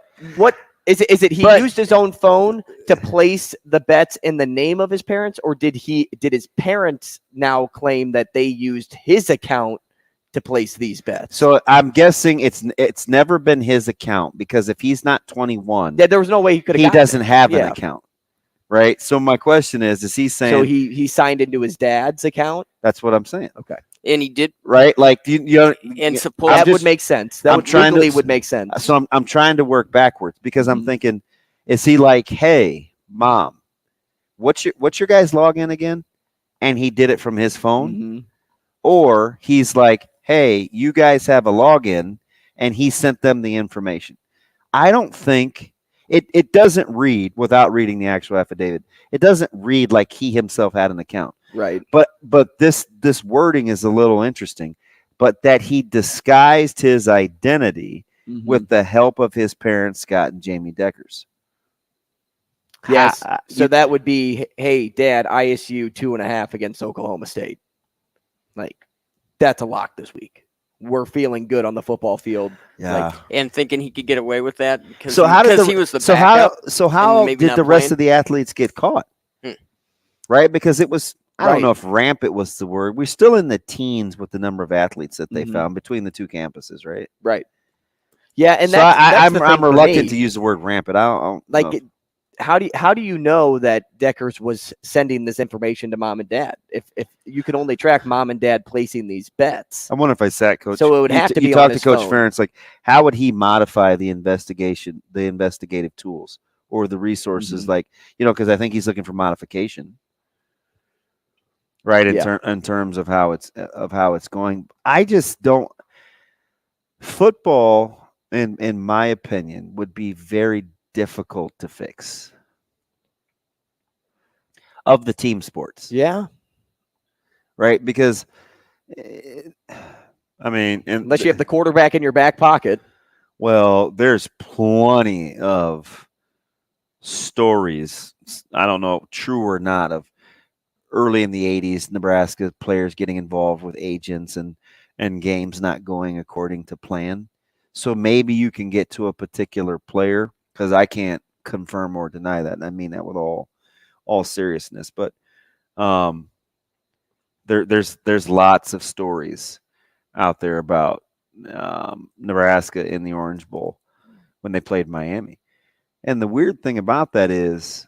is it? He used his own phone to place the bets in the name of his parents, or did his parents now claim that they used his account to place these bets? So I'm guessing it's never been his account, because if he's not 21, there was no way he could. He doesn't have an account, right? So my question is he saying? So he signed into his dad's account? That's what I'm saying. Okay. And he did, right? Like that would make sense. That would make sense. So I'm trying to work backwards, because I'm thinking, is he like, hey, mom, what's your guys' login again? And he did it from his phone, or he's like, hey, you guys have a login, and he sent them the information. I don't think it doesn't read, without reading the actual affidavit, it doesn't read like he himself had an account. Right. But this wording is a little interesting, but that he disguised his identity with the help of his parents, Scott and Jamie Deckers. Yes. So that would be, hey, Dad, ISU 2.5 against Oklahoma State. Like, that's a lock this week. We're feeling good on the football field. Yeah. And thinking he could get away with that because he was the backup. So how did the rest of the athletes get caught? Right? Because it was, I don't know if rampant was the word. We're still in the teens with the number of athletes that they found between the two campuses, right? Right. Yeah, and so I'm reluctant to use the word rampant. I don't like. how do you know that Deckers was sending this information to mom and dad? If you can only track mom and dad placing these bets. I wonder if I sat Coach. So it would have to be you on talk his to Coach phone. Ferentz, like how would he modify the investigative tools or the resources, like because I think he's looking for modification, right? In terms of how it's going. I just don't. Football, in my opinion, would be very difficult to fix of the team sports. Yeah. Right? Because, I mean, unless you have the quarterback in your back pocket. Well, there's plenty of stories, I don't know, true or not, of early in the 80s, Nebraska players getting involved with agents and games not going according to plan. So maybe you can get to a particular player, because I can't confirm or deny that. And I mean that with all seriousness. But there's lots of stories out there about Nebraska in the Orange Bowl when they played Miami. And the weird thing about that is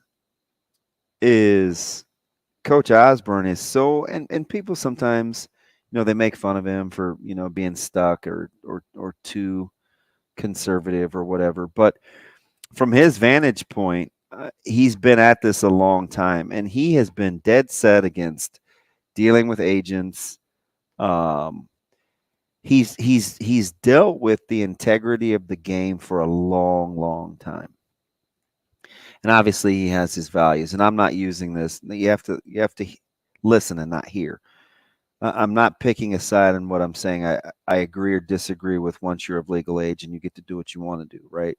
Coach Osborne is so, and people sometimes, they make fun of him for, being stuck or too conservative or whatever. But from his vantage point, he's been at this a long time, and he has been dead set against dealing with agents. He's dealt with the integrity of the game for a long, long time. And obviously he has his values, and I'm not using this. You have to listen and not hear. I'm not picking a side in what I'm saying. I agree or disagree with once you're of legal age and you get to do what you want to do, right?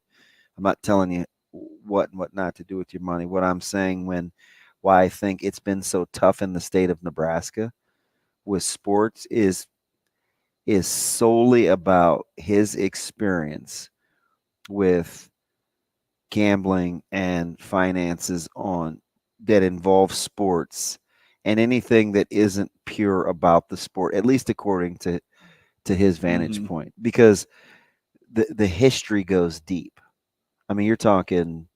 I'm not telling you what and what not to do with your money. What I'm saying why I think it's been so tough in the state of Nebraska with sports is solely about his experience with gambling and finances that involve sports and anything that isn't pure about the sport, at least according to his vantage point, because the history goes deep. I mean, you're talking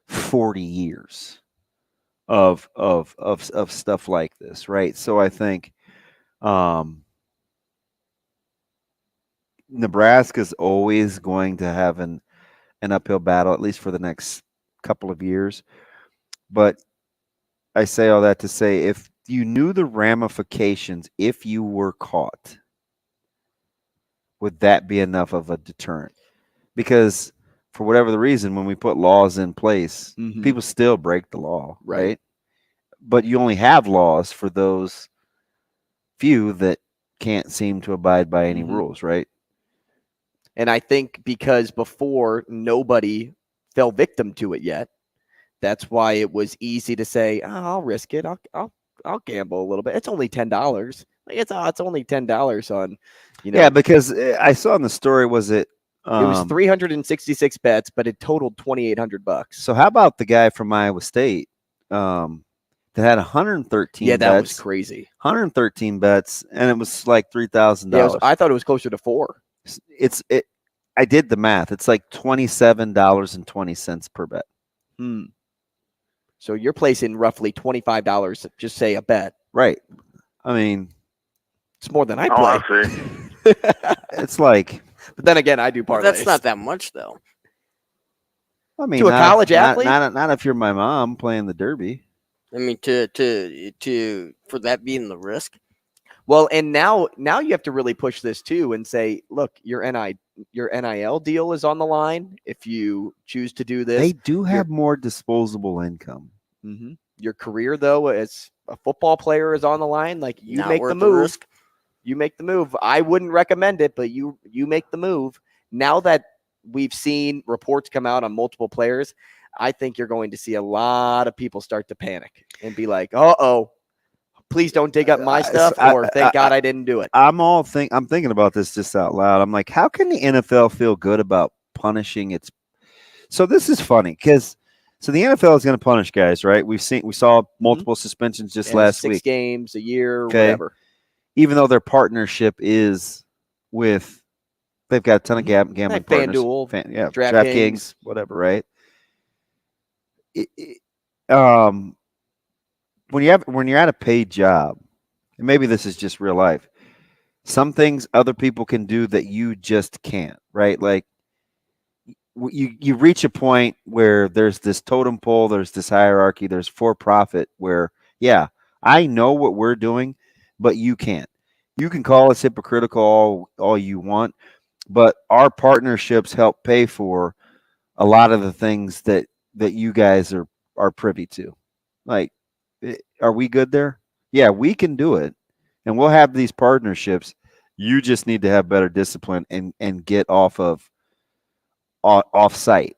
40 years of stuff like this, right? So I think Nebraska's always going to have an uphill battle, at least for the next couple of years. But I say all that to say, if you knew the ramifications, if you were caught, would that be enough of a deterrent? Because for whatever the reason, when we put laws in place, people still break the law, right? But you only have laws for those few that can't seem to abide by any rules, right? And I think because before nobody fell victim to it yet, that's why it was easy to say, oh, I'll risk it. I'll gamble a little bit. It's only $10. Like it's only $10 on, Yeah, because I saw in the story, was it? It was 366 bets, but it totaled $2,800. So how about the guy from Iowa State that had 113 Yeah, that bets? was crazy. 113 bets, and it was like $3,000. Yeah, I thought it was closer to $4. I did the math. It's like $27.20 per bet. So you're placing roughly $25, just say a bet. Right. I mean, it's more than I play. It's like, but then again, I do parlays. That's not that much, though. I mean, to a college athlete, not if you're my mom playing the Derby. I mean, to for that being the risk. Well, and now you have to really push this too and say, look, your NIL deal is on the line. If you choose to do this, they do have more disposable income. Your career, though, as a football player, is on the line. Like you Not make worth the the move. risk. You make the move. I wouldn't recommend it, but you make the move. Now that we've seen reports come out on multiple players, I think you're going to see a lot of people start to panic and be like, uh-oh. Please don't dig up my stuff, or thank God I didn't do it. I'm thinking about this just out loud. I'm like, how can the NFL feel good about punishing its? So this is funny because the NFL is going to punish guys, right? We saw multiple suspensions just last 6 week. games, a year, whatever. Even though their partnership is with, they've got a ton of gambling partners. FanDuel, DraftKings, whatever, right? when you're at a paid job, and maybe this is just real life, some things other people can do that you just can't, right? Like you reach a point where there's this totem pole, there's this hierarchy, there's for profit where, yeah, I know what we're doing, but you can't. You can call us hypocritical all you want, but our partnerships help pay for a lot of the things that you guys are privy to. Like, are we good there? Yeah, we can do it. And we'll have these partnerships. You just need to have better discipline and get off site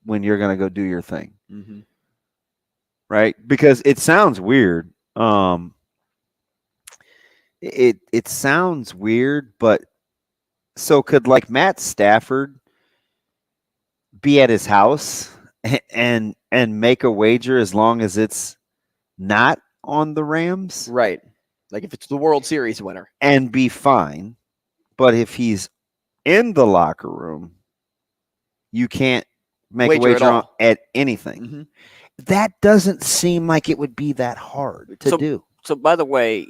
when you're going to go do your thing. Mm-hmm. Right? Because it sounds weird. It sounds weird, but so could like Matt Stafford be at his house and make a wager as long as it's not on the Rams? Right. Like if it's the World Series winner. And be fine. But if he's in the locker room, you can't make a wager at anything. Mm-hmm. That doesn't seem like it would be that hard to do. So, by the way,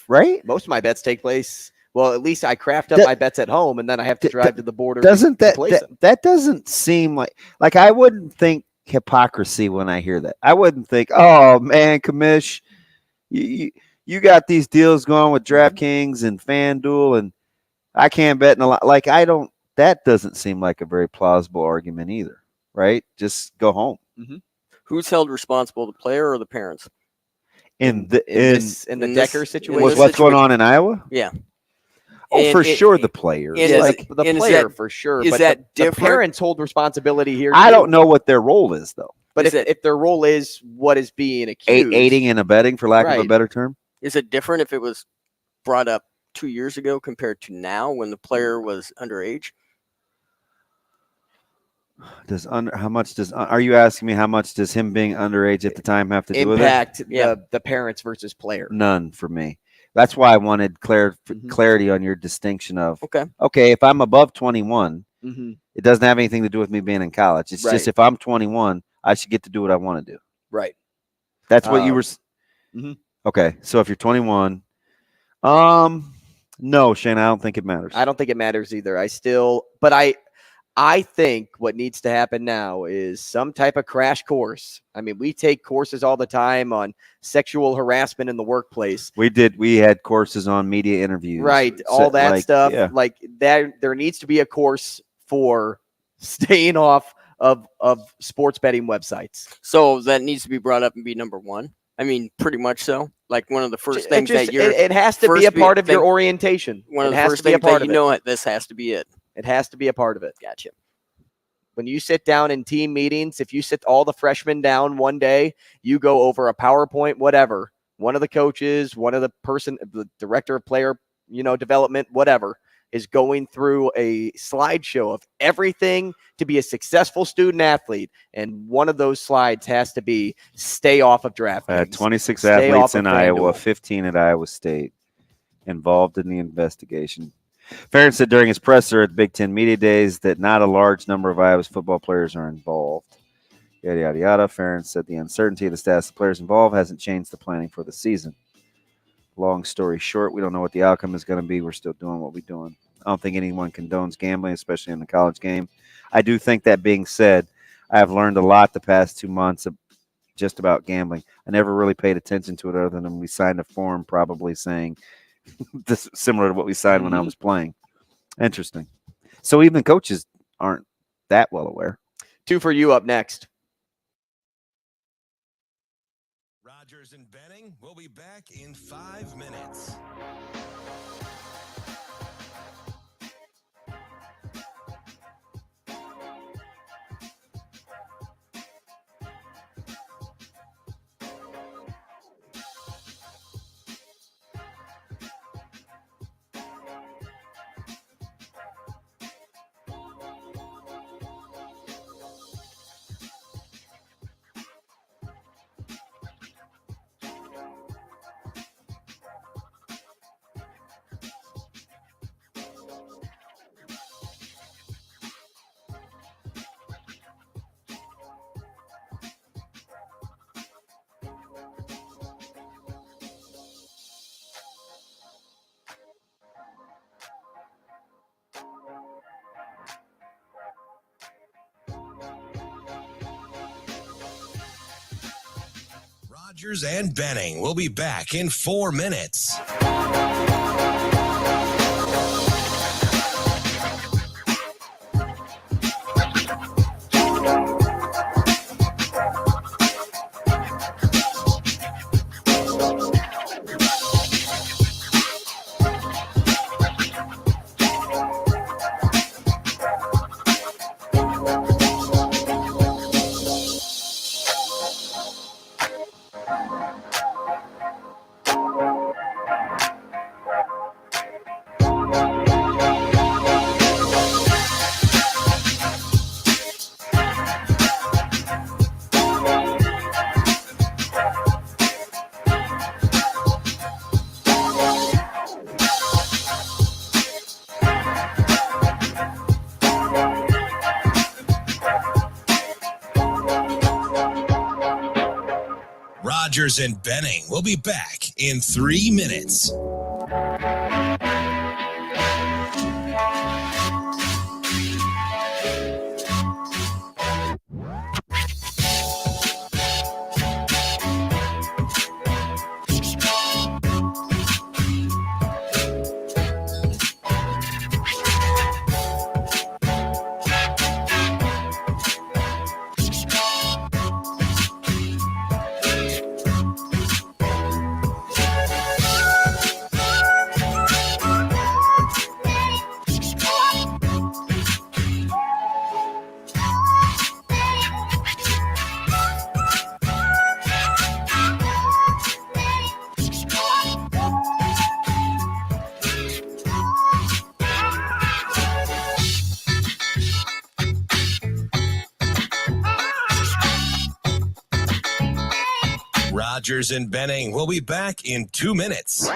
right? Most of my bets take place. Well, at least I craft up my bets at home, and then I have to drive to the border. That doesn't seem like I wouldn't think hypocrisy when I hear that. I wouldn't think, oh man, Commish, you got these deals going with DraftKings and FanDuel, and I can't bet in a lot. Like that doesn't seem like a very plausible argument either, right? Just go home. Mm-hmm. Who's held responsible, the player or the parents? In the Decker situation, was what's going on in Iowa? Yeah. Oh, for sure, the players. The player for sure. Is but that the different? parents hold responsibility here. I don't know what their role is, though. But if their role is what is being accused, aiding and abetting, for lack of a better term, is it different if it was brought up 2 years ago compared to now when the player was underage? Are you asking me how much does him being underage at the time have to do with it? Impact the parents versus player? None for me. That's why I wanted clarity on your distinction of okay. If I'm above 21, mm-hmm. it doesn't have anything to do with me being in college. It's just if I'm 21, I should get to do what I want to do. Right. That's what you were. Mm-hmm. Okay, so if you're 21, no, Shane, I don't think it matters. I don't think it matters either. I think what needs to happen now is some type of crash course. I mean, we take courses all the time on sexual harassment in the workplace. We had courses on media interviews. Right. All that stuff. Yeah. Like that, there needs to be a course for staying off of sports betting websites. So that needs to be brought up and be number one. I mean, pretty much so. Like one of the first things that you're. It has to be a part of your orientation. One of the first things that you know, this has to be it. It has to be a part of it. Gotcha. When you sit down in team meetings, if you sit all the freshmen down one day, you go over a PowerPoint, whatever. One of the coaches, the director of player, development, whatever, is going through a slideshow of everything to be a successful student athlete. And one of those slides has to be stay off of DraftKings. 26 athletes in Iowa, 15 at Iowa State involved in the investigation. Ferentz said during his presser at the Big Ten Media Days that not a large number of Iowa's football players are involved. Yada, yada, yada. Ferentz said the uncertainty of the status of players involved hasn't changed the planning for the season. Long story short, we don't know what the outcome is going to be. We're still doing what we're doing. I don't think anyone condones gambling, especially in the college game. I do think that being said, I have learned a lot the past 2 months just about gambling. I never really paid attention to it other than we signed a form probably saying this similar to what we signed when I was playing. Interesting. So even coaches aren't that well aware. 2 for you up next. Rogers and Benning will be back in 5 minutes. Rogers and Benning will be back in 4 minutes. Rogers and Benning will be back in 3 minutes. Rogers and Benning will be back in 2 minutes.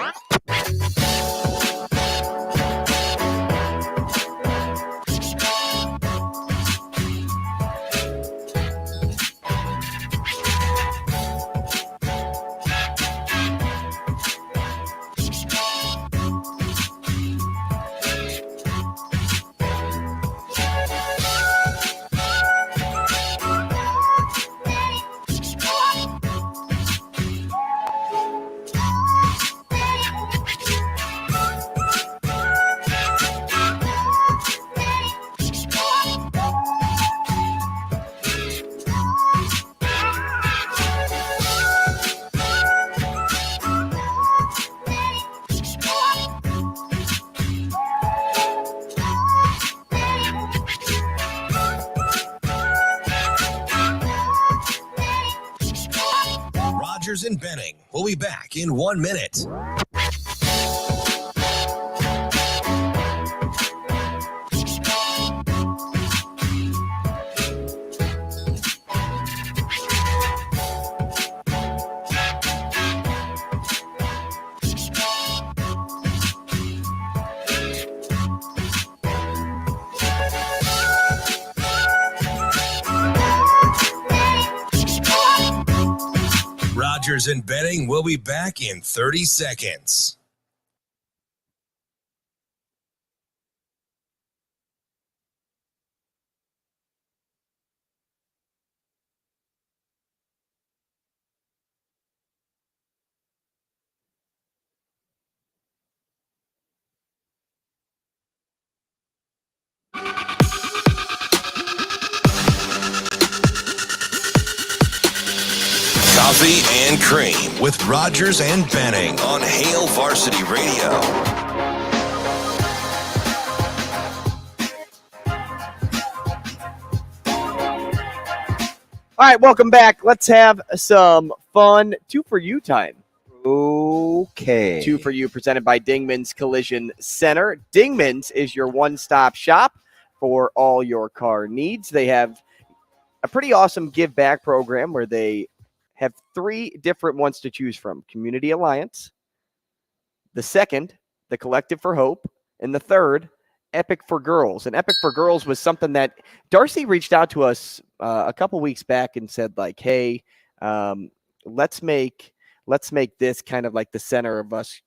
Rogers and Benning will be back in 1 minute. Rogers and Benning will be back in 30 seconds. Coffee and Cream with Rogers and Benning on Hail Varsity Radio. All right, welcome back. Let's have some fun 2 for You time. Okay. 2 for You presented by Dingman's Collision Center. Dingman's is your one-stop shop for all your car needs. They have a pretty awesome give back program where they have 3 different ones to choose from. Community Alliance, the second, the Collective for Hope, and the third, Epic for Girls. And Epic for Girls was something that Darcy reached out to us a couple weeks back and said, like, hey, let's make this kind of like the center of us,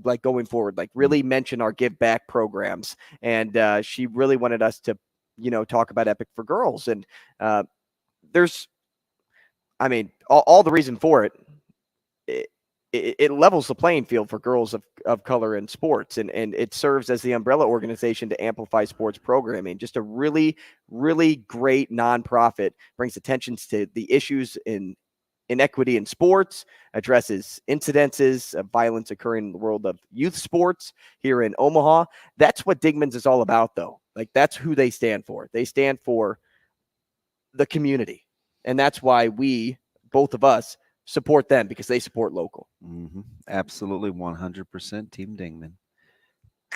like going forward, like really mention our give back programs. And she really wanted us to, talk about Epic for Girls. And there's, all the reason for it it levels the playing field for girls of color in sports, and it serves as the umbrella organization to amplify sports programming. Just a really, really great nonprofit, brings attention to the issues in inequity in sports, addresses incidences of violence occurring in the world of youth sports here in Omaha. That's what Dingman's is all about, though. Like, that's who they stand for. They stand for the community, and that's why we, both of us, support them, because they support local. Mm-hmm. Absolutely, 100% Team Dingman.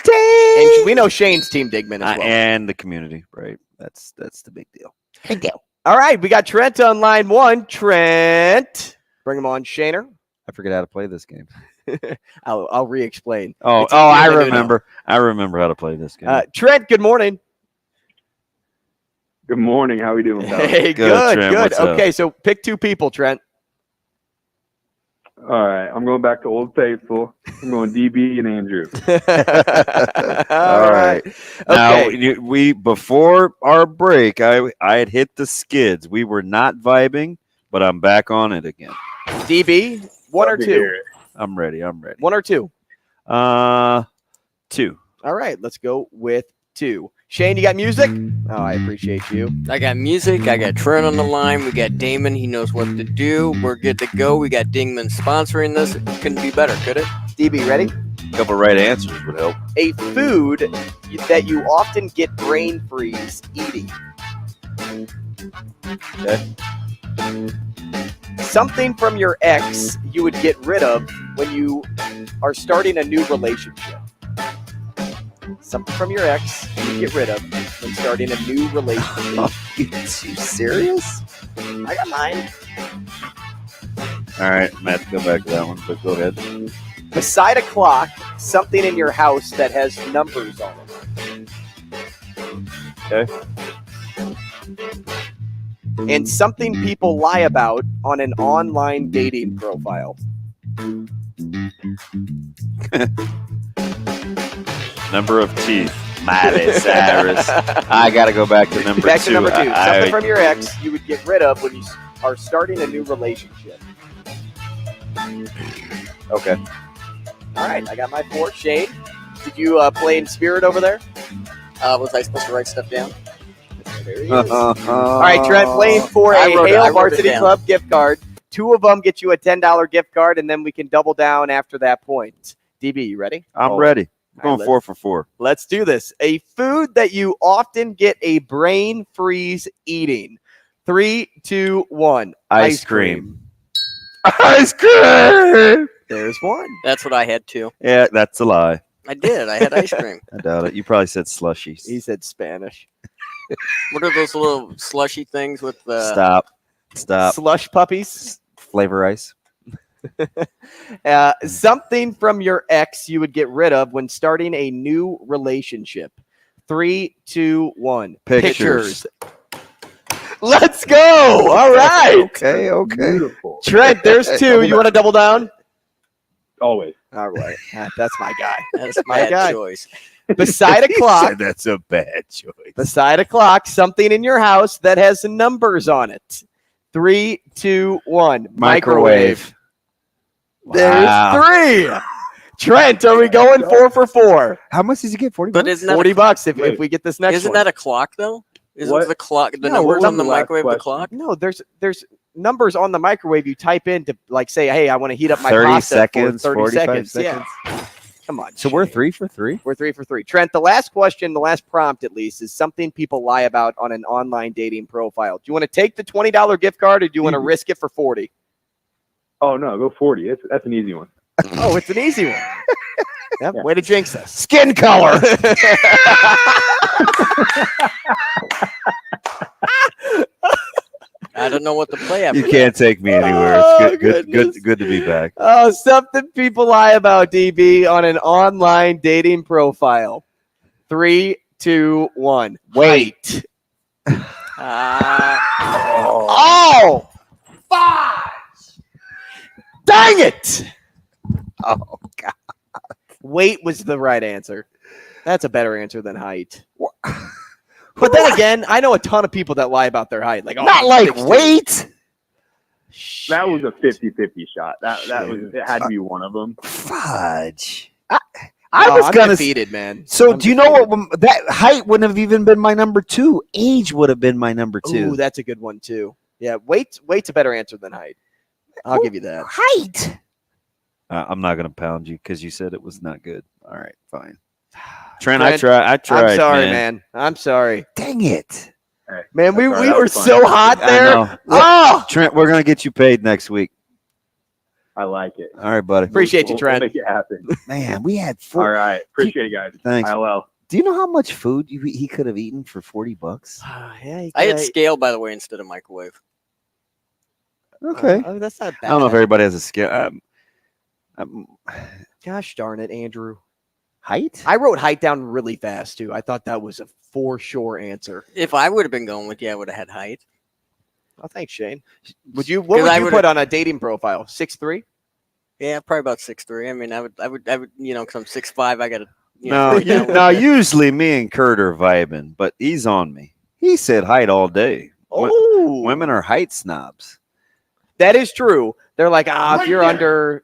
And we know Shane's Team Dingman as well. And the community, right? That's the big deal. Big deal. All right, we got Trent on line 1. Trent, bring him on, Shaner. I forget how to play this game. I'll re-explain. I remember. I remember how to play this game. Trent, good morning. Good morning. How are we doing, pal? Hey, Good, Trent, what's up? Okay, so pick 2 people, Trent. All right. I'm going back to Old Faithful. I'm going DB and Andrew. All right. Now, we before our break, I had hit the skids. We were not vibing, but I'm back on it again. DB, 1 or 2? I'm ready. 1 or 2? 2. All right, let's go with 2. Shane, you got music? Oh, I appreciate you. I got music. I got Trent on the line. We got Damon. He knows what to do. We're good to go. We got Dingman sponsoring this. It couldn't be better, could it? DB, ready? A couple right answers would help. A food that you often get brain freeze eating. Okay. Something from your ex you would get rid of when you are starting a new relationship. Something from your ex you get rid of when starting a new relationship. Are you serious? I got mine. All right, I'm going to have to go back to that one, but go ahead. Beside a clock, something in your house that has numbers on it. Okay. And something people lie about on an online dating profile. Number of teeth. Miley Cyrus. I got to go back to number 2. Back to number 2. Something from your ex you would get rid of when you are starting a new relationship. Okay. All right, I got my 4. Shane, did you play in spirit over there? Was I supposed to write stuff down? There he is. All right, Trent, playing for a Hail Varsity Club gift card. 2 of them get you a $10 gift card, and then we can double down after that point. DB, you ready? I'm ready. I'm going 4 for 4. Let's do this. A food that you often get a brain freeze eating. 3, 2, 1. Ice cream. Ice cream! There's 1. That's what I had too. Yeah, that's a lie. I did. I had ice cream. I doubt it. You probably said slushies. He said Spanish. What are those little slushy things with the... Stop. Slush puppies? Flavor ice. Something from your ex you would get rid of when starting a new relationship. 3, 2, 1. Pictures. Let's go. All right. Okay. Beautiful. Trent, there's 2. You want to double down? Always. All right. That's my guy. That's my guy. choice. Beside a clock. That's a bad choice. Beside a clock, something in your house that has numbers on it. 3, 2, 1. Microwave. Wow. There's 3. Trent, are we going 4 for 4? How much did you get? 40 But bucks? isn't that $40 if we get this next Isn't one. that a clock though? Isn't What? the clock the No, numbers what on was the the last microwave the question? clock? No, there's numbers on the microwave you type in to like say, hey, I want to heat up my 30 pasta seconds, for 30 45 seconds. seconds. Yeah. Come on. So we're Shane. 3 for 3? We're 3 for 3. Trent, the last question, the last prompt at least, is something people lie about on an online dating profile. Do you want to take the $20 gift card or do you want to risk it for 40? Oh, no. Go 40. That's an easy one. Oh, it's an easy one. Yep, Yeah. way to jinx us. Skin color. I don't know what to play after. You can't take me anywhere. It's good to be back. Oh, something people lie about, DB, on an online dating profile. 3, 2, 1. Wait. Oh! 5! Dang it! Oh, God. Weight was the right answer. That's a better answer than height. But then again, I know a ton of people that lie about their height. Like, oh, Not I'm like 6'2". weight. That was a 50-50 shot. It had to be one of them. Fudge. I was gonna defeated, man. So do you know what? That height wouldn't have even been my number 2. Age would have been my number 2. Ooh, that's a good one too. Yeah, weight's a better answer than height. I'll give you that. Height. I'm not gonna pound you because you said it was not good. All right, fine. Trent, I tried. I'm sorry, man. I'm sorry. Dang it. Hey, man, we right. were so hot there. Oh, Trent, we're gonna get you paid next week. I like it. All right, buddy. Appreciate you, Trent. We'll make it happen. Man, we had All right. Appreciate you guys. Thanks. ILL. Do you know how much food he could have eaten for $40? Yeah, I had scale, by the way, instead of microwave. Okay. That's not bad. I don't know if everybody has a scale. Gosh darn it, Andrew. Height? I wrote height down really fast too. I thought that was a for sure answer. If I would have been going with you, I would have had height. Oh, thanks, Shane. What would you put on a dating profile? 6'3"? Yeah, probably about 6'3". I mean, I would, because I'm 6'5", I got to. Now usually me and Kurt are vibing, but he's on me. He said height all day. Oh, women are height snobs. That is true. They're like, if you're under,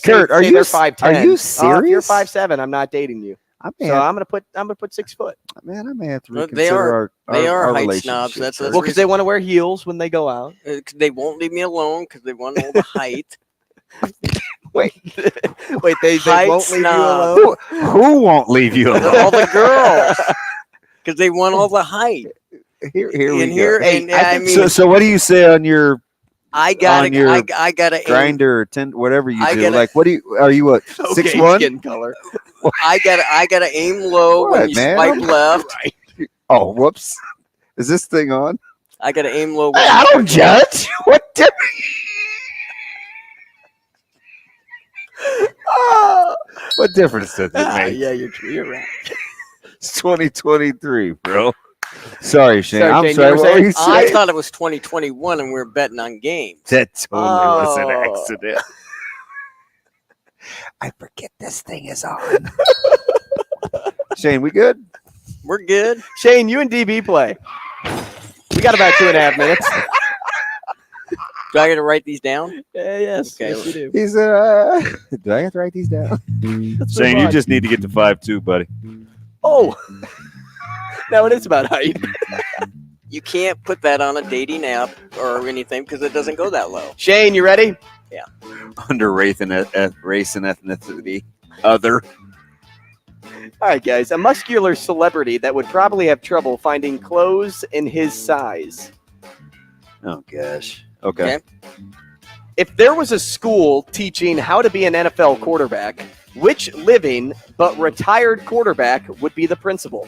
Kurt, are you they're 5'10". Are you If serious? you're 5'7", I'm not dating you. I'm gonna put 6 foot. Man, I may have to Well, reconsider they are our height relationship. snobs. That's Well, because they want to wear heels when they go out. They won't leave me alone because they want all the height. Wait, they Height won't leave you snob. alone. Who won't leave you alone? All the girls, because they want all the height. Here we Here, go. and I mean, So what do you say on your? I got a grinder or whatever you I do. gotta- Like, what are you what? Okay, 6'1"? skin color. I gotta aim low What, when you man? swipe left. Oh, whoops! Is this thing on? I gotta aim low. Hey, I don't judge. What difference? What difference does it make? Yeah, you're right. It's 2023, bro. Sorry, Shane. Sorry, I'm Shane, sorry. you were What were saying? you I saying? thought it was 2021 and we were betting on games. That totally was an Oh. accident. I forget this thing is on. Shane, we good? We're good. Shane, you and DB play. We got about 2.5 minutes. Do I got to write these down? Yes, Okay. yes, you do. He's do I have to write these down? Let's Shane, move you on. just need to get to 5'2", buddy. Oh, now it is about height. You can't put that on a dating app or anything because it doesn't go that low. Shane, you ready? Yeah. Under race and ethnicity. Other. All right, guys. A muscular celebrity that would probably have trouble finding clothes in his size. Oh, gosh. Okay. If there was a school teaching how to be an NFL quarterback, which living but retired quarterback would be the principal?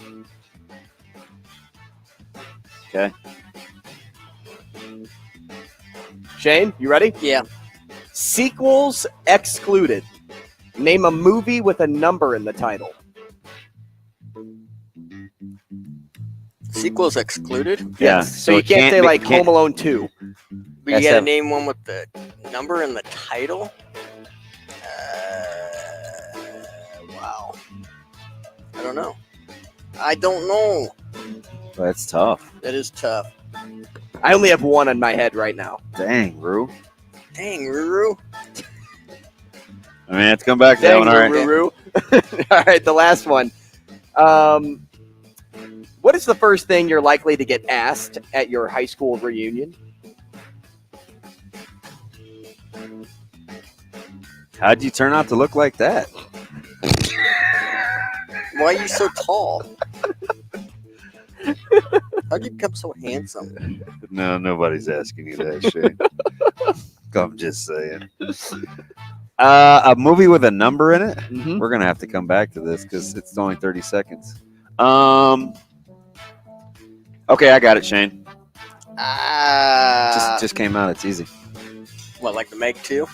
Okay. Shane, you ready? Yeah. Sequels excluded. Name a movie with a number in the title. Sequels excluded? Yeah. So you can't say like Home Alone 2. But you got to name one with the number in the title? Wow. I don't know. That's tough. That is tough. I only have one in my head right now. Dang, Rhule. Dang, Ruru. I mean, let's come back to that Dang, one. All right. Ruru. All right, the last one. What is the first thing you're likely to get asked at your high school reunion? How'd you turn out to look like that? Why are you so tall? How'd you become so handsome? No, nobody's asking you that shit. I'm just saying. A movie with a number in it? Mm-hmm. We're going to have to come back to this because it's only 30 seconds. Okay, I got it, Shane. Just came out. It's easy. What, like the Meg 2?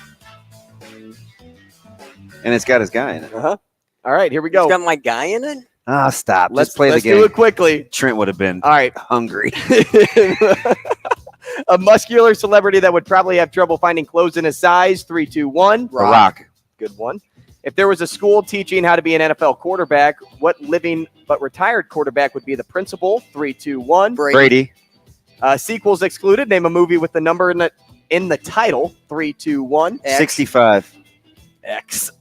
And it's got his guy in it. Uh-huh. All right, here we go. It's got my guy in it? Ah, stop. Let's Just play the game. do it quickly. Trent would have been All right. hungry. A muscular celebrity that would probably have trouble finding clothes in his size. 3, 2, 1. Rock. Good one. If there was a school teaching how to be an NFL quarterback, what living but retired quarterback would be the principal? 3, 2, 1. Brady. Sequels excluded. Name a movie with the number in the title. 3, 2, 1. X. 65. X.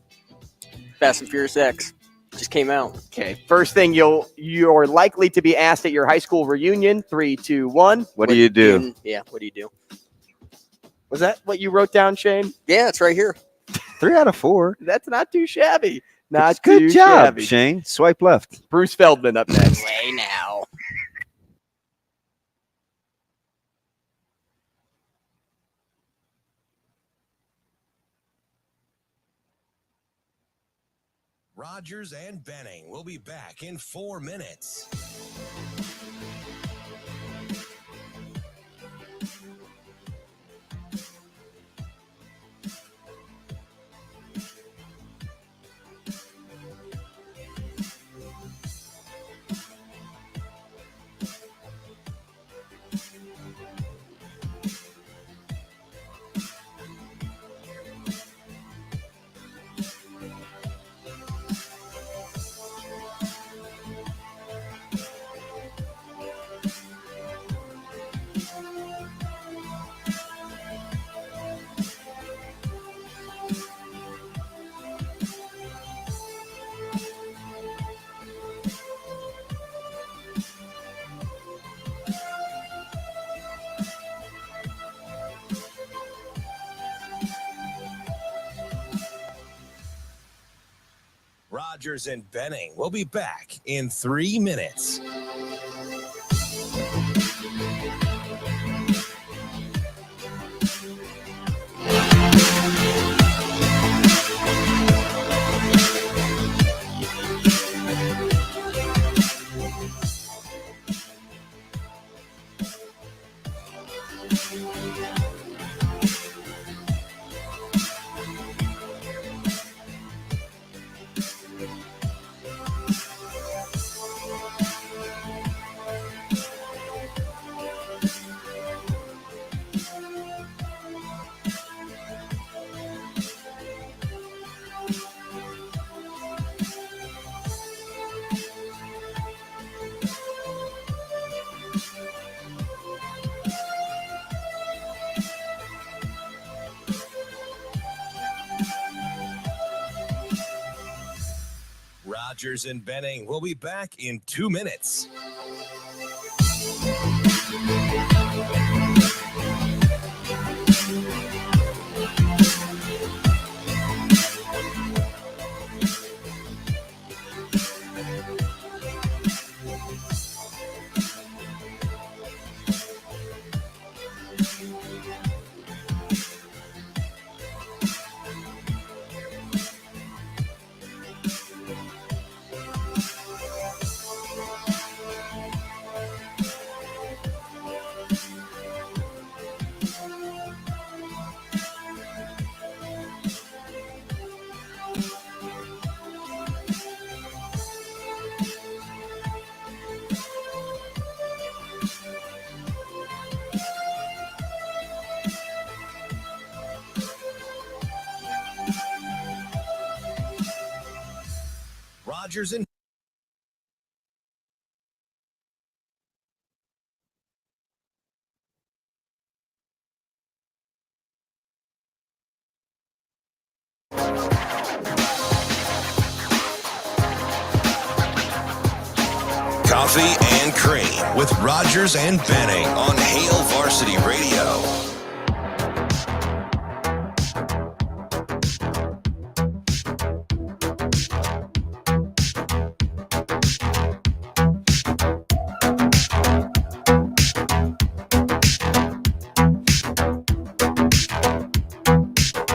Fast and Furious X just came out. Okay. First thing you're likely to be asked at your high school reunion. 3, 2, 1. What do you do? What do you do? Was that what you wrote down, Shane? Yeah, it's right here. 3 out of 4. That's not too shabby. Not Good too job, shabby. Shane. Swipe left. Bruce Feldman up next. Play now. Rogers and Benning will be back in 4 minutes. Rogers and Benning will be back in 3 minutes. Rogers and Benning will be back in 2 minutes. Rogers and Coffee and Cream with Rogers and Benning on Hail Varsity Radio.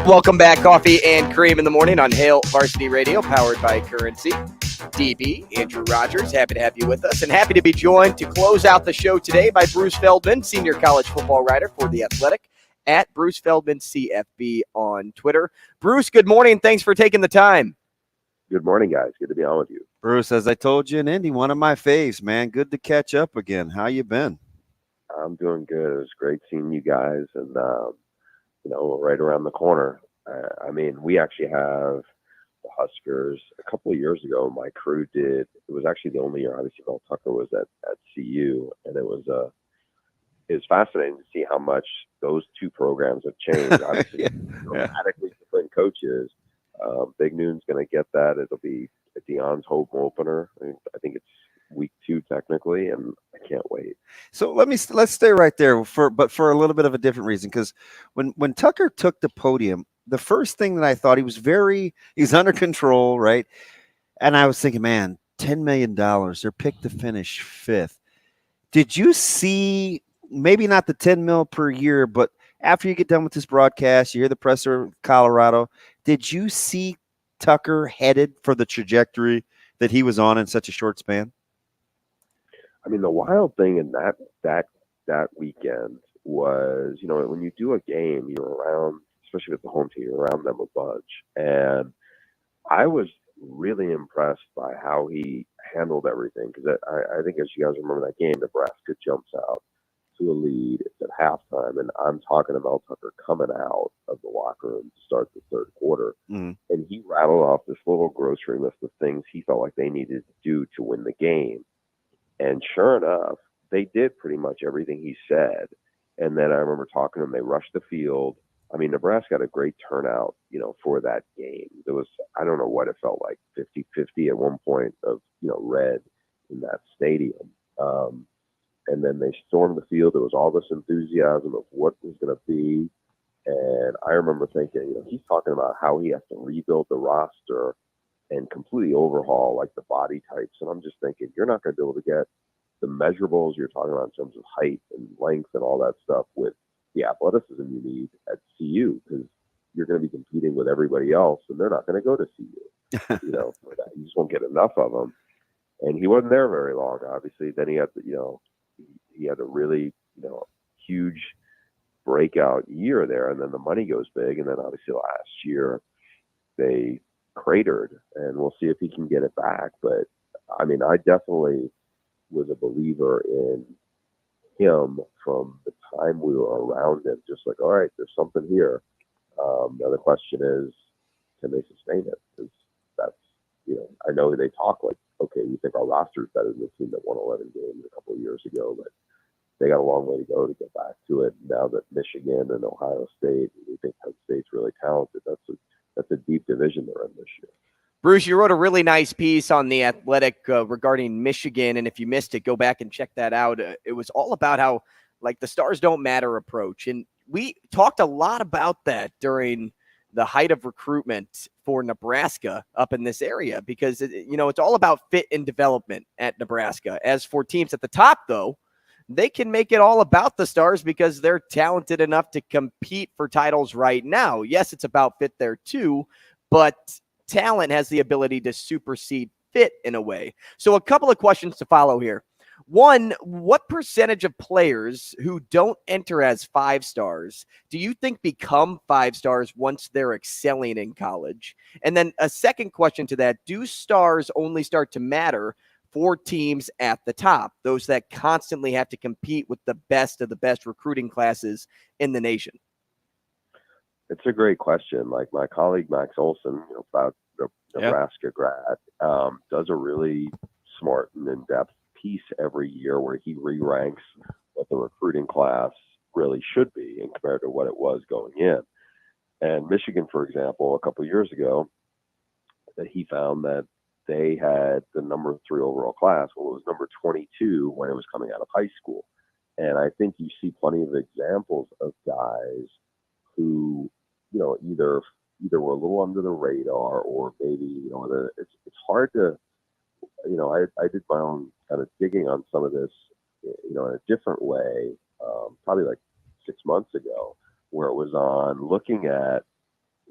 Welcome back, Coffee and Cream in the morning on Hail Varsity Radio, powered by Currency. DB, Andrew Rogers, happy to have you with us, and happy to be joined to close out the show today by Bruce Feldman, senior college football writer for The Athletic, at Bruce Feldman CFB on Twitter. Bruce, good morning. Thanks for taking the time. Good morning, guys. Good to be on with you. Bruce, as I told you in Indy, one of my faves, man. Good to catch up again. How you been? I'm doing good. It was great seeing you guys, and right around the corner. I mean, we actually have the Huskers. A couple of years ago, my crew did. It was actually the only year, obviously, Mel Tucker was at CU, and it was is fascinating to see how much those two programs have changed. Obviously, dramatically different coaches. Big Noon's going to get that. It'll be Deion's home opener. I think it's week 2 technically, and I can't wait. So let's stay right there for a little bit of a different reason, because when Tucker took the podium, the first thing that I thought, he's under control, right? And I was thinking, man, $10 million, they're picked to finish 5th. Did you see, maybe not the 10 mil per year, but after you get done with this broadcast, you hear the presser of Colorado, did you see Tucker headed for the trajectory that he was on in such a short span? I mean, the wild thing in that weekend was, when you do a game, you're around, especially with the home team, you're around them a bunch. And I was really impressed by how he handled everything, because I think, as you guys remember that game, Nebraska jumps out to a lead. It's at halftime, and I'm talking about Tucker coming out of the locker room to start the third quarter. And he rattled off this little grocery list of things he felt like they needed to do to win the game. And sure enough, they did pretty much everything he said. And then I remember talking to him, they rushed the field. I mean, Nebraska had a great turnout, for that game. There was, I don't know what it felt like, 50-50 at one point of, red in that stadium. And then they stormed the field. There was all this enthusiasm of what was going to be. And I remember thinking, he's talking about how he has to rebuild the roster and completely overhaul like the body types. And I'm just thinking, you're not going to be able to get the measurables you're talking about in terms of height and length and all that stuff with the athleticism you need at CU, because you're going to be competing with everybody else, and they're not going to go to CU. For that. You just won't get enough of them. And he wasn't there very long, obviously. Then he had, he had a really, huge breakout year there, and then the money goes big, and then obviously last year they cratered, and we'll see if he can get it back. But I mean, I definitely was a believer in him from the time we were around him, just like, all right, there's something here. The other question is, can they sustain it? Because that's, I know they talk like, okay, we think our roster is better than the team that won 11 games a couple of years ago, but they got a long way to go to get back to it. Now that Michigan and Ohio State, we think Penn State's really talented. That's a deep division they're in this year. Bruce, you wrote a really nice piece on The Athletic regarding Michigan, and if you missed it, go back and check that out. It was all about how, like, the stars don't matter approach, and we talked a lot about that during the height of recruitment for Nebraska up in this area, because, it's all about fit and development at Nebraska. As for teams at the top, though, they can make it all about the stars because they're talented enough to compete for titles right now. Yes, it's about fit there too, but talent has the ability to supersede fit in a way. So a couple of questions to follow here. One, what percentage of players who don't enter as 5 stars do you think become 5 stars once they're excelling in college? And then a second question to that, do stars only start to matter for teams at the top, those that constantly have to compete with the best of the best recruiting classes in the nation? It's a great question. Like my colleague Max Olson, about the Nebraska grad, does a really smart and in-depth piece every year where he re-ranks what the recruiting class really should be and compared to what it was going in. And Michigan, for example, a couple of years ago, that he found that they had the number 3 overall class. Well, it was number 22 when it was coming out of high school. And I think you see plenty of examples of guys who, either were a little under the radar, or maybe, it's hard to, I did my own kind of digging on some of this, in a different way, probably like 6 months ago, where it was on looking at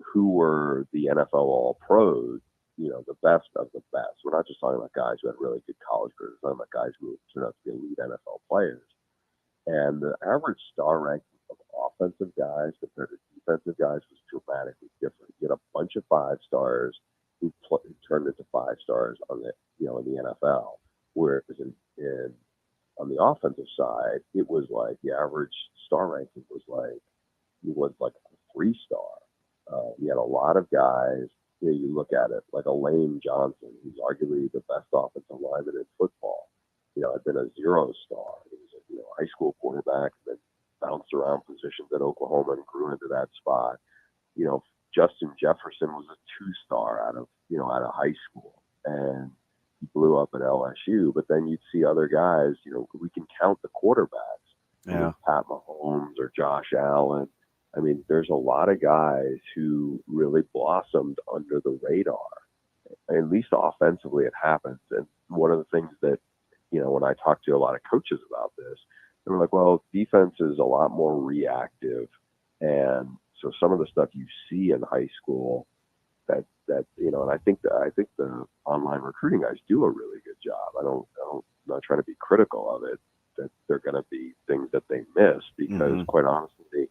who were the NFL All-Pros, the best of the best. We're not just talking about guys who had really good college careers. We're talking about guys who turned out to be elite NFL players. And the average star ranking of offensive guys compared to defensive guys was dramatically different. You had a bunch of 5 stars who turned into 5 stars on the, in the NFL. Whereas on the offensive side, it was like the average star ranking was like a 3-star. You had a lot of guys. You look at it like a Lane Johnson, who's arguably the best offensive lineman in football. Had been a 0-star. He was high school quarterback, then bounced around positions at Oklahoma and grew into that spot. Justin Jefferson was a 2-star out of high school, and he blew up at LSU. But then you'd see other guys, we can count the quarterbacks. Yeah. Pat Mahomes or Josh Allen. I mean, there's a lot of guys who really blossomed under the radar. At least offensively, it happens. And one of the things that, when I talk to a lot of coaches about this, they were like, well, defense is a lot more reactive. And so some of the stuff you see in high school that and I think the online recruiting guys do a really good job. I'm not trying to be critical of it, that they're going to be things that they miss, because quite honestly,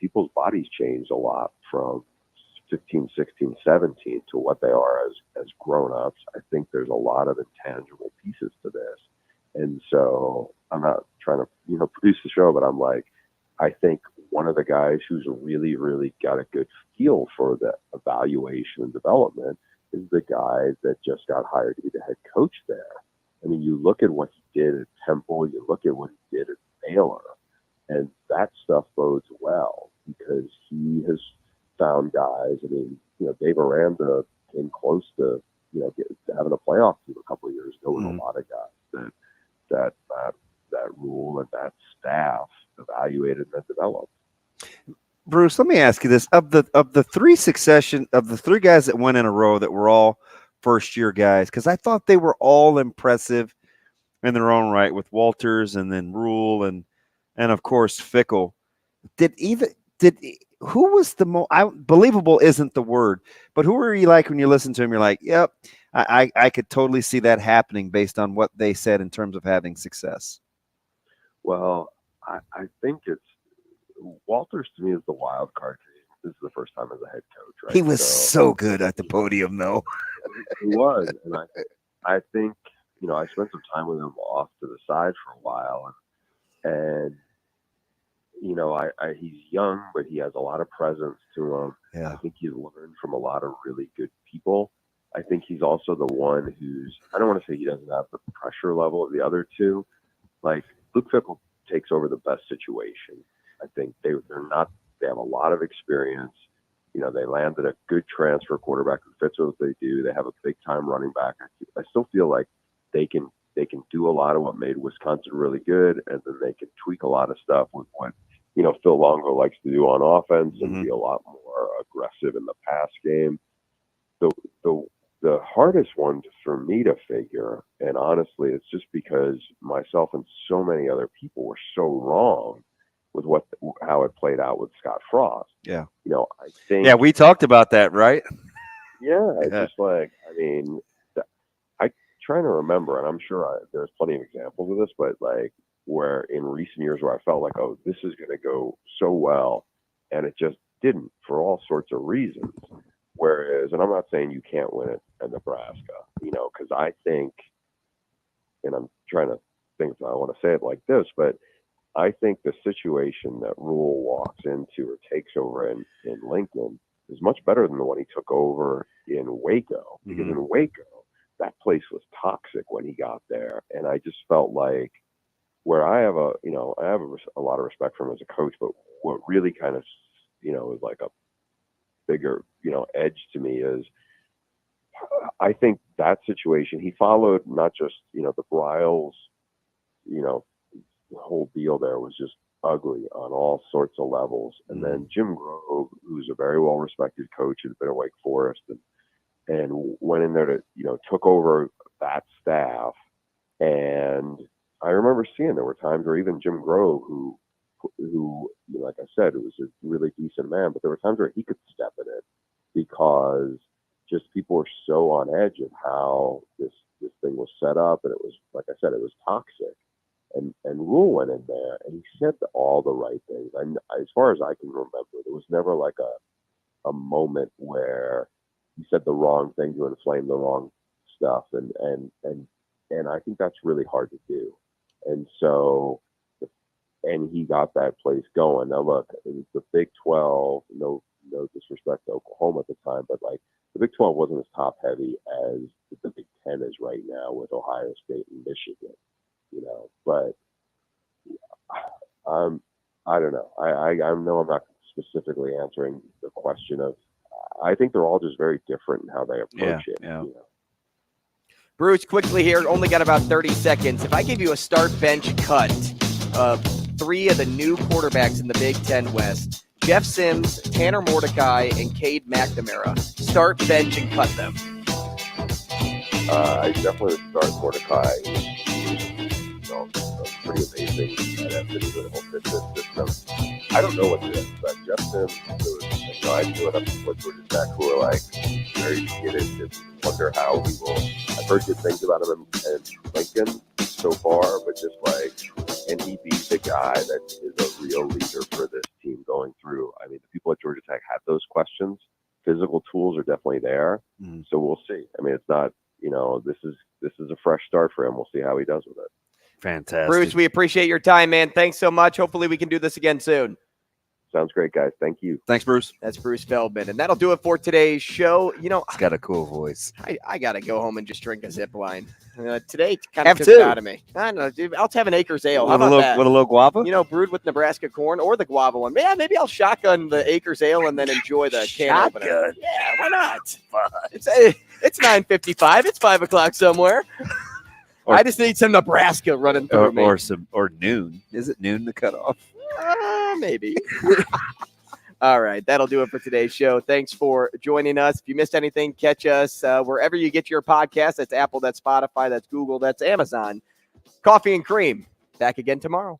people's bodies changed a lot from 15, 16, 17 to what they are as grown-ups. I think there's a lot of intangible pieces to this. And so I'm not trying to, produce the show, but I'm like, I think one of the guys who's really, really got a good feel for the evaluation and development is the guy that just got hired to be the head coach there. I mean, you look at what he did at Temple, you look at what he did at Baylor, and that stuff bodes well because he has found guys. I mean, Dave Aranda came close to, having a playoff team a couple of years ago with a lot of guys that Rhule and that staff evaluated and developed. Bruce, let me ask you this: of the three guys that went in a row that were all first-year guys, because I thought they were all impressive in their own right, with Walters and then Rhule and of course Fickell. Who was the most believable? Isn't the word, but who were you like when you listen to him? You're like, yep, I could totally see that happening based on what they said in terms of having success. Well, I think it's Walters to me is the wild card. This is the first time as a head coach, right? He was so good at the podium, though. He was, and I think I spent some time with him off to the side for a while, and he's young, but he has a lot of presence to him. Yeah. I think he's learned from a lot of really good people. I think he's also the one who's, I don't want to say he doesn't have the pressure level of the other two. Like Luke Fickell takes over the best situation. I think they have a lot of experience. They landed a good transfer quarterback who fits what they do. They have a big time running back. I still feel like they can do a lot of what made Wisconsin really good, and then they can tweak a lot of stuff with what Phil Longo likes to do on offense and be a lot more aggressive in the pass game. The hardest one for me to figure, and honestly, it's just because myself and so many other people were so wrong with how it played out with Scott Frost. Yeah. I think. Yeah, we talked about that, right? Yeah, it's just like, I trying to remember, and I'm sure there's plenty of examples of this, but like where in recent years where I felt like, oh, this is going to go so well, and it just didn't for all sorts of reasons. Whereas, and I'm not saying you can't win it at Nebraska, because I think, and I'm trying to think if I want to say it like this, but I think the situation that Rhule walks into or takes over in Lincoln is much better than the one he took over in Waco. Because in Waco, that place was toxic when he got there. And I just felt like where I have a lot of respect for him as a coach, but what really kind of, is like a bigger, edge to me is I think that situation, he followed not just, the Briles, the whole deal there was just ugly on all sorts of levels. And then Jim Grove, who's a very well-respected coach, had been at Wake Forest and went in there to, took over that staff. And I remember seeing there were times where even Jim Grove, who like I said, it was a really decent man, but there were times where he could step in it because just people were so on edge of how this thing was set up. And it was, like I said, it was toxic. And Rhule went in there and he said all the right things. And as far as I can remember, there was never like a moment where he said the wrong thing to inflame the wrong stuff. And I think that's really hard to do. And so, and he got that place going. Now look, it was the Big 12, no disrespect to Oklahoma at the time, but like the Big 12 wasn't as top heavy as the Big 10 is right now with Ohio State and Michigan. But I don't know. I know I'm not specifically answering the question of. I think they're all just very different in how they approach it. Yeah. You know? Bruce, quickly here, only got about 30 seconds. If I give you a start bench cut of 3 of the new quarterbacks in the Big Ten West, Jeff Sims, Tanner Mordecai, and Cade McNamara, start bench and cut them. I definitely would start Mordecai. Pretty amazing at that whole fitness system. I don't know what to expect. Jeff Sims, I do it up with Georgia Tech, who are like very skittish and wonder how he will. I've heard good things about him in Lincoln so far, but just like, can he be the guy that is a real leader for this team going through? I mean, the people at Georgia Tech have those questions. Physical tools are definitely there, so we'll see. I mean, it's not, this is a fresh start for him. We'll see how he does with it. Fantastic. Bruce, we appreciate your time, man. Thanks so much. Hopefully we can do this again soon. Sounds great, guys. Thank you. Thanks, Bruce. That's Bruce Feldman. And that'll do it for today's show. He's got a cool voice. I got to go home and just drink a zip line. Today kind of took it out of me. I don't know, dude. I'll have an Acres Ale. How about that? With a little guava? Brewed with Nebraska corn or the guava one. Yeah, maybe I'll shotgun the Acres Ale and then enjoy the can opener. Yeah, why not? It's 9:55. It's 5 o'clock somewhere. I just need some Nebraska running through me. Or noon. Is it noon the cutoff? Maybe. All right. That'll do it for today's show. Thanks for joining us. If you missed anything, catch us wherever you get your podcast. That's Apple, that's Spotify, that's Google, that's Amazon. Coffee and Cream. Back again tomorrow.